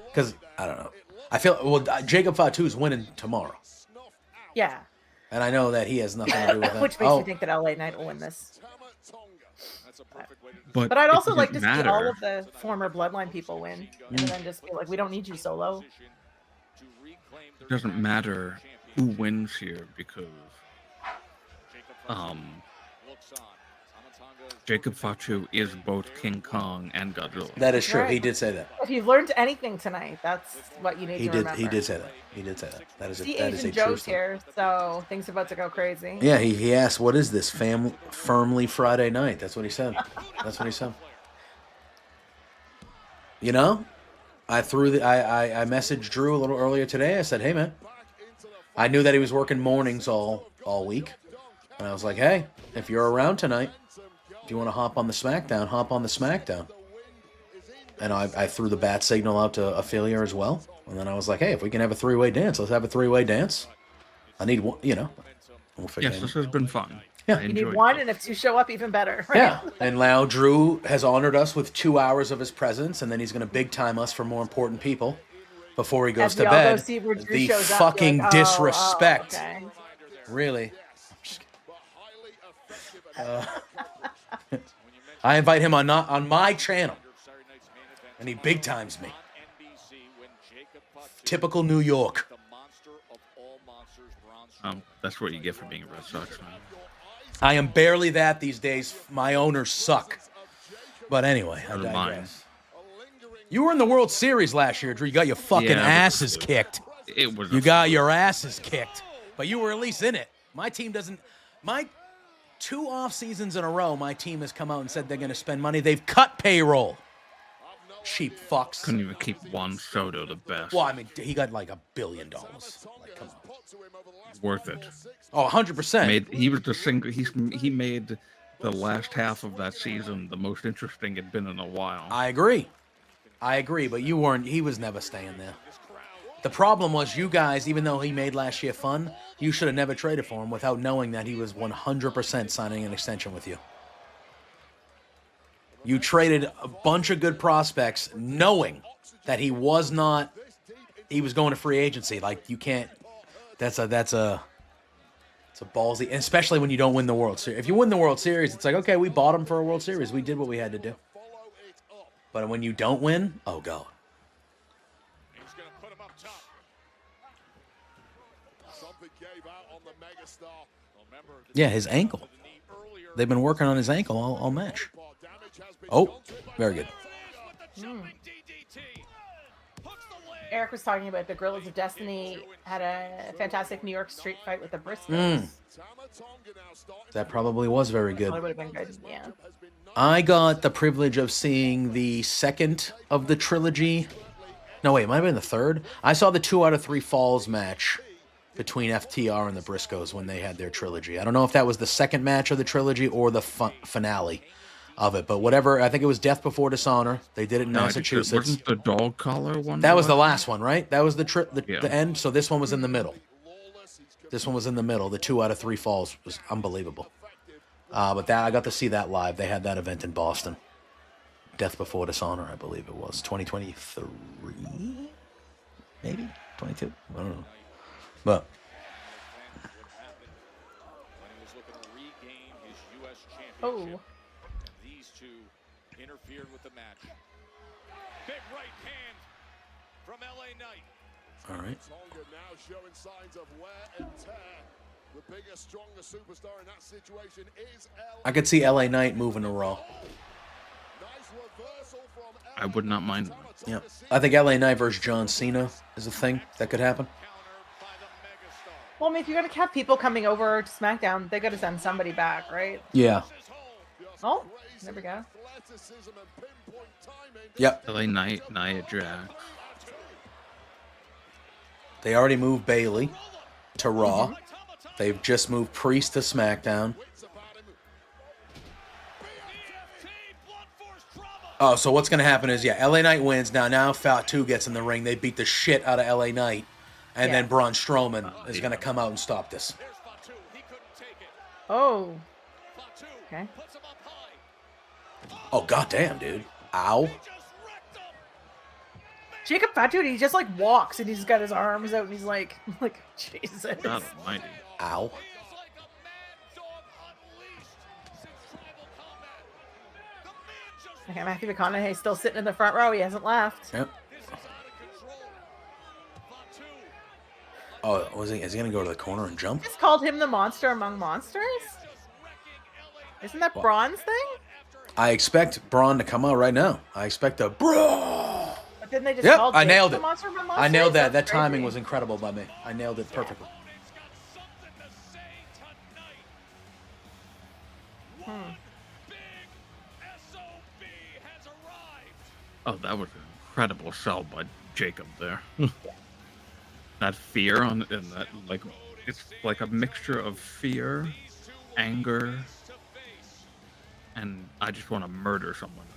because I don't know. I feel Jacob Fatu's winning tomorrow. Yeah. And I know that he has nothing to do with it. Which makes me think that LA Knight will win this. But I'd also it like to see doesn't all matter. of the former Bloodline people win, and then just be like, we don't need you, Solo. It doesn't matter who wins here because Jacob Fatu is both King Kong and Godzilla. That is true. Right. He did say that. If you've learned anything tonight, that's what you need to remember. He did say that. He did say that. That is See, that is a Asian true Joe's statement. here, so things are about to go crazy. Yeah, he asked, "What is this firmly Friday night?" That's what he said. That's what he said. You know, I messaged Drew a little earlier today. I said, "Hey man, I knew that he was working mornings all week, and I was like, hey, if you're around tonight, if you want to hop on the SmackDown, hop on the SmackDown." And I threw the bat signal out to Ophelia as well. And then I was like, hey, if we can have a three-way dance, let's have a three-way dance. I need one, you know. We'll Yes, this has been fun. Yeah. I You need enjoyed one, and if two show up, even better. Right? Yeah, and now Drew has honored us with 2 hours of his presence, and then he's going to big time us for more important people before he goes As to we all go bed. see where Drew The shows up, fucking you're like, oh, disrespect. okay. Really. I invite him on my channel, and he big times me. Typical New York. That's what you get for being a Red Sox fan. I am barely that these days. My owners suck. But anyway, I Never digress. You were in the World Series last year, Drew. You got your fucking Yeah, but asses kicked. It was. You got your asses kicked. But you were at least in it. My team doesn't. My 2 off seasons in a row, my team has come out and said they're going to spend money. They've cut payroll. Cheap fucks. Couldn't even keep Juan Soto the best. Well, I mean, he got like $1 billion. Like, come on. Worth it. Oh, 100%. He was the single. He made the last half of that season the most interesting it'd been in a while. I agree, but you weren't. He was never staying there. The problem was you guys, even though he made last year fun, you should have never traded for him without knowing that he was 100% signing an extension with you. You traded a bunch of good prospects knowing that he was going to free agency. Like, you can't, it's a ballsy, and especially when you don't win the World Series. If you win the World Series, it's like, okay, we bought him for a World Series. We did what we had to do. But when you don't win, oh God. Yeah, his ankle. They've been working on his ankle all match. Oh, very good. Eric was talking about the Gorillas of Destiny had a fantastic New York street fight with the Briscoes. That probably was very good. That would have been good, yeah. I got the privilege of seeing the second of the trilogy. No, wait, it might have been the third. I saw the 2 out of 3 falls match between FTR and the Briscoes when they had their trilogy. I don't know if that was the second match of the trilogy or the finale of it, but whatever. I think it was Death Before Dishonor. They did it in Massachusetts. Wasn't the dog collar one? That was the last one, right? That was the end. So this one was in the middle. This one was in the middle. The 2 out of 3 falls was unbelievable. But that I got to see that live. They had that event in Boston. Death Before Dishonor, I believe it was 2023, maybe 22. I don't know. But these two interfered with the match. Big right hand from LA Knight. All right. Tonga now showing signs of wear and tear. The bigger, stronger superstar in that situation is I could see LA Knight moving to Raw. I would not mind that. Yeah, I think LA Knight versus John Cena is a thing that could happen. Well, I mean, if you're going to have people coming over to SmackDown, they got to send somebody back, right? Yeah. Oh, there we go. Yep. LA Knight, Nia Jax. They already moved Bayley to Raw. They've just moved Priest to SmackDown. Oh, so what's going to happen is, LA Knight wins. Now Fatu gets in the ring. They beat the shit out of LA Knight. And then Braun Strowman is going to come out and stop this. Oh. Okay. Oh, goddamn, dude. Ow. Jacob Fatu, he just like walks and he's got his arms out and he's like Jesus. God almighty. Ow. Okay, Matthew McConaughey still sitting in the front row. He hasn't left. Yep. Oh, is he going to go to the corner and jump? Just called him the monster among monsters? Isn't that Braun's thing? I expect Braun to come out right now. I expect a Braun. But then they just called I nailed the it. monster among monsters? I nailed that. That That's timing crazy. was incredible by me. I nailed it perfectly. Oh, that was an incredible sell by Jacob there. That fear and that like it's like a mixture of fear, anger, and I just want to murder someone.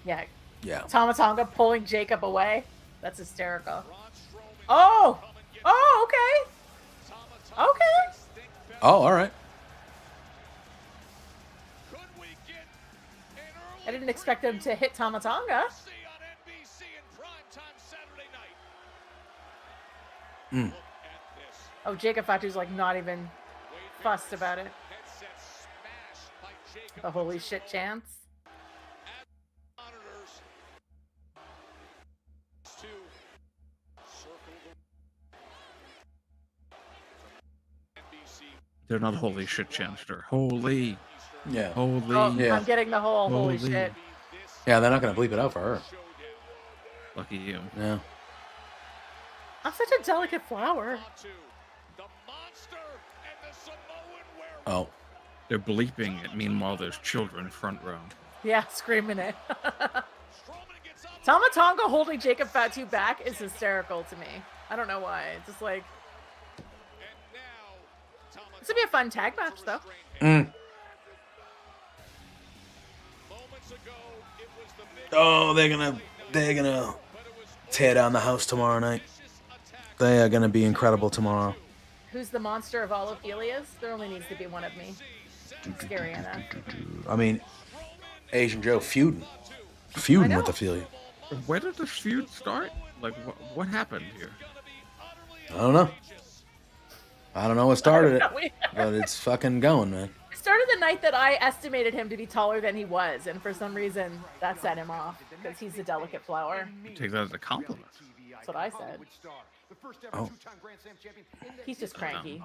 Yeah. Yeah. Tama Tonga pulling Jacob away. That's hysterical. Oh! Oh, okay. Okay. Oh, all right. I didn't expect him to hit Tama Tonga. Mm. Oh, Jacob Fatu's like not even fussed about it. The holy shit chance. They're not holy shit chance. They're holy. Yeah. Holy. Oh, Yeah. I'm getting the whole holy shit. Yeah, they're not going to bleep it out for her. Lucky you. Yeah. I'm such a delicate flower. Oh. They're bleeping it. Meanwhile, there's children front row. Yeah, screaming it. Tama Tonga holding Jacob Fatu back is hysterical to me. I don't know why. It's just like... This would be a fun tag match, though. Mm. Oh, they're gonna tear down the house tomorrow night. They are gonna be incredible tomorrow. Who's the monster of all Ophelias? There only needs to be one of me. Scary Anna. I mean, Asian Joe feuding with Ophelia. Where did the feud start? Like, what happened here? I don't know. I don't know what started it, but it's fucking going, man. It started the night that I estimated him to be taller than he was, and for some reason that set him off because he's a delicate flower. You take that as a compliment. That's what I said. Oh. He's just cranky,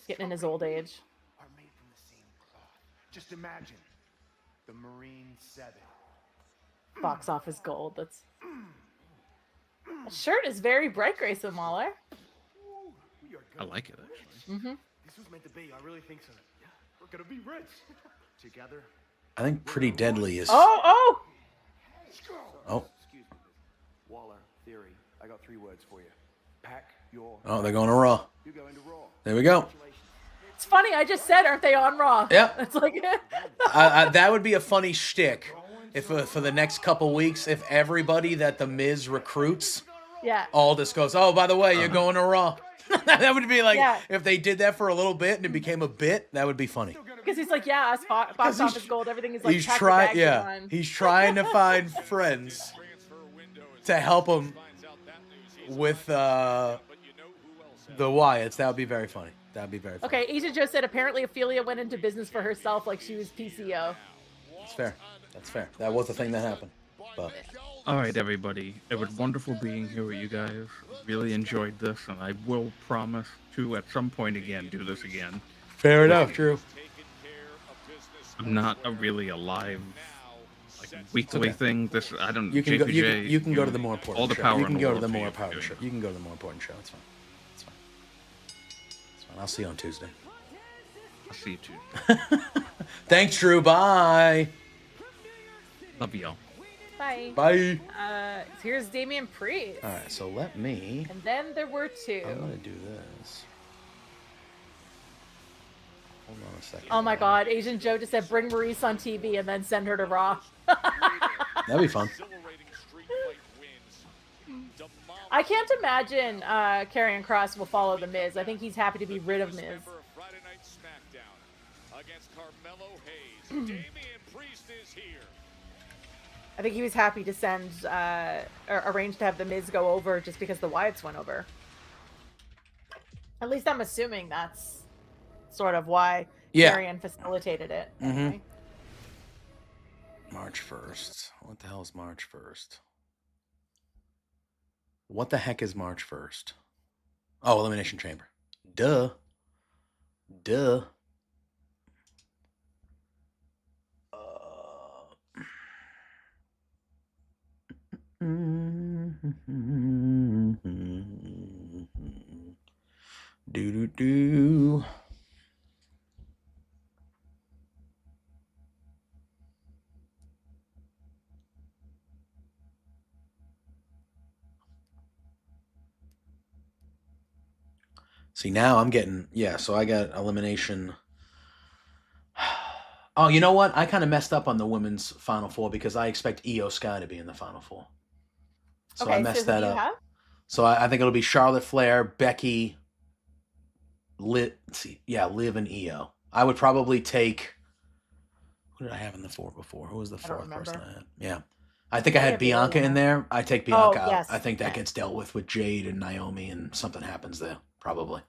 getting in his old age. Just imagine the Marine 7. Box office gold. That's. The shirt is very bright, Grayson Waller. I like it actually. Mm-hmm. This was meant to be. I really think so. Yeah, we're gonna be rich together. I think Pretty Deadly is. Oh! Oh. Excuse me, Waller, Theory. I got 3 words for you. Pack your. Oh, they're going to Raw. You go into Raw. There we go. It's funny. I just said, aren't they on Raw? Yeah. It's like. That would be a funny shtick if for the next couple weeks, if everybody that the Miz recruits, Yeah. all just goes, oh, by the way, you're going to Raw. That would be like, Yeah. if they did that for a little bit and it became a bit, that would be funny. Because he's like, yeah, us box office gold, everything is like. He's pack the trying, bags yeah, on. he's trying to find friends to help him with the Wyatts. That would be very funny. That would be very funny. Okay, Asia Joe said apparently Ophelia went into business for herself like she was PCO. That's fair. That's fair. That was the thing that happened. But All right, everybody. It was wonderful being here with you guys. Really enjoyed this, and I will promise to, at some point again, do this again. fair enough, Drew. I'm not really a live, like, weekly okay. thing. This I don't. You can go. JPJ, You can go to the more important all the show. power You in can the go to world the for more you important show. doing You can go to the more important show. It's fine. It's fine. It's fine. I'll see you on Tuesday. I'll see you too. Thanks, Drew. Bye. Love y'all. Bye. Bye. Here's Damian Priest. All right. So let me. And then there were 2. I'm gonna do this. Hold on a second. Oh my God, Asian Joe just said bring Maurice on TV and then send her to Raw. That'd be fun. I can't imagine Karrion Kross will follow the Miz. I think he's happy to be rid of Miz. Friday Night Smackdown against Carmelo Hayes. Damian Priest is here. I think he was happy to send or arrange to have the Miz go over just because the Wyatts went over. At least I'm assuming that's sort of why Karrion facilitated it. Mm-hmm. March 1st. What the hell is March 1st? What the heck is March 1st? Oh, Elimination Chamber. Duh. Do. See, now I'm getting, so I got elimination. Oh, you know what? I kind of messed up on the women's Final Four because I expect Io Sky to be in the Final Four. So I messed that up. Have? So I think it'll be Charlotte Flair, Becky, Liv and Io. I would probably take, who did I have in the 4 before? Who was the 4th person I had? Yeah. I think I had Bianca in there. I take Bianca out. Yes. I think that gets dealt with Jade and Naomi and something happens there, probably.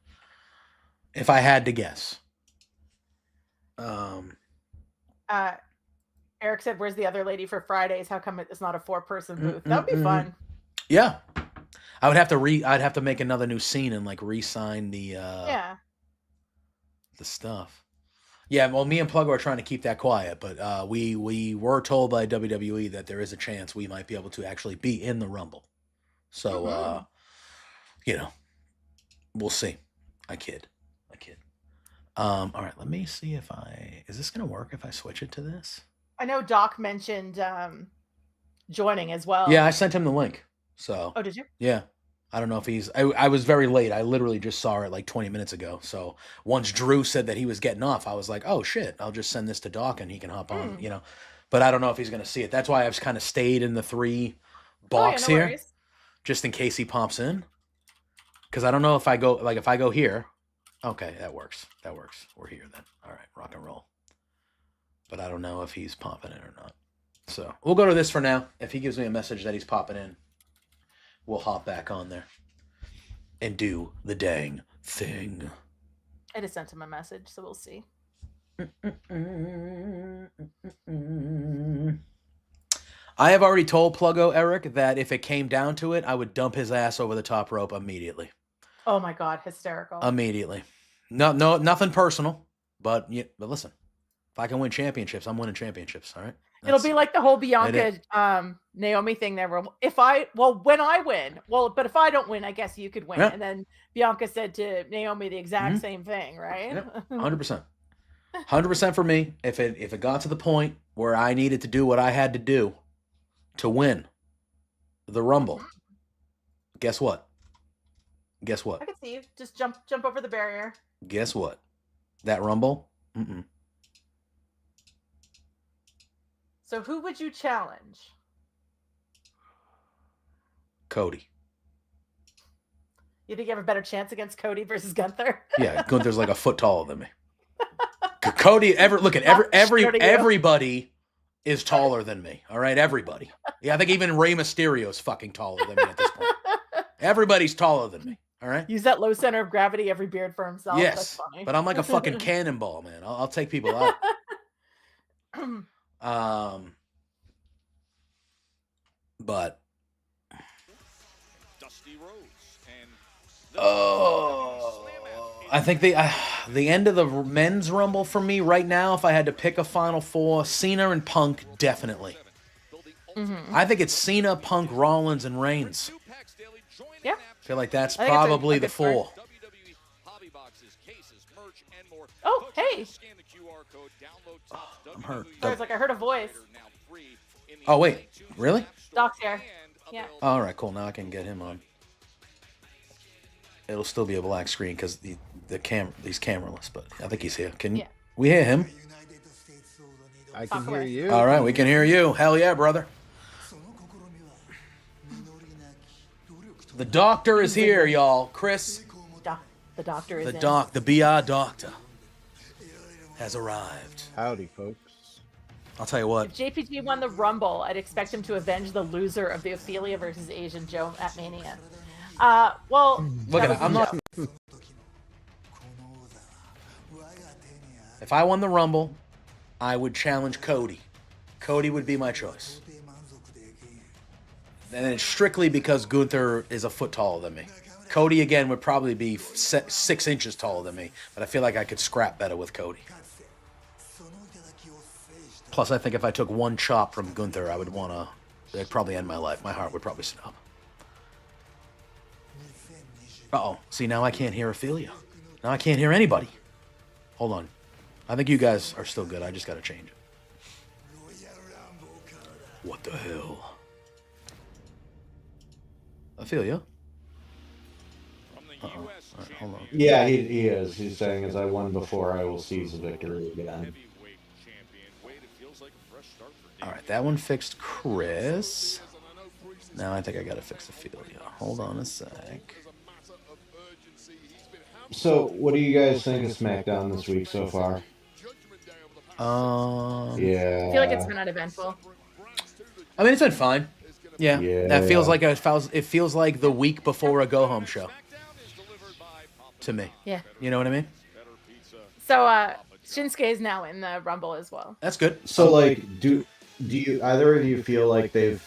If I had to guess. Eric said, "Where's the other lady for Fridays? How come it's not a 4-person booth?" That would be fun. Yeah, I would have to I'd have to make another new scene and like re-sign the the stuff. Yeah, well, me and Pluggo are trying to keep that quiet, but we were told by WWE that there is a chance we might be able to actually be in the Rumble. So we'll see. I kid. All right, let me see if is this gonna work if I switch it to this? I know Doc mentioned joining as well. Yeah, I sent him the link. So. Oh, did you? Yeah. I don't know if he's. I was very late. I literally just saw it like 20 minutes ago. So once Drew said that he was getting off, I was like, oh shit, I'll just send this to Doc and he can hop on. But I don't know if he's gonna see it. That's why I've kind of stayed in the 3 box here, worries. Just in case he pops in. Because I don't know if I go here. Okay, that works. We're here then. All right, rock and roll. But I don't know if he's popping in or not. So we'll go to this for now. If he gives me a message that he's popping in, we'll hop back on there and do the dang thing. I just sent him a message, so we'll see. I have already told Pluggo Eric that if it came down to it, I would dump his ass over the top rope immediately. Oh my god, hysterical! Immediately. No, nothing personal, but listen, if I can win championships, I'm winning championships. All right. It'll be like the whole Bianca Naomi thing there. When I win, but if I don't win, I guess you could win. Yeah. And then Bianca said to Naomi the exact same thing, right? Yeah. 100%. 100% for me. If it got to the point where I needed to do what I had to do to win the Rumble, guess what? I can see you. Just jump over the barrier. Guess what? That Rumble? So who would you challenge? Cody. You think you have a better chance against Cody versus Gunther? Yeah, Gunther's like a foot taller than me. Cody, everybody is taller than me. All right, everybody. Yeah, I think even Rey Mysterio is fucking taller than me at this point. Everybody's taller than me. All right. Use that low center of gravity, every beard for himself. Yes, that's funny. But I'm like a fucking cannonball, man. I'll take people out. But Dusty Rhodes and I think the end of the men's Rumble for me right now, if I had to pick a Final Four, Cena and Punk, definitely. I think it's Cena, Punk, Rollins, and Reigns. Yeah. I feel like that's probably the 4. Oh, hey. I'm hurt. I was like, I heard a voice. Oh, wait. Really? Doc's here. Yeah. All right, cool. Now I can get him on. It'll still be a black screen because he's cameraless, but I think he's here. Can we hear him? I can hear you. All right, we can hear you. Hell yeah, brother. The doctor is here, y'all. Chris. The doctor is the BR doctor has arrived. Howdy, folks. I'll tell you what. If JPG won the Rumble, I'd expect him to avenge the loser of the Ophelia versus Asian Joe at Mania. Well, look at it. I'm not. If I won the Rumble, I would challenge Cody. Cody would be my choice. And it's strictly because Gunther is a foot taller than me. Cody, again, would probably be 6 inches taller than me, but I feel like I could scrap better with Cody. Plus, I think if I took one chop from Gunther, I would want to... It'd probably end my life. My heart would probably stop. Uh-oh. See, now I can't hear Ophelia. Now I can't hear anybody. Hold on. I think you guys are still good. I just got to change it. What the hell? Ophelia? Uh-oh. All right, hold on. Yeah, he is. He's saying, as I won before, I will seize the victory again. All right, that one fixed Chris. Now I think I got to fix Ophelia. Hold on a sec. So, what do you guys think of Smackdown this week so far? Yeah. I feel like it's been uneventful. I mean, it's been fine. Yeah. That feels like it feels like the week before a go-home show. To me. Yeah. You know what I mean? So, Shinsuke is now in the Rumble as well. That's good. So, like, do you either of you feel like they've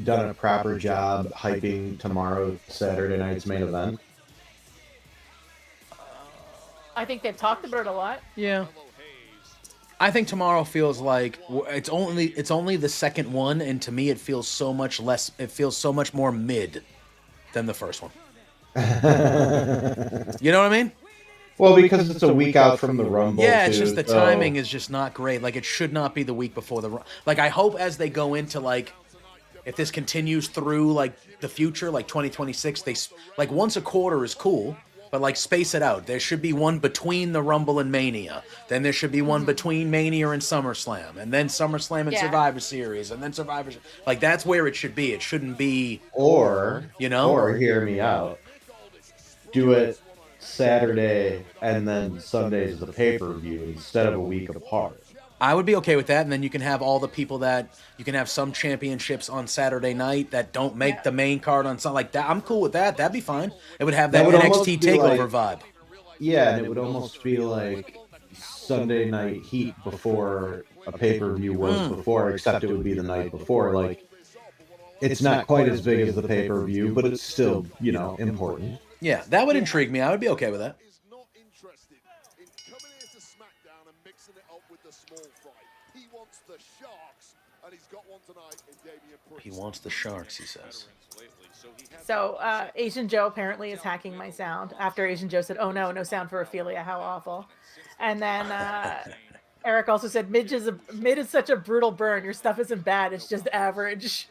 done a proper job hyping tomorrow, Saturday night's main event? I think they've talked about it a lot. Yeah. I think tomorrow feels like it's only the second one, and to me it feels so much less. It feels so much more mid than the first one. You know what I mean? Well, because it's a week out from the Rumble. Yeah, it's just the timing is just not great. Like, it should not be the week before the... Like, I hope as they go into, like, if this continues through, like, the future, like 2026, they... Like, once a quarter is cool, but, like, space it out. There should be one between the Rumble and Mania. Then there should be one between Mania and SummerSlam. And then SummerSlam and Survivor Series. And then Survivor... Like, that's where it should be. It shouldn't be... Or... You know? Or, hear me out. Do it Saturday and then Sunday is the pay-per-view instead of a week apart. I would be okay with that, and then you can have all the people that you can have some championships on Saturday night that don't make the main card on something like that. I'm cool with that. That'd be fine. It would have that NXT Takeover vibe. Yeah, and it would almost be like Sunday Night Heat before a pay-per-view was before, except it would be the night before. Like, it's not quite as big as the pay-per-view, but it's still, you know, important. Yeah, that would intrigue me. I would be okay with that. He wants the Sharks, he says. So, Asian Joe apparently is hacking my sound after Asian Joe said, "Oh no sound for Ophelia, how awful." And then Eric also said, mid is such a brutal burn. Your stuff isn't bad, it's just average.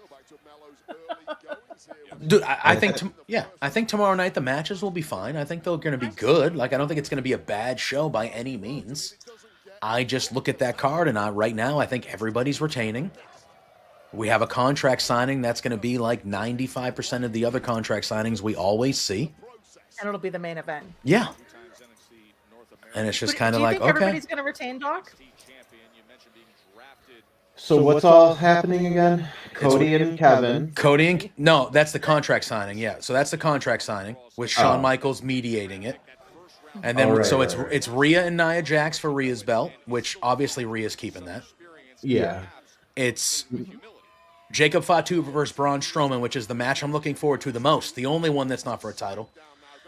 Dude, I think I think tomorrow night the matches will be fine. I think they're going to be good. Like, I don't think it's going to be a bad show by any means. I just look at that card, and right now I think everybody's retaining. We have a contract signing that's going to be like 95% of the other contract signings we always see. And it'll be the main event. Yeah. And it's just kind of like, okay. Everybody's going to retain Doc? So what's all happening again? Cody and Kevin. No, that's the contract signing. Yeah, so that's the contract signing with Shawn Michaels mediating it, and then it's Rhea and Nia Jax for Rhea's belt, which obviously Rhea's keeping that. Yeah. It's Jacob Fatu versus Braun Strowman, which is the match I'm looking forward to the most. The only one that's not for a title.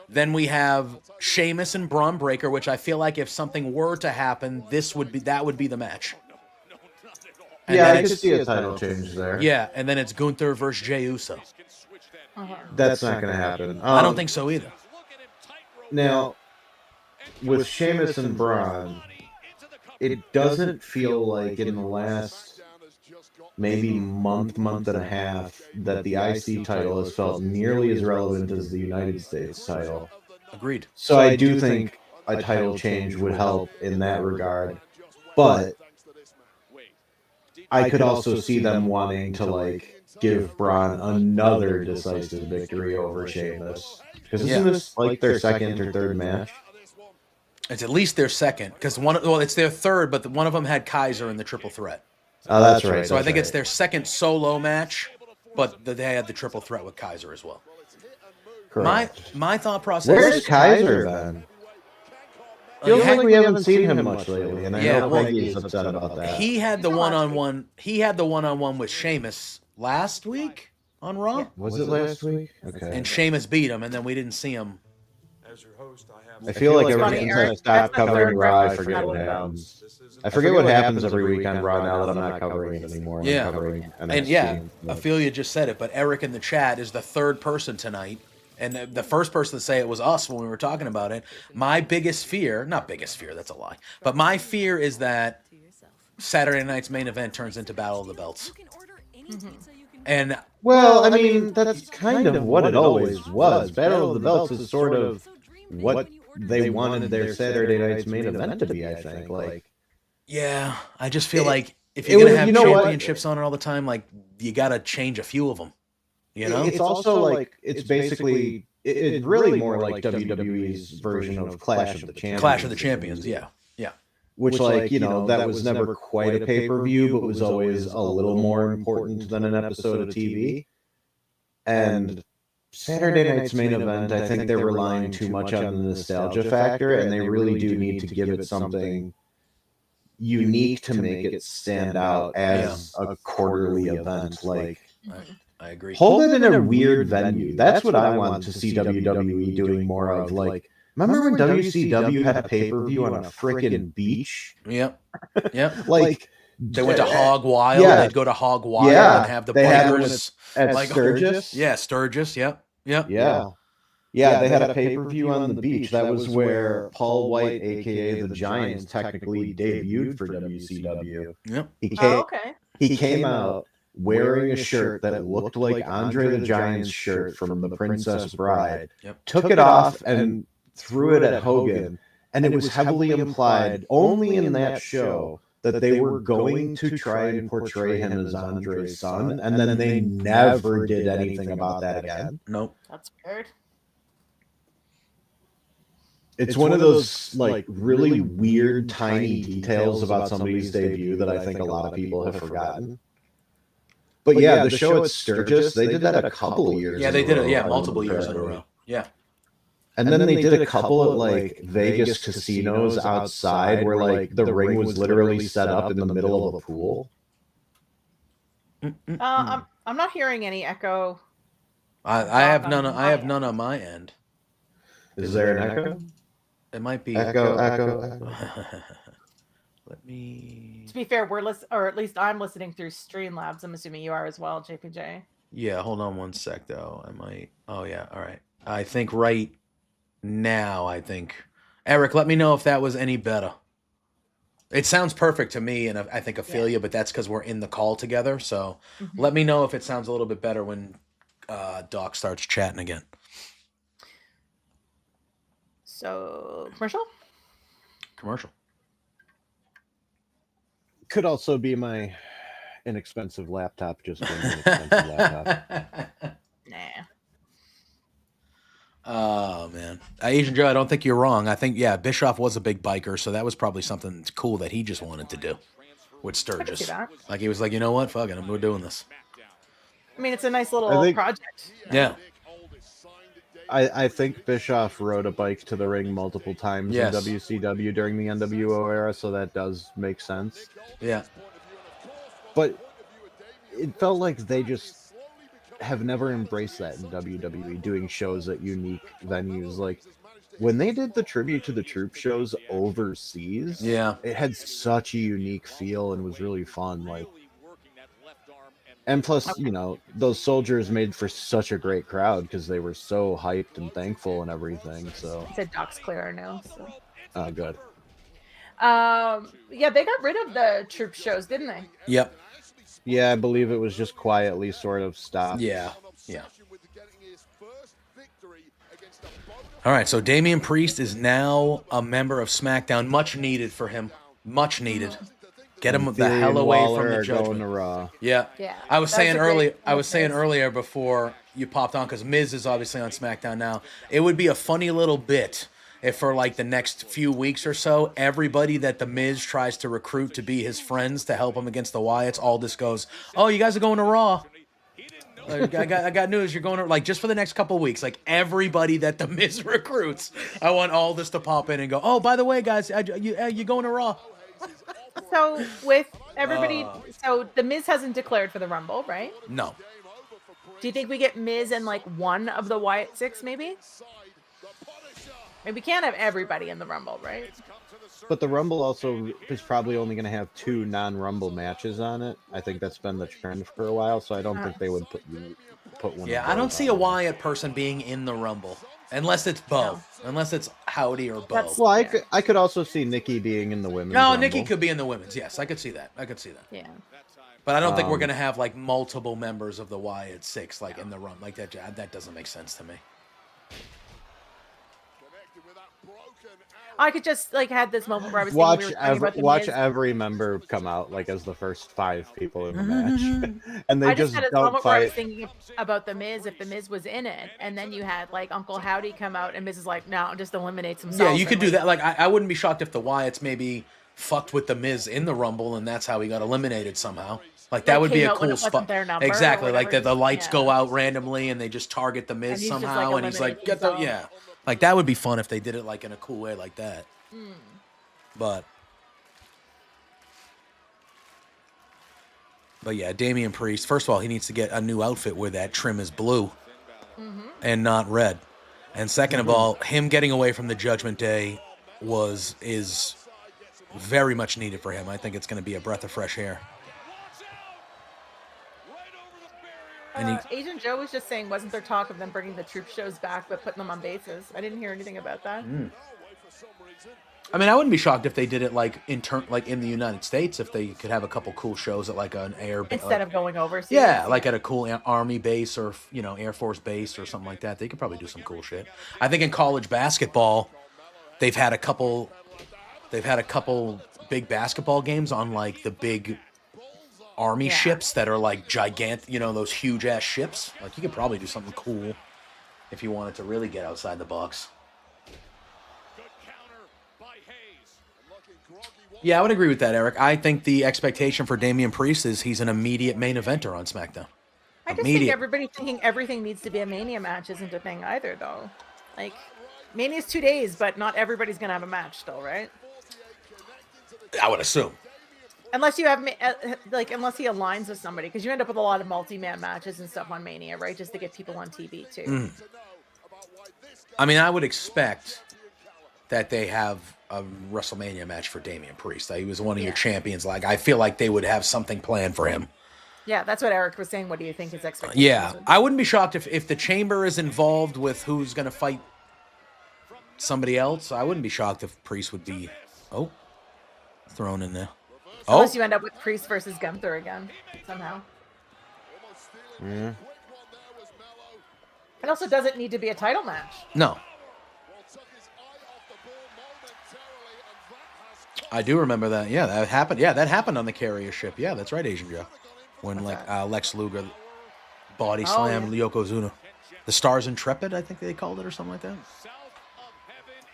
Then we have Sheamus and Braun Breaker, which I feel like if something were to happen, that would be the match. And yeah, I could see a title change there. Yeah, and then it's Gunther versus Jey Uso. That's not going to happen. I don't think so either. Now, with Sheamus and Braun, it doesn't feel like in the last maybe month and a half that the IC title has felt nearly as relevant as the United States title. Agreed. So I do think a title change would help in that regard, but I could also see them wanting to, like, give Braun another decisive victory over Sheamus. Because isn't this like their second or third match? It's at least their second, because it's their third, but one of them had Kaiser in the triple threat. Oh, that's right. So I think it's their second solo match, but they had the triple threat with Kaiser as well. Correct. My thought process. Where's Kaiser then? Feels like we haven't seen him much lately, and I know Peggy's upset about that. He had the one-on-one. He had the one-on-one with Sheamus last week on Raw. Yeah. Was it last week? Okay. And Sheamus beat him, and then we didn't see him. I feel like ever since I stopped covering Raw, I forget what happens. I forget what happens every week on Raw now that I'm not covering it anymore. Yeah. I'm covering NXT. And yeah, Ophelia just said it, but Eric in the chat is the third person tonight. And the first person to say it was us when we were talking about it. My biggest fear, not biggest fear, that's a lie, but my fear is that Saturday night's main event turns into Battle of the Belts. And well, I mean, that's kind of what it always was. Battle of the Belts is sort of what they wanted their Saturday night's main event to be, I think. Like, yeah, I just feel like if you're going to have championships on it all the time, like, you got to change a few of them. You know? It's also like, it's basically, it's really more like WWE's version of Clash of the Champions. Clash of the Champions, yeah. Yeah. Which, like, you know, that was never quite a pay-per-view, but was always a little more important than an episode of TV. And Saturday night's main event, I think they're relying too much on the nostalgia factor, and they really do need to give it something unique to make it stand out as a quarterly event. Like, I agree. Hold it in a weird venue. That's what I want to see WWE doing more of. Like, remember when WCW had a pay-per-view on a frickin' beach? Yep. Yep. Like, they went to Hog Wild. Yeah. They'd go to Hog Wild and have the players at like, Sturgis. Yeah, Sturgis. Yep. Yep. Yeah. Yeah, they had a pay-per-view on the beach. That was where Paul White, a.k.a. The Giant, technically debuted for WCW. Yep. He came out wearing a shirt that looked like Andre the Giant's shirt from The Princess Bride, took it off and threw it at Hogan, and it was heavily implied only in that show that they were going to try and portray him as Andre's son, and then they never did anything about that again. Nope. That's weird. It's one of those like really weird, tiny details about somebody's debut that I think a lot of people have forgotten. But yeah, the show at Sturgis, they did that a couple of years. Yeah, they did it. Yeah, multiple years in a row. Yeah. And then they did a couple at like Vegas casinos outside where like the ring was literally set up in the middle of a pool. I'm not hearing any echo. I have none. I have none on my end. Is there an echo? It might be echo. Let me. To be fair, we're or at least I'm listening through Streamlabs. I'm assuming you are as well, JPJ. Yeah, hold on one sec though. I might. Oh yeah, all right. I think right now. Eric, let me know if that was any better. It sounds perfect to me, and I think Ophelia, but that's because we're in the call together. So let me know if it sounds a little bit better when Doc starts chatting again. So commercial. Could also be my inexpensive laptop, just being an expensive laptop. Nah. Oh man, Asian Joe, I don't think you're wrong. I think Bischoff was a big biker, so that was probably something cool that he just wanted to do with Sturgis. Like he was like, you know what, fuck it, we're doing this. I mean, it's a nice little project. Yeah. I think Bischoff rode a bike to the ring multiple times in WCW during the NWO era, so that does make sense. Yeah. But it felt like they just have never embraced that in WWE, doing shows at unique venues. Like, when they did the Tribute to the Troop shows overseas, it had such a unique feel and was really fun. Like, and plus, you know, those soldiers made for such a great crowd because they were so hyped and thankful and everything. So he said Doc's clear now. So. Oh, good. Yeah, they got rid of the troop shows, didn't they? Yep. Yeah, I believe it was just quietly sort of stopped. Yeah. Yeah. All right, so Damian Priest is now a member of SmackDown. Much needed for him. Much needed. Get him the Theory hell and away Waller from the are judgment. going to Raw. Yeah. Yeah. I was That was saying a great earlier. I move, was saying Miz. earlier before you popped on, because Miz is obviously on SmackDown now. It would be a funny little bit if for like the next few weeks or so, everybody that the Miz tries to recruit to be his friends to help him against the Wyatts, all this goes, oh, you guys are going to Raw. I got news. You're going to, like, just for the next couple of weeks, like everybody that the Miz recruits, I want all this to pop in and go, oh, by the way, guys, you going to Raw. So with everybody, so the Miz hasn't declared for the Rumble, right? No. Do you think we get Miz and like one of the Wyatt Six, maybe? I mean, we can't have everybody in the Rumble, right? But the Rumble also is probably only going to have 2 non-Rumble matches on it. I think that's been the trend for a while, so I don't think they would put one. Yeah, I don't see a Wyatt person being in the Rumble unless it's Bo, unless it's Howdy or Bo. Well, I could also see Nikki being in the women's. No, Rumble. Nikki could be in the women's. Yes, I could see that. Yeah. But I don't think we're gonna have like multiple members of the Wyatt Six like in the Rumble like that. That doesn't make sense to me. I could just like had this moment where I was thinking we were talking about the watch Miz. every member come out like as the first 5 people in the match, and they I just had a don't moment where I was fight. thinking about the Miz if the Miz was in it, and then you had like Uncle Howdy come out, and Miz is like, "No, just eliminates himself." Yeah, you could do that. Like I wouldn't be shocked if the Wyatts maybe fucked with the Miz in the Rumble, and that's how he got eliminated somehow. Like that Like, would be came a out when cool it wasn't spot. their number or Exactly, like whatever. the lights Yeah. go out randomly and they just target the And Miz he's just, like, somehow, and he's like, eliminating "Get the himself. yeah." Like that would be fun if they did it like in a cool way like that. But yeah, Damian Priest. First of all, he needs to get a new outfit where that trim is blue and not red. And second of all, him getting away from the Judgment Day is very much needed for him. I think it's going to be a breath of fresh air. And Agent Joe was just saying, wasn't there talk of them bringing the troop shows back but putting them on bases? I didn't hear anything about that. I mean, I wouldn't be shocked if they did it like in the United States, if they could have a couple cool shows at like an air base. Instead of going overseas. Yeah, like at a cool Army base or, Air Force base or something like that. They could probably do some cool shit. I think in college basketball, they've had a couple big basketball games on like the big Army ships that are like gigantic, those huge ass ships. Like you could probably do something cool if you wanted to really get outside the box. Yeah, I would agree with that, Eric. I think the expectation for Damian Priest is he's an immediate main eventer on SmackDown. I just think everybody thinking everything needs to be a Mania match isn't a thing either, though. Like, Mania's 2 days, but not everybody's going to have a match still, right? I would assume. Unless you have, unless he aligns with somebody, because you end up with a lot of multi-man matches and stuff on Mania, right? Just to get people on TV, too. I mean, I would expect that they have a WrestleMania match for Damian Priest. He was one of your champions. Like, I feel like they would have something planned for him. Yeah, that's what Eric was saying. What do you think his expectations Yeah, would be? I wouldn't be shocked if the Chamber is involved with who's going to fight somebody else. I wouldn't be shocked if Priest would be, thrown in there. Unless you end up with Priest versus Gunther again, somehow. Yeah. It also doesn't need to be a title match. No. I do remember that. Yeah, that happened. Yeah, that happened on the carrier ship. Yeah, that's right, Asian Joe. When Lex Luger body slammed Yokozuna. The Stars Intrepid, I think they called it, or something like that.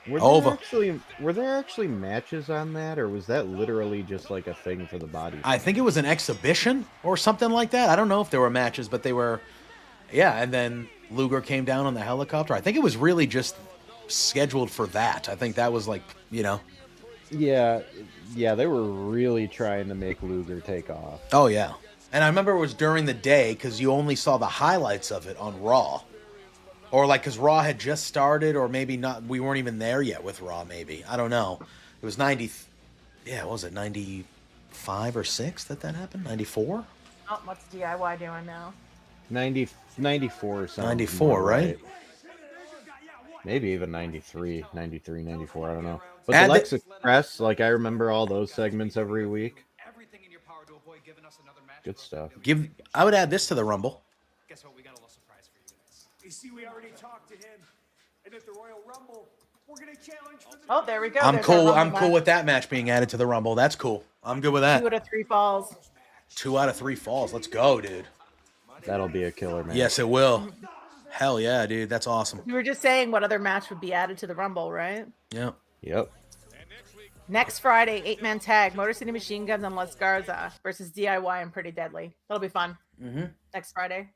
Were there actually matches on that, or was that literally just like a thing for the body? I think it was an exhibition or something like that. I don't know if there were matches, but they were. Yeah, and then Luger came down on the helicopter. I think it was really just scheduled for that. I think that was like, Yeah, they were really trying to make Luger take off. Oh, yeah. And I remember it was during the day because you only saw the highlights of it on Raw. Or like, because Raw had just started, or maybe not. We weren't even there yet with Raw, maybe. I don't know. It was 90. Yeah, what was it, 95 or 6 that happened? 94? Oh, what's DIY doing now? 94 or something. 94, right? Maybe even 93, 94, I don't know. But the Lex Express, like I remember all those segments every week. Good stuff. I would add this to the Rumble. Guess what? We got a little surprise for you. You see, we already talked to him, and at the Royal Rumble, Oh, there we go. I'm There's cool. our I'm Rumble cool match. with that match being added to the Rumble. That's cool. I'm good with that. 2 out of 3 falls. 2 out of 3 falls. Let's go, dude. That'll be a killer match. Yes, it will. Hell yeah, dude. That's awesome. We were just saying what other match would be added to the Rumble, right? Yeah. Yep. Next Friday, 8-man tag, Motor City Machine Guns and Les Garza versus DIY and Pretty Deadly. That'll be fun. Mm-hmm. Next Friday.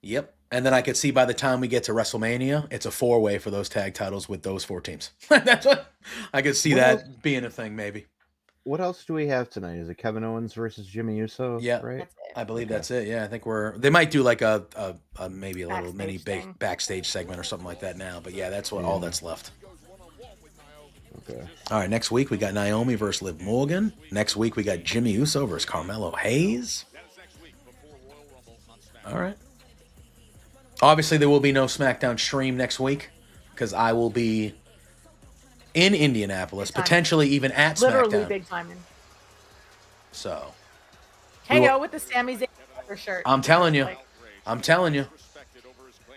Yep. And then I could see by the time we get to WrestleMania, it's a 4-way for those tag titles with those 4 teams. That's what I could see being a thing, maybe. What else do we have tonight? Is it Kevin Owens versus Jimmy Uso? Yeah, right. I believe that's it. Yeah, I think they might do like a maybe a little mini backstage segment or something like that now. But yeah, that's all that's left. Okay. All right, next week we got Naomi versus Liv Morgan. Next week we got Jimmy Uso versus Carmelo Hayes. All right. Obviously, there will be no SmackDown stream next week because I will be in Indianapolis, potentially even at Literally SmackDown. big timing. So. KO with the Sami Zayn shirt. I'm telling you.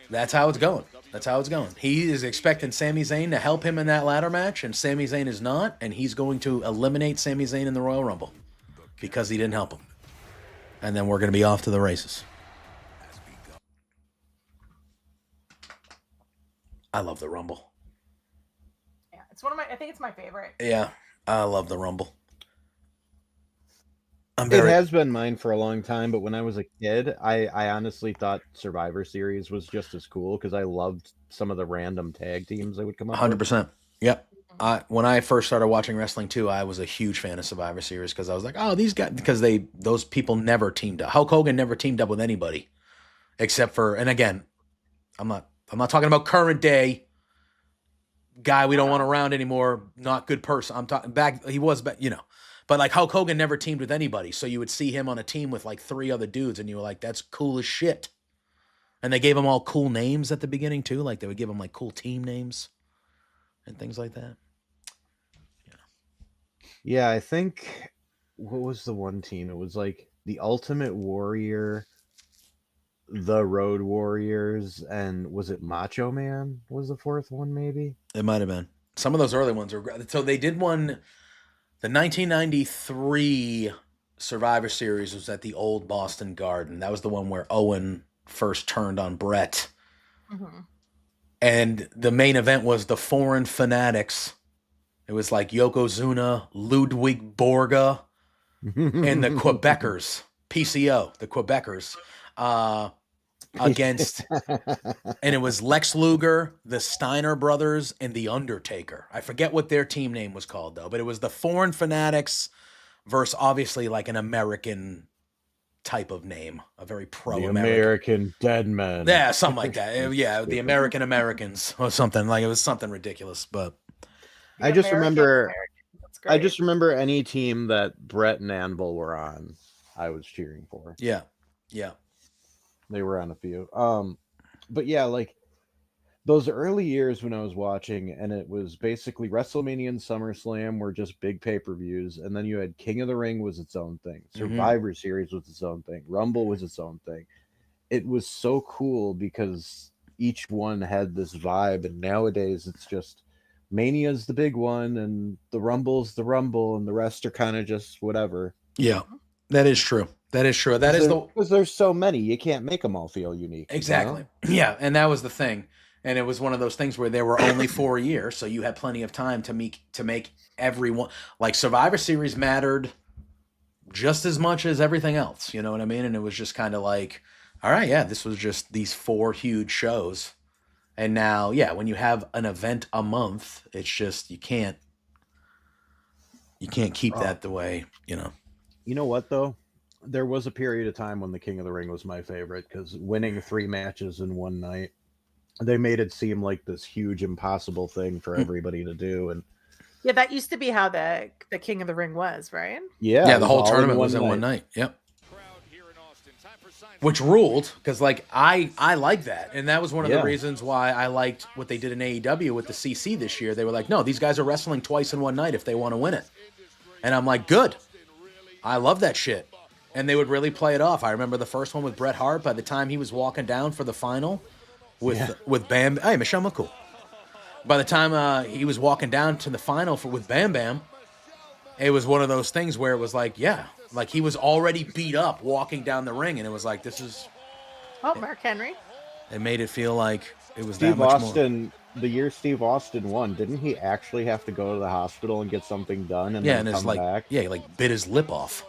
That's how it's going. That's how it's going. He is expecting Sami Zayn to help him in that ladder match, and Sami Zayn is not, and he's going to eliminate Sami Zayn in the Royal Rumble because he didn't help him. And then we're going to be off to the races. I love the Rumble. Yeah, I think it's my favorite. Yeah, I love the Rumble. It has been mine for a long time, but when I was a kid, I honestly thought Survivor Series was just as cool because I loved some of the random tag teams that would come up. 100%. Yep. When I first started watching wrestling too, I was a huge fan of Survivor Series because I was like, oh, these guys, because those people never teamed up. Hulk Hogan never teamed up with anybody except for, and again, I'm not talking about current day guy we don't want around anymore, not good person. I'm talking back, he was, but like Hulk Hogan never teamed with anybody. So you would see him on a team with like 3 other dudes and you were like, that's cool as shit. And they gave him all cool names at the beginning too. Like they would give him like cool team names and things like that. Yeah, I think, what was the one team? It was like the Ultimate Warrior, the Road Warriors, and was it Macho Man was the 4th one maybe? It might have been. Some of those early ones were great. So they did one, the 1993 Survivor Series was at the old Boston Garden. That was the one where Owen first turned on Brett. Mm-hmm. And the main event was the Foreign Fanatics. It was like Yokozuna, Ludwig Borga, and the Quebecers, PCO, the Quebecers, against, and it was Lex Luger, the Steiner brothers, and the Undertaker. I forget what their team name was called though, but it was the Foreign Fanatics versus obviously like an American type of name, a very pro-American. The American Dead Man. Yeah, something like that. Yeah, the American Americans or something. Like it was something ridiculous, but I just remember any team that Brett and Anvil were on, I was cheering for. Yeah. Yeah. They were on a few. But yeah, like those early years when I was watching, and it was basically WrestleMania and SummerSlam were just big pay-per-views, and then you had King of the Ring was its own thing, Survivor Series was its own thing, Rumble was its own thing. It was so cool because each one had this vibe, and nowadays it's just Mania's the big one, and the Rumble's the Rumble, and the rest are kind of just whatever. Yeah, that is true. That is true. Because there's so many, you can't make them all feel unique. Exactly. You know? Yeah, and that was the thing. And it was one of those things where there were only 4 years, so you had plenty of time to make everyone, like Survivor Series mattered just as much as everything else. You know what I mean? And it was just kind of like, all right, yeah, this was just these 4 huge shows. And now, yeah, when you have an event a month, it's just you can't keep that the way, you know. You know what though? There was a period of time when the King of the Ring was my favorite because winning 3 matches in one night, they made it seem like this huge impossible thing for everybody to do. And yeah, that used to be how the King of the Ring was, right? Yeah, the whole tournament was in one night. Yep. Which ruled because like I like that, and that was one of the reasons why I liked what they did in AEW with the CC this year. They were like, no, these guys are wrestling twice in one night if they want to win it, and I'm like, good, I love that shit, and they would really play it off. I remember the first one with Bret Hart. By the time he was walking down for the final with Bam, hey Michelle McCool, by the time he was walking down to the final with Bam Bam, it was one of those things where it was like, yeah, like he was already beat up walking down the ring, and it was like, this is. Oh, Mark Henry. It made it feel like it was Steve that much Austin, more. the year Steve Austin won, didn't he actually have to go to the hospital and get something done and Yeah, then and come it's like, back? yeah, he like bit his lip off.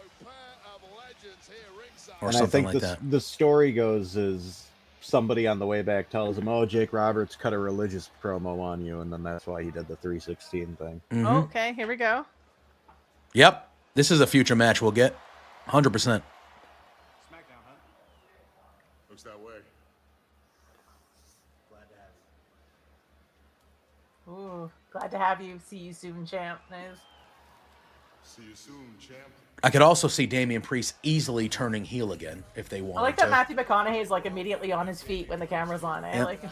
Or and something I think like that. the story goes is somebody on the way back tells him, "Oh, Jake Roberts cut a religious promo on you," and then that's why he did the 316 thing. Mm-hmm. Oh, okay, here we go. Yep, this is a future match we'll get, 100%. Smackdown, huh? Looks that way. Ooh, glad to have you. See you soon, champ. Nice. See you soon, champ. I could also see Damian Priest easily turning heel again if they wanted I like that to. Matthew McConaughey is like immediately on his feet when the camera's on. Eh? Yep. Like,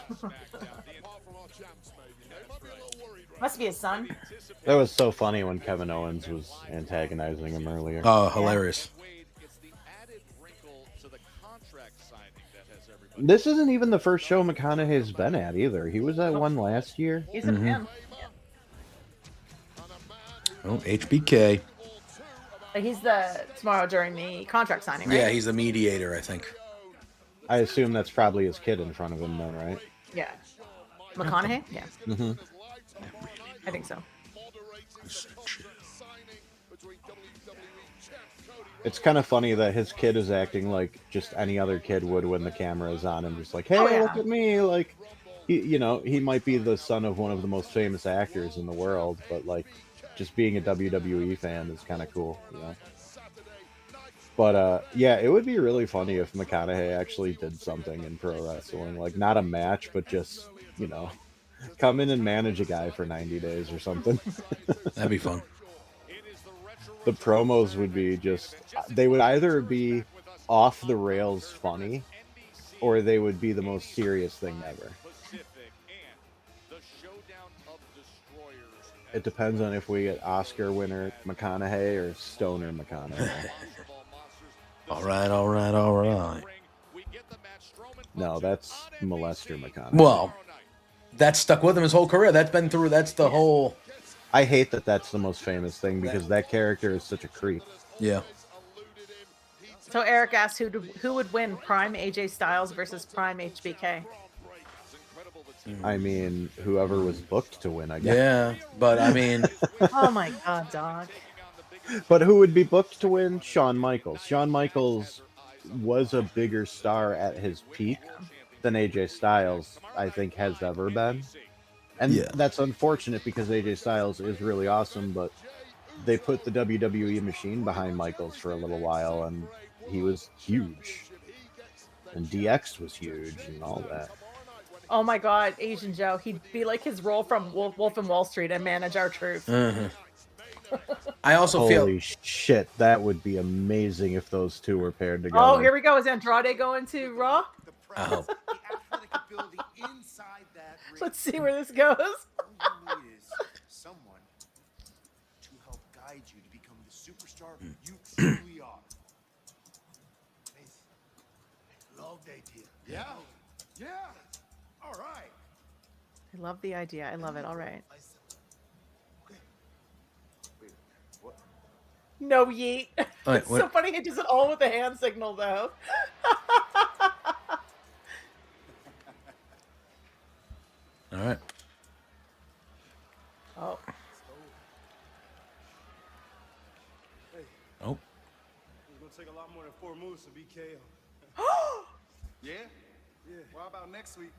must be his son. That was so funny when Kevin Owens was antagonizing him earlier. Oh, hilarious. This isn't even the first show McConaughey's been at either. He was at one last year. He's a fan. Oh, HBK. He's tomorrow during the contract signing, right? Yeah, he's the mediator, I think. I assume that's probably his kid in front of him then, right? Yeah. McConaughey? Yeah. Mm-hmm. I think so. It's kind of funny that his kid is acting like just any other kid would when the camera is on him, just like, hey, Oh, yeah. look at me. Like, he might be the son of one of the most famous actors in the world, but like, just being a WWE fan is kind of cool, you know? But, yeah, it would be really funny if McConaughey actually did something in pro wrestling. Like, not a match, but just, come in and manage a guy for 90 days or something. That'd be fun. The promos would be they would either be off the rails funny, or they would be the most serious thing ever. It depends on if we get Oscar winner McConaughey or Stoner McConaughey. All right. No, that's Molester McConaughey. Well, that's stuck with him his whole career. That's the whole... I hate that that's the most famous thing because that character is such a creep. Yeah. So Eric asked who would win, Prime AJ Styles versus Prime HBK? I mean, whoever was booked to win, I guess. Yeah, but I mean... Oh my god, dog. But who would be booked to win? Shawn Michaels. Shawn Michaels was a bigger star at his peak than AJ Styles, I think, has ever been. And that's unfortunate because AJ Styles is really awesome, but they put the WWE machine behind Michaels for a little while, and he was huge. And DX was huge and all that. Oh my god, Asian Joe. He'd be like his role from Wolf in Wall Street and manage our truth. Mm-hmm. I also Holy shit, that would be amazing if those two were paired together. Oh, here we go. Is Andrade going to Raw? Oh. Let's see where this goes. Someone to help guide you to become the superstar you truly are. I love the idea. Yeah. All right. I love the idea. I love it. All right. No yeet. Wait, It's so funny. He does it all with the hand signal, though. All right. Oh. Oh. It's gonna take a lot more than 4 moves to beat KO. Yeah? Yeah. Well, how about next week?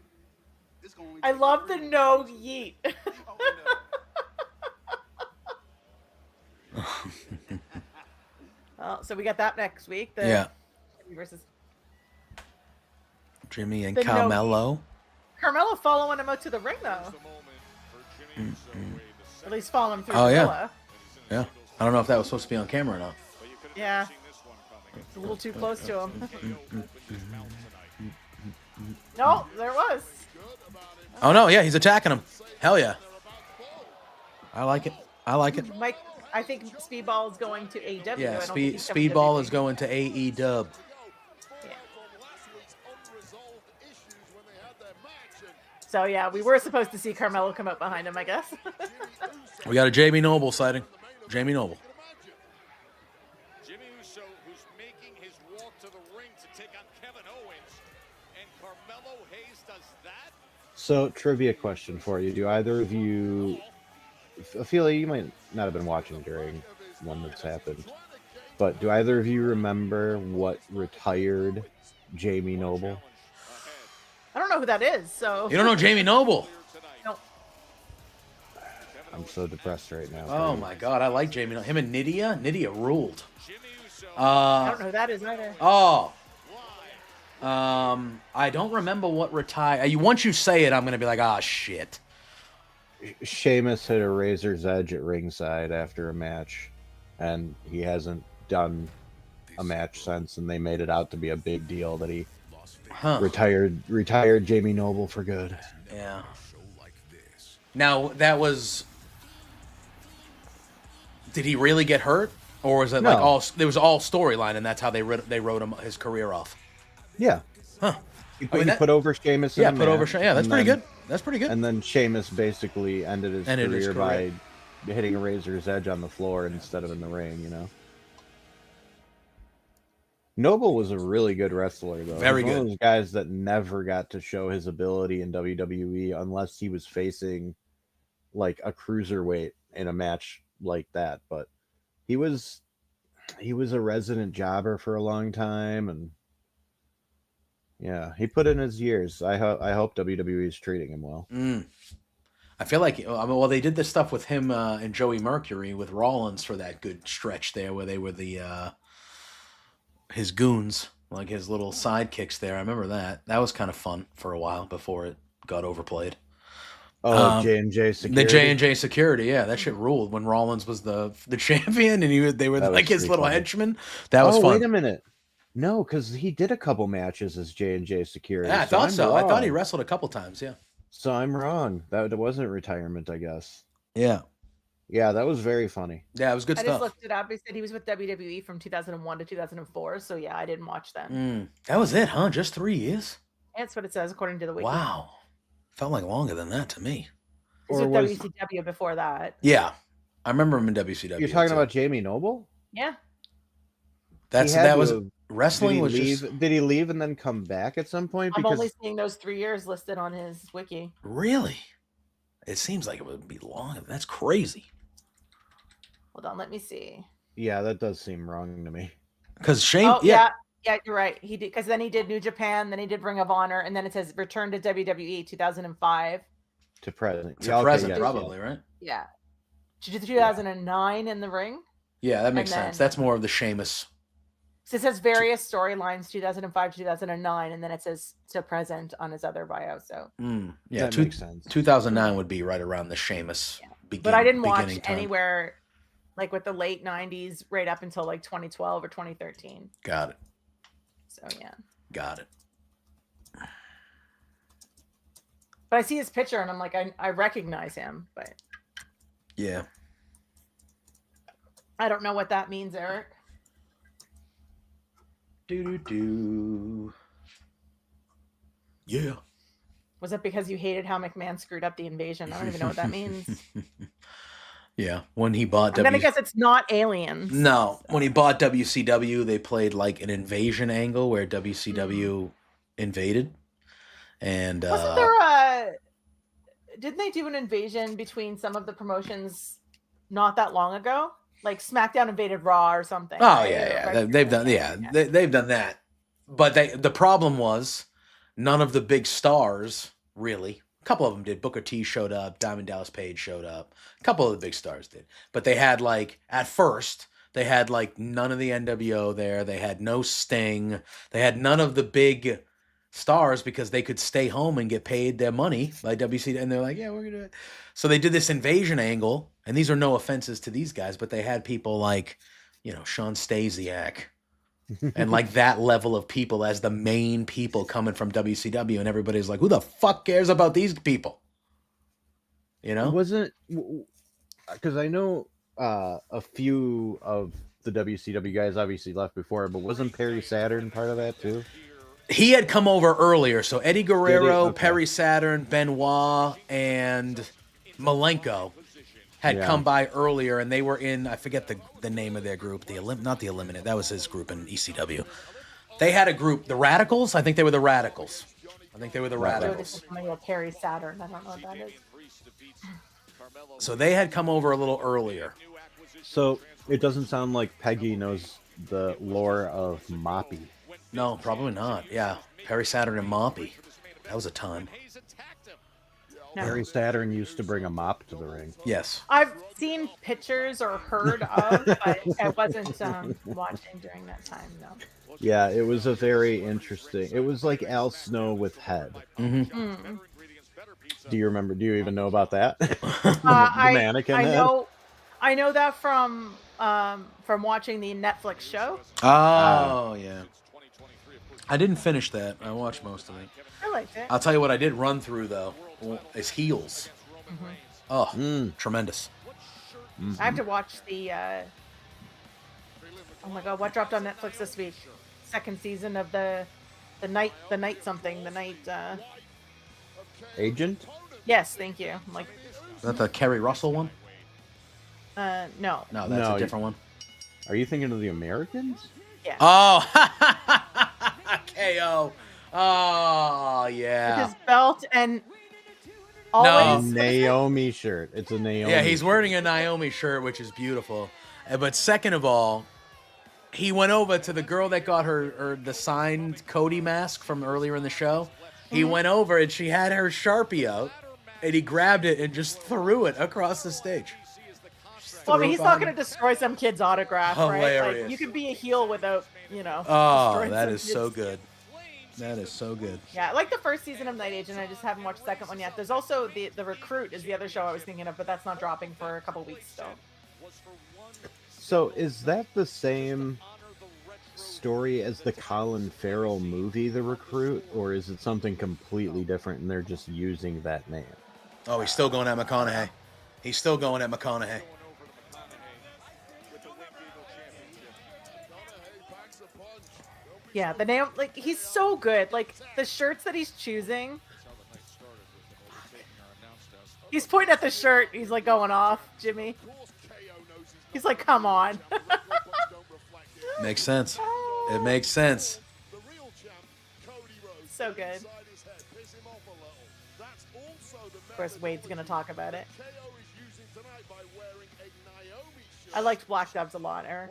It's gonna only I take love the 3 no yeet. Well, so we got that next week. Yeah. Versus Jimmy and The no Carmelo. Carmelo following him out to the ring, though. At least following him through Oh, the yeah. villa. Yeah. I don't know if that was supposed to be on camera or not. Yeah. It's a little too close to him. No, there was. Oh, no. Yeah, he's attacking him. Hell yeah. I like it. Mike, I think Speedball is going to AEW. Yeah, I don't think he's coming to Speedball WWE. is going to AE Dub. So yeah, we were supposed to see Carmelo come up behind him, I guess. We got a Jamie Noble sighting. Jamie Noble. Jimmy Uso, who's making his walk to the ring to take on Kevin Owens, and Carmelo Hayes does that. So, trivia question for you: do either of you, Ophelia, you might not have been watching during when this happened, but do either of you remember what retired Jamie Noble? I don't know who that is. So you don't know Jamie Noble? No. I'm so depressed right now. Oh my God, I like Jamie. Him and Nydia. Nydia ruled. I don't know who that is either. Oh. I don't remember what retire. Once you say it, I'm gonna be like, ah, shit. Sheamus hit a razor's edge at ringside after a match, and he hasn't done a match since. And they made it out to be a big deal that he retired Jamie Noble for good. Yeah. Now that was. Did he really get hurt, or was it like all? There was all storyline, and that's how they wrote him his career off. Yeah. Huh. He put over Sheamus. Yeah, put over. Yeah, that's pretty good. That's pretty good. And then Sheamus basically ended his career by hitting a razor's edge on the floor instead of in the ring. You know. Noble was a really good wrestler, though. Very good. One of those guys that never got to show his ability in WWE unless he was facing like a cruiserweight in a match like that. But he was a resident jobber for a long time, and yeah, he put in his years. I hope WWE is treating him well. I feel like well, they did this stuff with him and Joey Mercury with Rollins for that good stretch there, where they were the his goons, like his little sidekicks there. I remember that. That was kind of fun for a while before it got overplayed. Oh, J&J Security. The J&J Security, yeah, that shit ruled when Rollins was the champion and they were like his little henchmen. That was fun. Wait a minute. No, because he did a couple matches as J&J Security. Yeah, I thought so. I thought he wrestled a couple times, yeah. So I'm wrong. That wasn't retirement, I guess. Yeah. Yeah, that was very funny. Yeah, it was good stuff. I just looked it up. He said he was with WWE from 2001 to 2004. So yeah, I didn't watch that. That was it, huh? Just 3 years? That's what it says according to the wiki. Wow. Felt like longer than that to me. He was with WCW before that. Yeah. I remember him in WCW. You're talking about Jamie Noble? Yeah. That was wrestling was just... Did he leave and then come back at some point? I'm only seeing those 3 years listed on his wiki. Really? It seems like it would be longer. That's crazy. Hold on, let me see. Yeah, that does seem wrong to me. Because Shane, yeah, you're right. He did, because then he did New Japan, then he did Ring of Honor, and then it says return to WWE 2005 to present. To present, probably, right? Yeah. 2009 in the ring. Yeah, that makes sense. That's more of the Sheamus. So it says various storylines 2005 2009, and then it says to present on his other bio. So yeah, that makes sense. 2009 would be right around the Sheamus. Yeah. But I didn't watch anywhere like with the late 90s right up until like 2012 or 2013. Got it. So yeah. Got it. But I see his picture and I'm like, I recognize him, but yeah. I don't know what that means, Eric. Yeah. Was it because you hated how McMahon screwed up the invasion? I don't even know what that means. Yeah, when he bought I'm gonna guess it's not aliens. No, when he bought WCW, they played like an invasion angle where WCW invaded. And wasn't there didn't they do an invasion between some of the promotions not that long ago? Like SmackDown invaded Raw or something. Oh yeah. They've done they've done that. But the problem was none of the big stars really. A couple of them did. Booker T showed up. Diamond Dallas Page showed up. A couple of the big stars did. But they had like at first they had like none of the NWO there. They had no Sting. They had none of the big stars because they could stay home and get paid their money by WCW. And they're like, yeah, we're gonna do it. So they did this invasion angle. And these are no offenses to these guys, but they had people like, Sean Stasiak and like that level of people as the main people coming from WCW. And everybody's like, who the fuck cares about these people? Wasn't, because I know a few of the WCW guys obviously left before, but wasn't Perry Saturn part of that too? he had come over earlier. So Eddie Guerrero, Perry Saturn, Benoit, and Malenko had come by earlier, and they were in, I forget the name of their group, not the Eliminate, that was his group in ECW. They had a group, the Radicals. I think they were the Radicals. Radicals. Perry Saturn. I don't know what that is. So they had come over a little earlier. So it doesn't sound like Peggy knows the lore of Moppy. No, probably not. Yeah, Perry Saturn and Moppy. That was a time. No. Perry Saturn used to bring a mop to the ring. Yes. I've seen pictures or heard of, but I wasn't watching during that time, no. Yeah, it was a very interesting. It was like Al Snow with head. Mm. Do you remember? Do you even know about that? I know that from watching the Netflix show. Oh yeah. I didn't finish that. I watched most of it. I liked it. I'll tell you what I did run through though. Is Heels. Oh, tremendous. I have to watch the. Oh my God! What dropped on Netflix this week? Second season of the night Agent. Yes, thank you. I'm like, is that the Kerry Russell one? No. No, that's a different one. Are you thinking of the Americans? Yeah. Oh, KO. Oh, yeah. With his belt and always Naomi shirt. It's a Naomi. Yeah, he's wearing a Naomi shirt, which is beautiful. But second of all, he went over to the girl that got her the signed Cody mask from earlier in the show. He went over and she had her Sharpie out, and he grabbed it and just threw it across the stage. Well, I mean, he's not going to destroy some kid's autograph, right? Hilarious. Like, you can be a heel without, Oh, that is so good. That is so good. Yeah, I like the first season of Night Agent. I just haven't watched the second one yet. There's also the Recruit is the other show I was thinking of, but that's not dropping for a couple weeks still. So is that the same story as the Colin Farrell movie, The Recruit, or is it something completely different and they're just using that name? Oh, he's still going at McConaughey. He's still going at McConaughey. Yeah, the name, like, he's so good. Like, the shirts that he's choosing. He's pointing at the shirt. He's, like, going off, Jimmy. He's like, come on. Makes sense. It makes sense. So good. Of course, Wade's going to talk about it. I liked Black Doves a lot, Eric.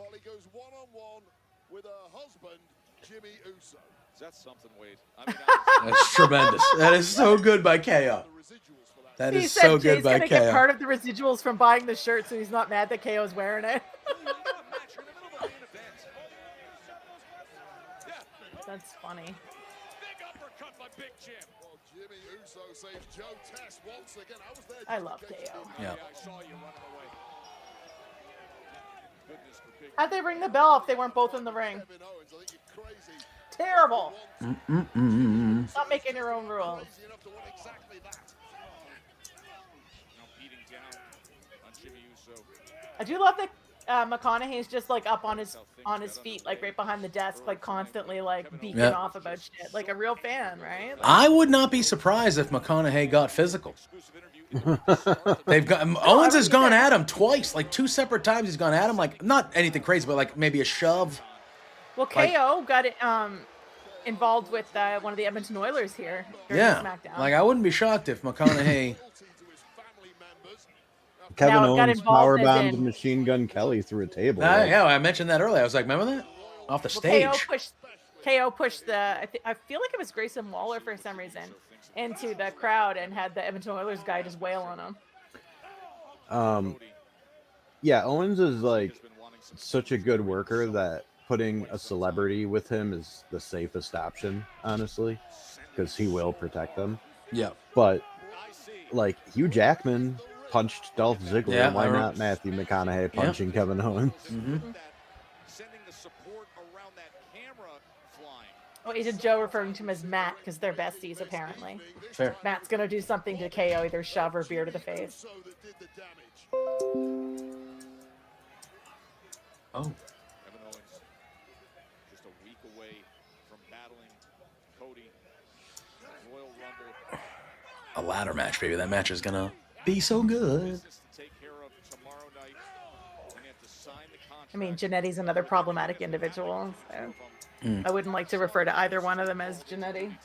That's something, Wade. I mean, that's tremendous. That is so good by KO. That is so good by KO. He's gonna get part of the residuals from buying the shirt, so he's not mad that KO's wearing it. That's funny. I love KO. Yeah. How'd they ring the bell if they weren't both in the ring? Terrible. Stop making your own rules. I do love that McConaughey is just like up on his feet, like right behind the desk, like constantly like beaking off about shit, like a real fan, right? Like, I would not be surprised if McConaughey got physical. They've got Owens has gone at him twice, like 2 separate times. He's gone at him, like not anything crazy, but like maybe a shove. Well, KO got involved with one of the Edmonton Oilers here during Smackdown. Like I wouldn't be shocked if McConaughey. Kevin Owens powerbombed Machine Gun Kelly through a table. Yeah, I mentioned that earlier. I was like, remember that? Off the stage. KO pushed I feel like it was Grayson Waller for some reason into the crowd and had the Edmonton Oilers guy just wail on him. Yeah, Owens is like such a good worker that putting a celebrity with him is the safest option, honestly, because he will protect them. Yeah. But like Hugh Jackman punched Dolph Ziggler. Yeah, why not Matthew McConaughey punching Kevin Owens? Mm-hmm. Oh, Agent Joe referring to him as Matt because they're besties apparently. Fair. Matt's gonna do something to KO, either shove or beer to the face. Oh. Kevin Owens just a week away from battling a ladder match, baby. That match is gonna be so good. I mean, Jannetty's another problematic individual. So I wouldn't like to refer to either one of them as Jannetti.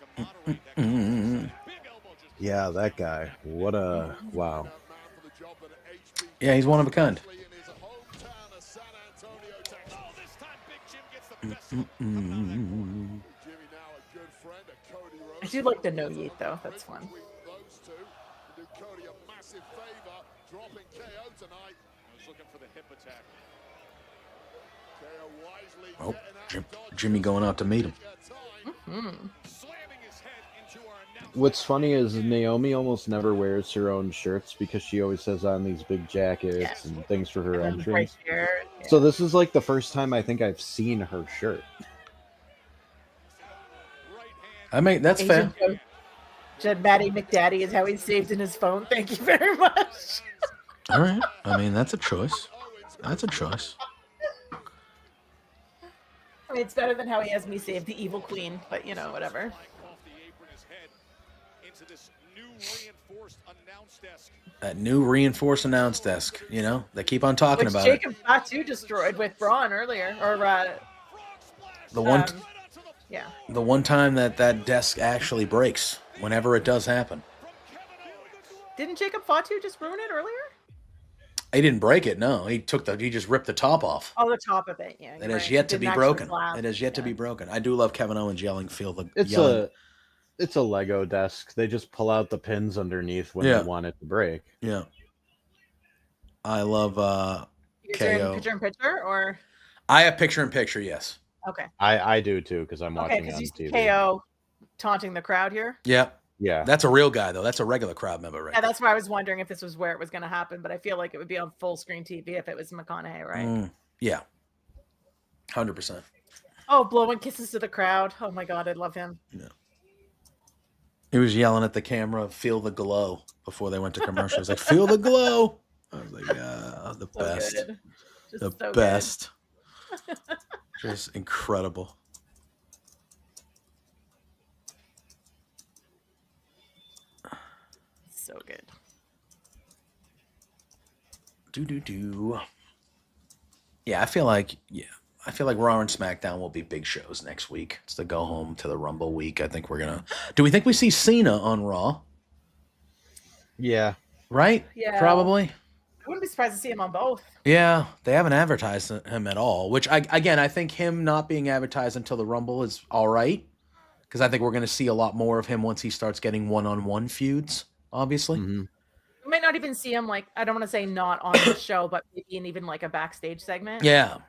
Yeah, that guy. What a wow. Yeah, he's one of a kind. I do like the no yeet though. That's fun. Oh, Jimmy going out to meet him. What's funny is Naomi almost never wears her own shirts because she always has on these big jackets and things for her entrance. Right here, yeah. So this is like the first time I think I've seen her shirt. I mean, that's fair. Jed Matty McDaddy is how he's saved in his phone. Thank you very much. All right. I mean, that's a choice. That's a choice. I mean, it's better than how he has me save the evil queen, but you know, whatever. That new reinforced announce desk, you know, they keep on talking about it. Jacob Fatu destroyed with Braun earlier, or the one, yeah, the one time that desk actually breaks, whenever it does happen. Didn't Jacob Fatu just ruin it earlier? He didn't break it. No, he just ripped the top off. Oh, the top of it. Yeah, It has yet to be broken. It has yet to be broken. I do love Kevin Owens yelling, "Feel the yelling." It's a Lego desk. They just pull out the pins underneath when they want it to break. Yeah. I love KO. Picture in picture, or I have picture in picture. Yes. Okay. I do too because I'm watching on TV. KO taunting the crowd here. Yeah. Yeah. That's a real guy though. That's a regular crowd member, right? Yeah, that's why I was wondering if this was where it was going to happen, but I feel like it would be on full screen TV if it was McConaughey, right? Yeah. 100%. Oh, blowing kisses to the crowd. Oh my God, I love him. Yeah. He was yelling at the camera, "Feel the glow," before they went to commercial. He's like, "Feel the glow." I was like, "Yeah, the best, the best." Just incredible. So good. Yeah, I feel like Raw and SmackDown will be big shows next week. It's the go home to the Rumble week. I think we're gonna. Do we think we see Cena on Raw? Yeah. Right? Yeah. Probably. I wouldn't be surprised to see him on both. Yeah, they haven't advertised him at all. Which I think him not being advertised until the Rumble is all right, because I think we're gonna see a lot more of him once he starts getting one-on-one feuds. Obviously. Mm-hmm. We might not even see him, like, I don't want to say not on the show, but maybe in even like a backstage segment. Yeah.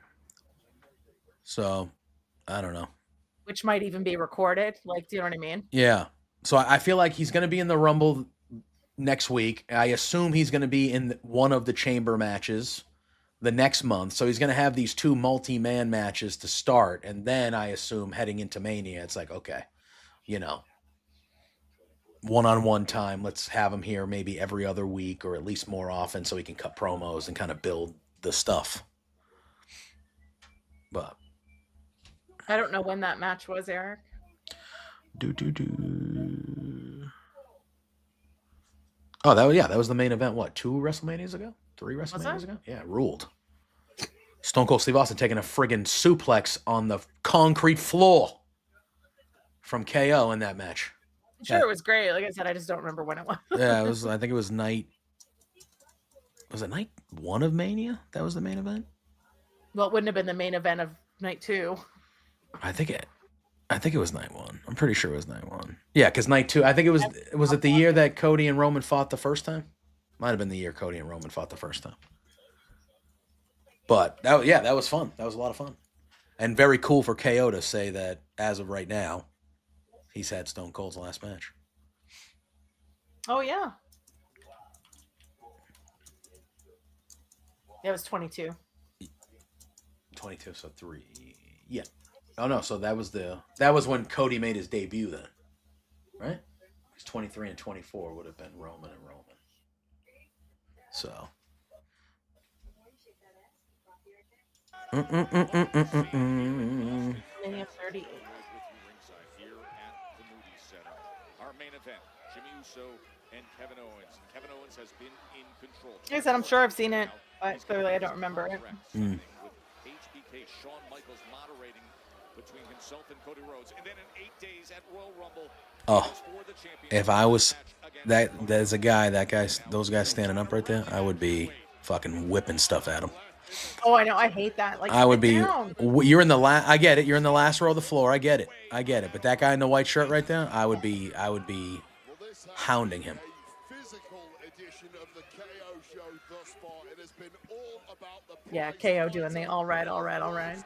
So, I don't know. Which might even be recorded. Like, do you know what I mean? Yeah. So I feel like he's going to be in the Rumble next week. I assume he's going to be in one of the chamber matches the next month. So he's going to have these two multi-man matches to start. And then I assume heading into Mania, it's like, okay, you know, one-on-one time. Let's have him here maybe every other week or at least more often so he can cut promos and kind of build the stuff. But I don't know when that match was, Eric. Oh, that was the main event. What, 2 WrestleManias ago? 3 WrestleManias ago? Yeah, ruled. Stone Cold Steve Austin taking a friggin' suplex on the concrete floor from KO in that match. I'm sure it was great. Like I said, I just don't remember when it was. Yeah, it was. I think it was night. Was it night 1 of Mania? That was the main event. Well, it wouldn't have been the main event of night 2. I think it was night 1. I'm pretty sure it was night 1. Yeah, because night 2. I think it was. Was it the year that Cody and Roman fought the first time? Might have been the year Cody and Roman fought the first time. But that was fun. That was a lot of fun, and very cool for KO to say that as of right now, he's had Stone Cold's last match. Oh yeah. It was 22. 22, so 3. Yeah. Oh no, so that was when Cody made his debut then, right? Because 23 and 24 would have been Roman and Roman. So. Mania 38. our main event, Jimmy Uso and Kevin Owens. Kevin Owens has been in control. Like I said, I'm sure I've seen it, but clearly I don't remember it. With HBK, Shawn Michaels moderating between himself and Cody Rhodes. And then in 8 days at Royal Rumble, if I was there's a guy, those guys standing up right there, I would be fucking whipping stuff at them. Oh, I know. I hate that. Like, I would be. down. You're in the last. I get it. You're in the last row of the floor. I get it. But that guy in the white shirt right there, I would be hounding him. Yeah, KO doing the all right.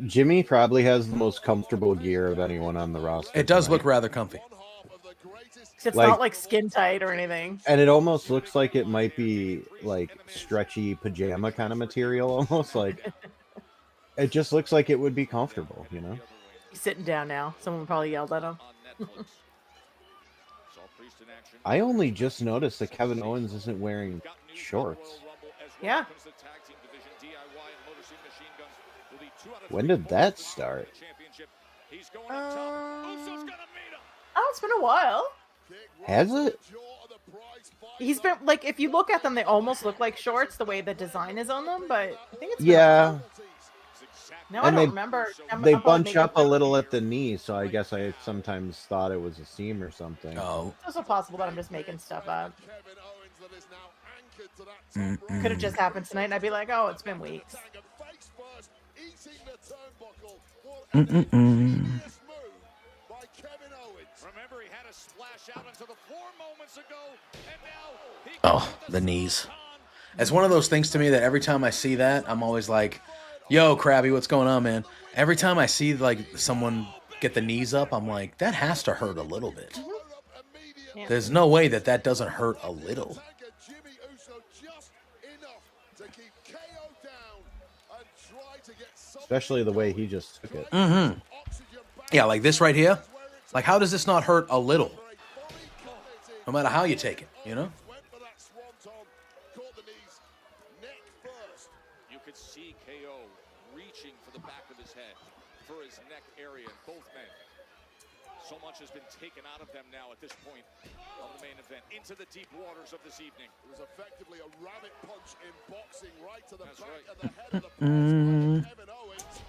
Jimmy probably has the most comfortable gear of anyone on the roster. It does look rather comfy. It's not like skin tight or anything. And it almost looks like it might be like stretchy pajama kind of material, almost like. It just looks like it would be comfortable, you know? He's sitting down now. Someone probably yelled at him. I only just noticed that Kevin Owens isn't wearing shorts. Yeah. When did that start? Oh, it's been a while. Has it? He's been like, if you look at them, they almost look like shorts the way the design is on them, but I think it's yeah. No, I don't remember. They bunch up a little at the knee, so I guess I sometimes thought it was a seam or something. Oh. It's also possible that I'm just making stuff up. Could have just happened tonight, and I'd be like, oh, it's been weeks. Oh, the knees. It's one of those things to me that every time I see that, I'm always like, yo, Krabby, what's going on, man? Every time I see like someone get the knees up, I'm like, that has to hurt a little bit. Yeah. There's no way that doesn't hurt a little. Especially the way he just took it. Mm-hmm. Yeah, like this right here. Like, how does this not hurt a little? No matter how you take it, you know? You could see KO reaching for the back of his head, for his neck area, both men. So much has been taken out of them now at this point of the main event, into the deep waters of this evening. It was effectively a rabbit punch in boxing right to the back of the head of the Kevin Owens,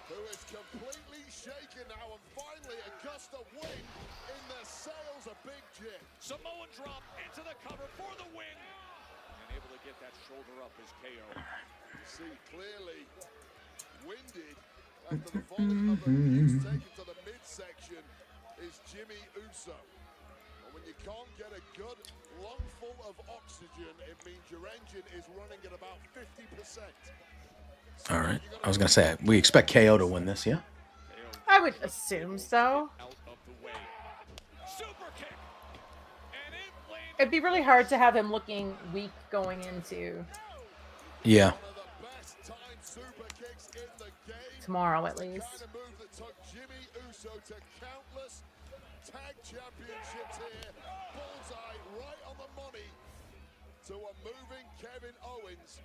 who is completely shaken now, and finally Augusta win in the sails of Big Jim. Samoan drop into the cover for the win, and able to get that shoulder up is KO. You see clearly winded after the volume of abuse taken to the midsection is Jimmy Uso. And when you can't get a good lungful of oxygen, it means your engine is running at about 50%. All right. I was going to say, we expect KO to win this, yeah? I would assume so. It'd be really hard to have him looking weak going into Yeah. tomorrow, at least. Tag championships here. Bullseye right on the money to a moving Kevin Owens.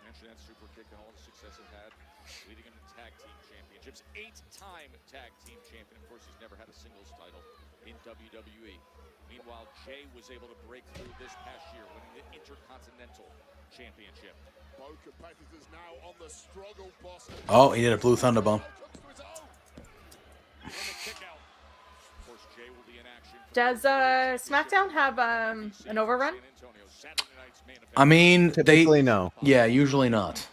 Mention that super kick and all the success it had, leading him to tag team championships. 8-time tag team champion. Of course, he's never had a singles title in WWE. Meanwhile, Jay was able to break through this past year, winning the Intercontinental Championship. Both competitors now on the struggle bus. Oh, he did a blue thunder bomb. Does Smackdown have an overrun? I mean, typically no. Yeah, usually not.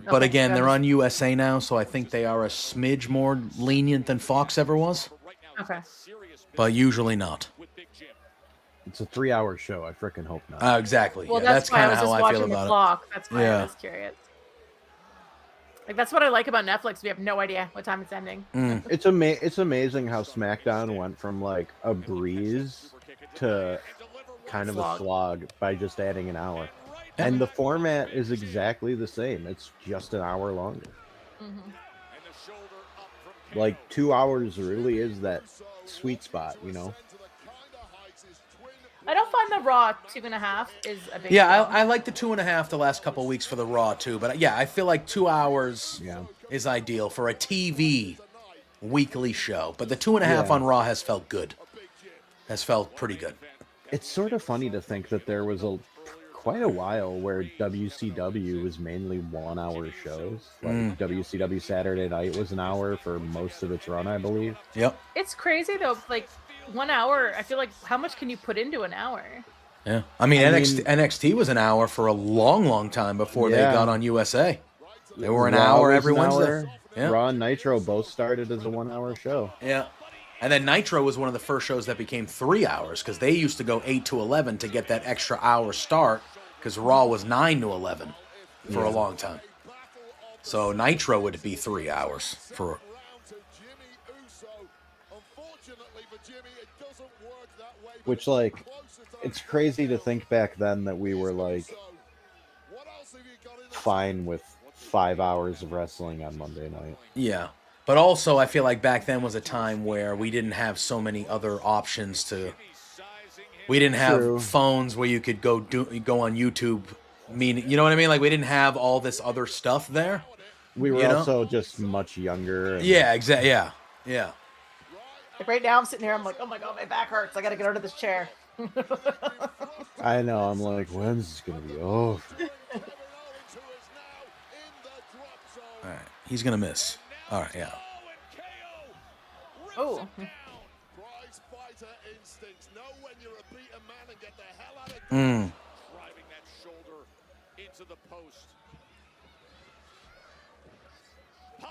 But again, they're on USA now, so I think they are a smidge more lenient than Fox ever was. Okay. But usually not. It's a 3-hour show. I freaking hope not. Exactly. Well, Yeah, that's why kind I of was how just I feel watching the about clock. That's why Yeah. I was curious. Like, that's what I like about Netflix. We have no idea what time it's ending. It's amazing how SmackDown went from like a breeze to kind of a slog by just adding an hour. And the format is exactly the same. It's just an hour longer. Like 2 hours really is that sweet spot, you know? I don't find the Raw 2.5 is a big Yeah, deal. I like the 2.5 the last couple of weeks for the Raw too, but yeah, I feel like 2 hours is ideal for a TV weekly show. But the 2.5 on Raw has felt good. Has felt pretty good. It's sort of funny to think that there was quite a while where WCW was mainly 1-hour shows. Like WCW Saturday Night was an hour for most of its run, I believe. Yep. It's crazy though. Like 1 hour, I feel like how much can you put into an hour? Yeah. I mean, NXT was an hour for a long, long time before they got on USA. They were an hour every Wednesday. Yeah. Raw and Nitro both started as a 1-hour show. Yeah. And then Nitro was one of the first shows that became 3 hours because they used to go 8 to 11 to get that extra hour start because Raw was 9 to 11 for a long time. So Nitro would be 3 hours for. Which, like, it's crazy to think back then that we were, like, fine with 5 hours of wrestling on Monday night. Yeah. But also, I feel like back then was a time where we didn't have so many other options to. We didn't have phones where you could go on YouTube. You know what I mean? Like we didn't have all this other stuff there. We were also just much younger. Yeah, exactly. Yeah, yeah. Like right now, I'm sitting here. I'm like, oh my god, my back hurts. I got to get out of this chair. I know. I'm like, when's this gonna be over? All right, he's gonna miss. All right, yeah. Oh. Mm.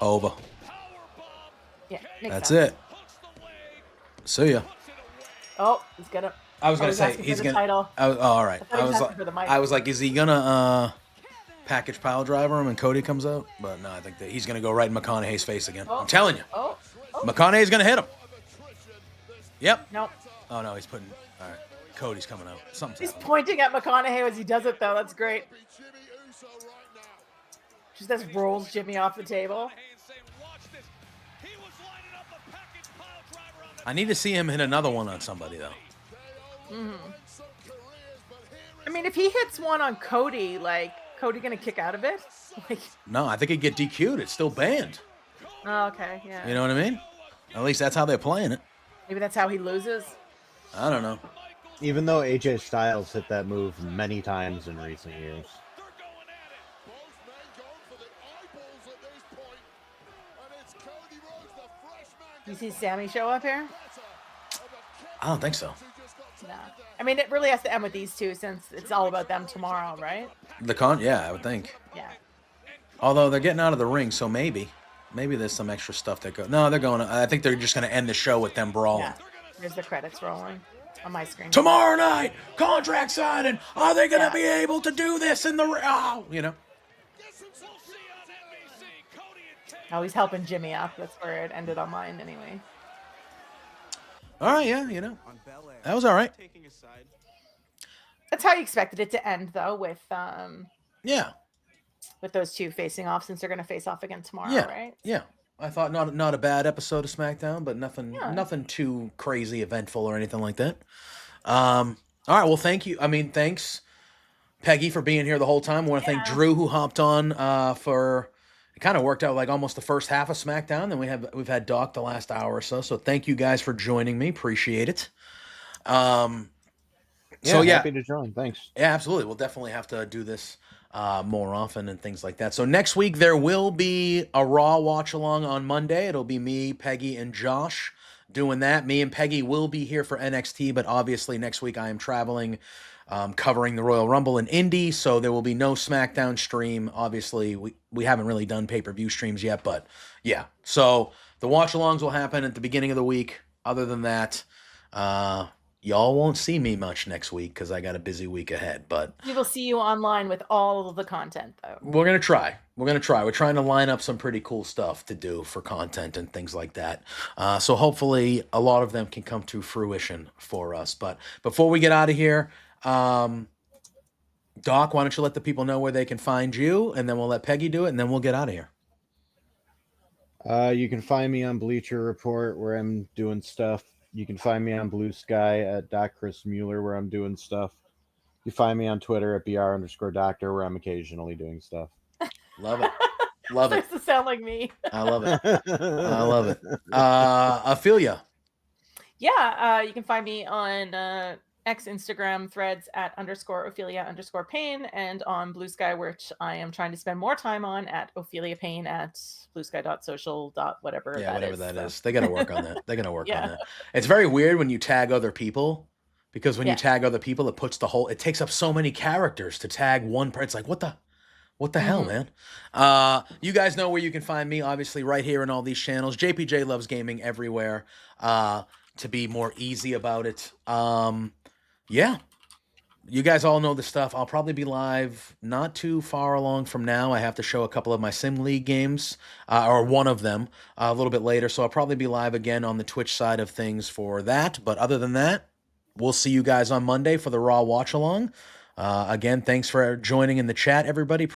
Over. Yeah, that's sense. it. See ya. Oh, he's gonna. I was gonna say he's gonna. Title. All right. I was like, is he gonna package pile driver him and Cody comes out? But no, I think that he's gonna go right in McConaughey's face again. I'm telling you. Oh. McConaughey's gonna hit him. Yep. Nope. Oh no, he's putting. All right. Cody's coming out. Something's He's pointing at McConaughey as he does it though. That's great. Just as rolls Jimmy off the table. I need to see him hit another one on somebody though. I mean, if he hits one on Cody, like Cody gonna kick out of it? Like, no, I think he'd get DQ'd. It's still banned. Oh, okay, yeah. You know what I mean? At least that's how they're playing it. Maybe that's how he loses. I don't know. Even though AJ Styles hit that move many times in recent years. You see Sammy show up here? I don't think so. No. I mean, it really has to end with these two since it's all about them tomorrow, right? Yeah, I would think. Yeah. Although they're getting out of the ring, so maybe there's some extra stuff that go. No, they're going. I think they're just going to end the show with them brawling. Yeah. There's the credits rolling on my screen. Tomorrow night, contract signing. Are they going to be able to do this in the? You know. Oh, he's helping Jimmy up. That's where it ended on mine, anyway. All right, yeah, you know, that was all right. That's how you expected it to end, though, with yeah, with those two facing off, since they're going to face off again tomorrow, right? Yeah, I thought not a bad episode of SmackDown, but nothing too crazy, eventful, or anything like that. All right, well, thank you. I mean, thanks, Peggy, for being here the whole time. I want to thank Drew, who hopped on for. It kind of worked out like almost the first half of SmackDown. Then we've had Doc the last hour or so. So thank you guys for joining me. Appreciate it. Happy to join. Thanks. Yeah, absolutely. We'll definitely have to do this more often and things like that. So next week there will be a Raw watch along on Monday. It'll be me, Peggy, and Josh doing that. Me and Peggy will be here for NXT, but obviously next week I am traveling. Covering the Royal Rumble in Indy, so there will be no SmackDown stream. Obviously, we haven't really done pay-per-view streams yet, but yeah. So the watch-alongs will happen at the beginning of the week. Other than that, y'all won't see me much next week because I got a busy week ahead. But we will see you online with all of the content, though. We're gonna try. We're trying to line up some pretty cool stuff to do for content and things like that. So hopefully, a lot of them can come to fruition for us. But before we get out of here. Doc, why don't you let the people know where they can find you, and then we'll let Peggy do it, and then we'll get out of here. You can find me on Bleacher Report, where I'm doing stuff. You can find me on Blue Sky at Doc Chris Mueller, where I'm doing stuff. You find me on Twitter at BR_Doctor, where I'm occasionally doing stuff. Love it. Love it. Starts to sound like me. I love it. I love it. Ophelia. Yeah, you can find me on X, Instagram, Threads at _Ophelia_Payne, and on Blue Sky, which I am trying to spend more time on at Ophelia Payne at bluesky.social. Whatever. Yeah, whatever that is. They got to work on that. They're gonna work Yeah. on that. It's very weird when you tag other people, because when you tag other people, it puts it takes up so many characters to tag one person. It's like, what the hell, man? You guys know where you can find me, obviously, right here in all these channels. JPJ Loves Gaming everywhere, to be more easy about it. Yeah. You guys all know the stuff. I'll probably be live not too far along from now. I have to show a couple of my Sim League games, or one of them, a little bit later. So I'll probably be live again on the Twitch side of things for that. But other than that, we'll see you guys on Monday for the Raw Watch Along. Again, thanks for joining in the chat, everybody.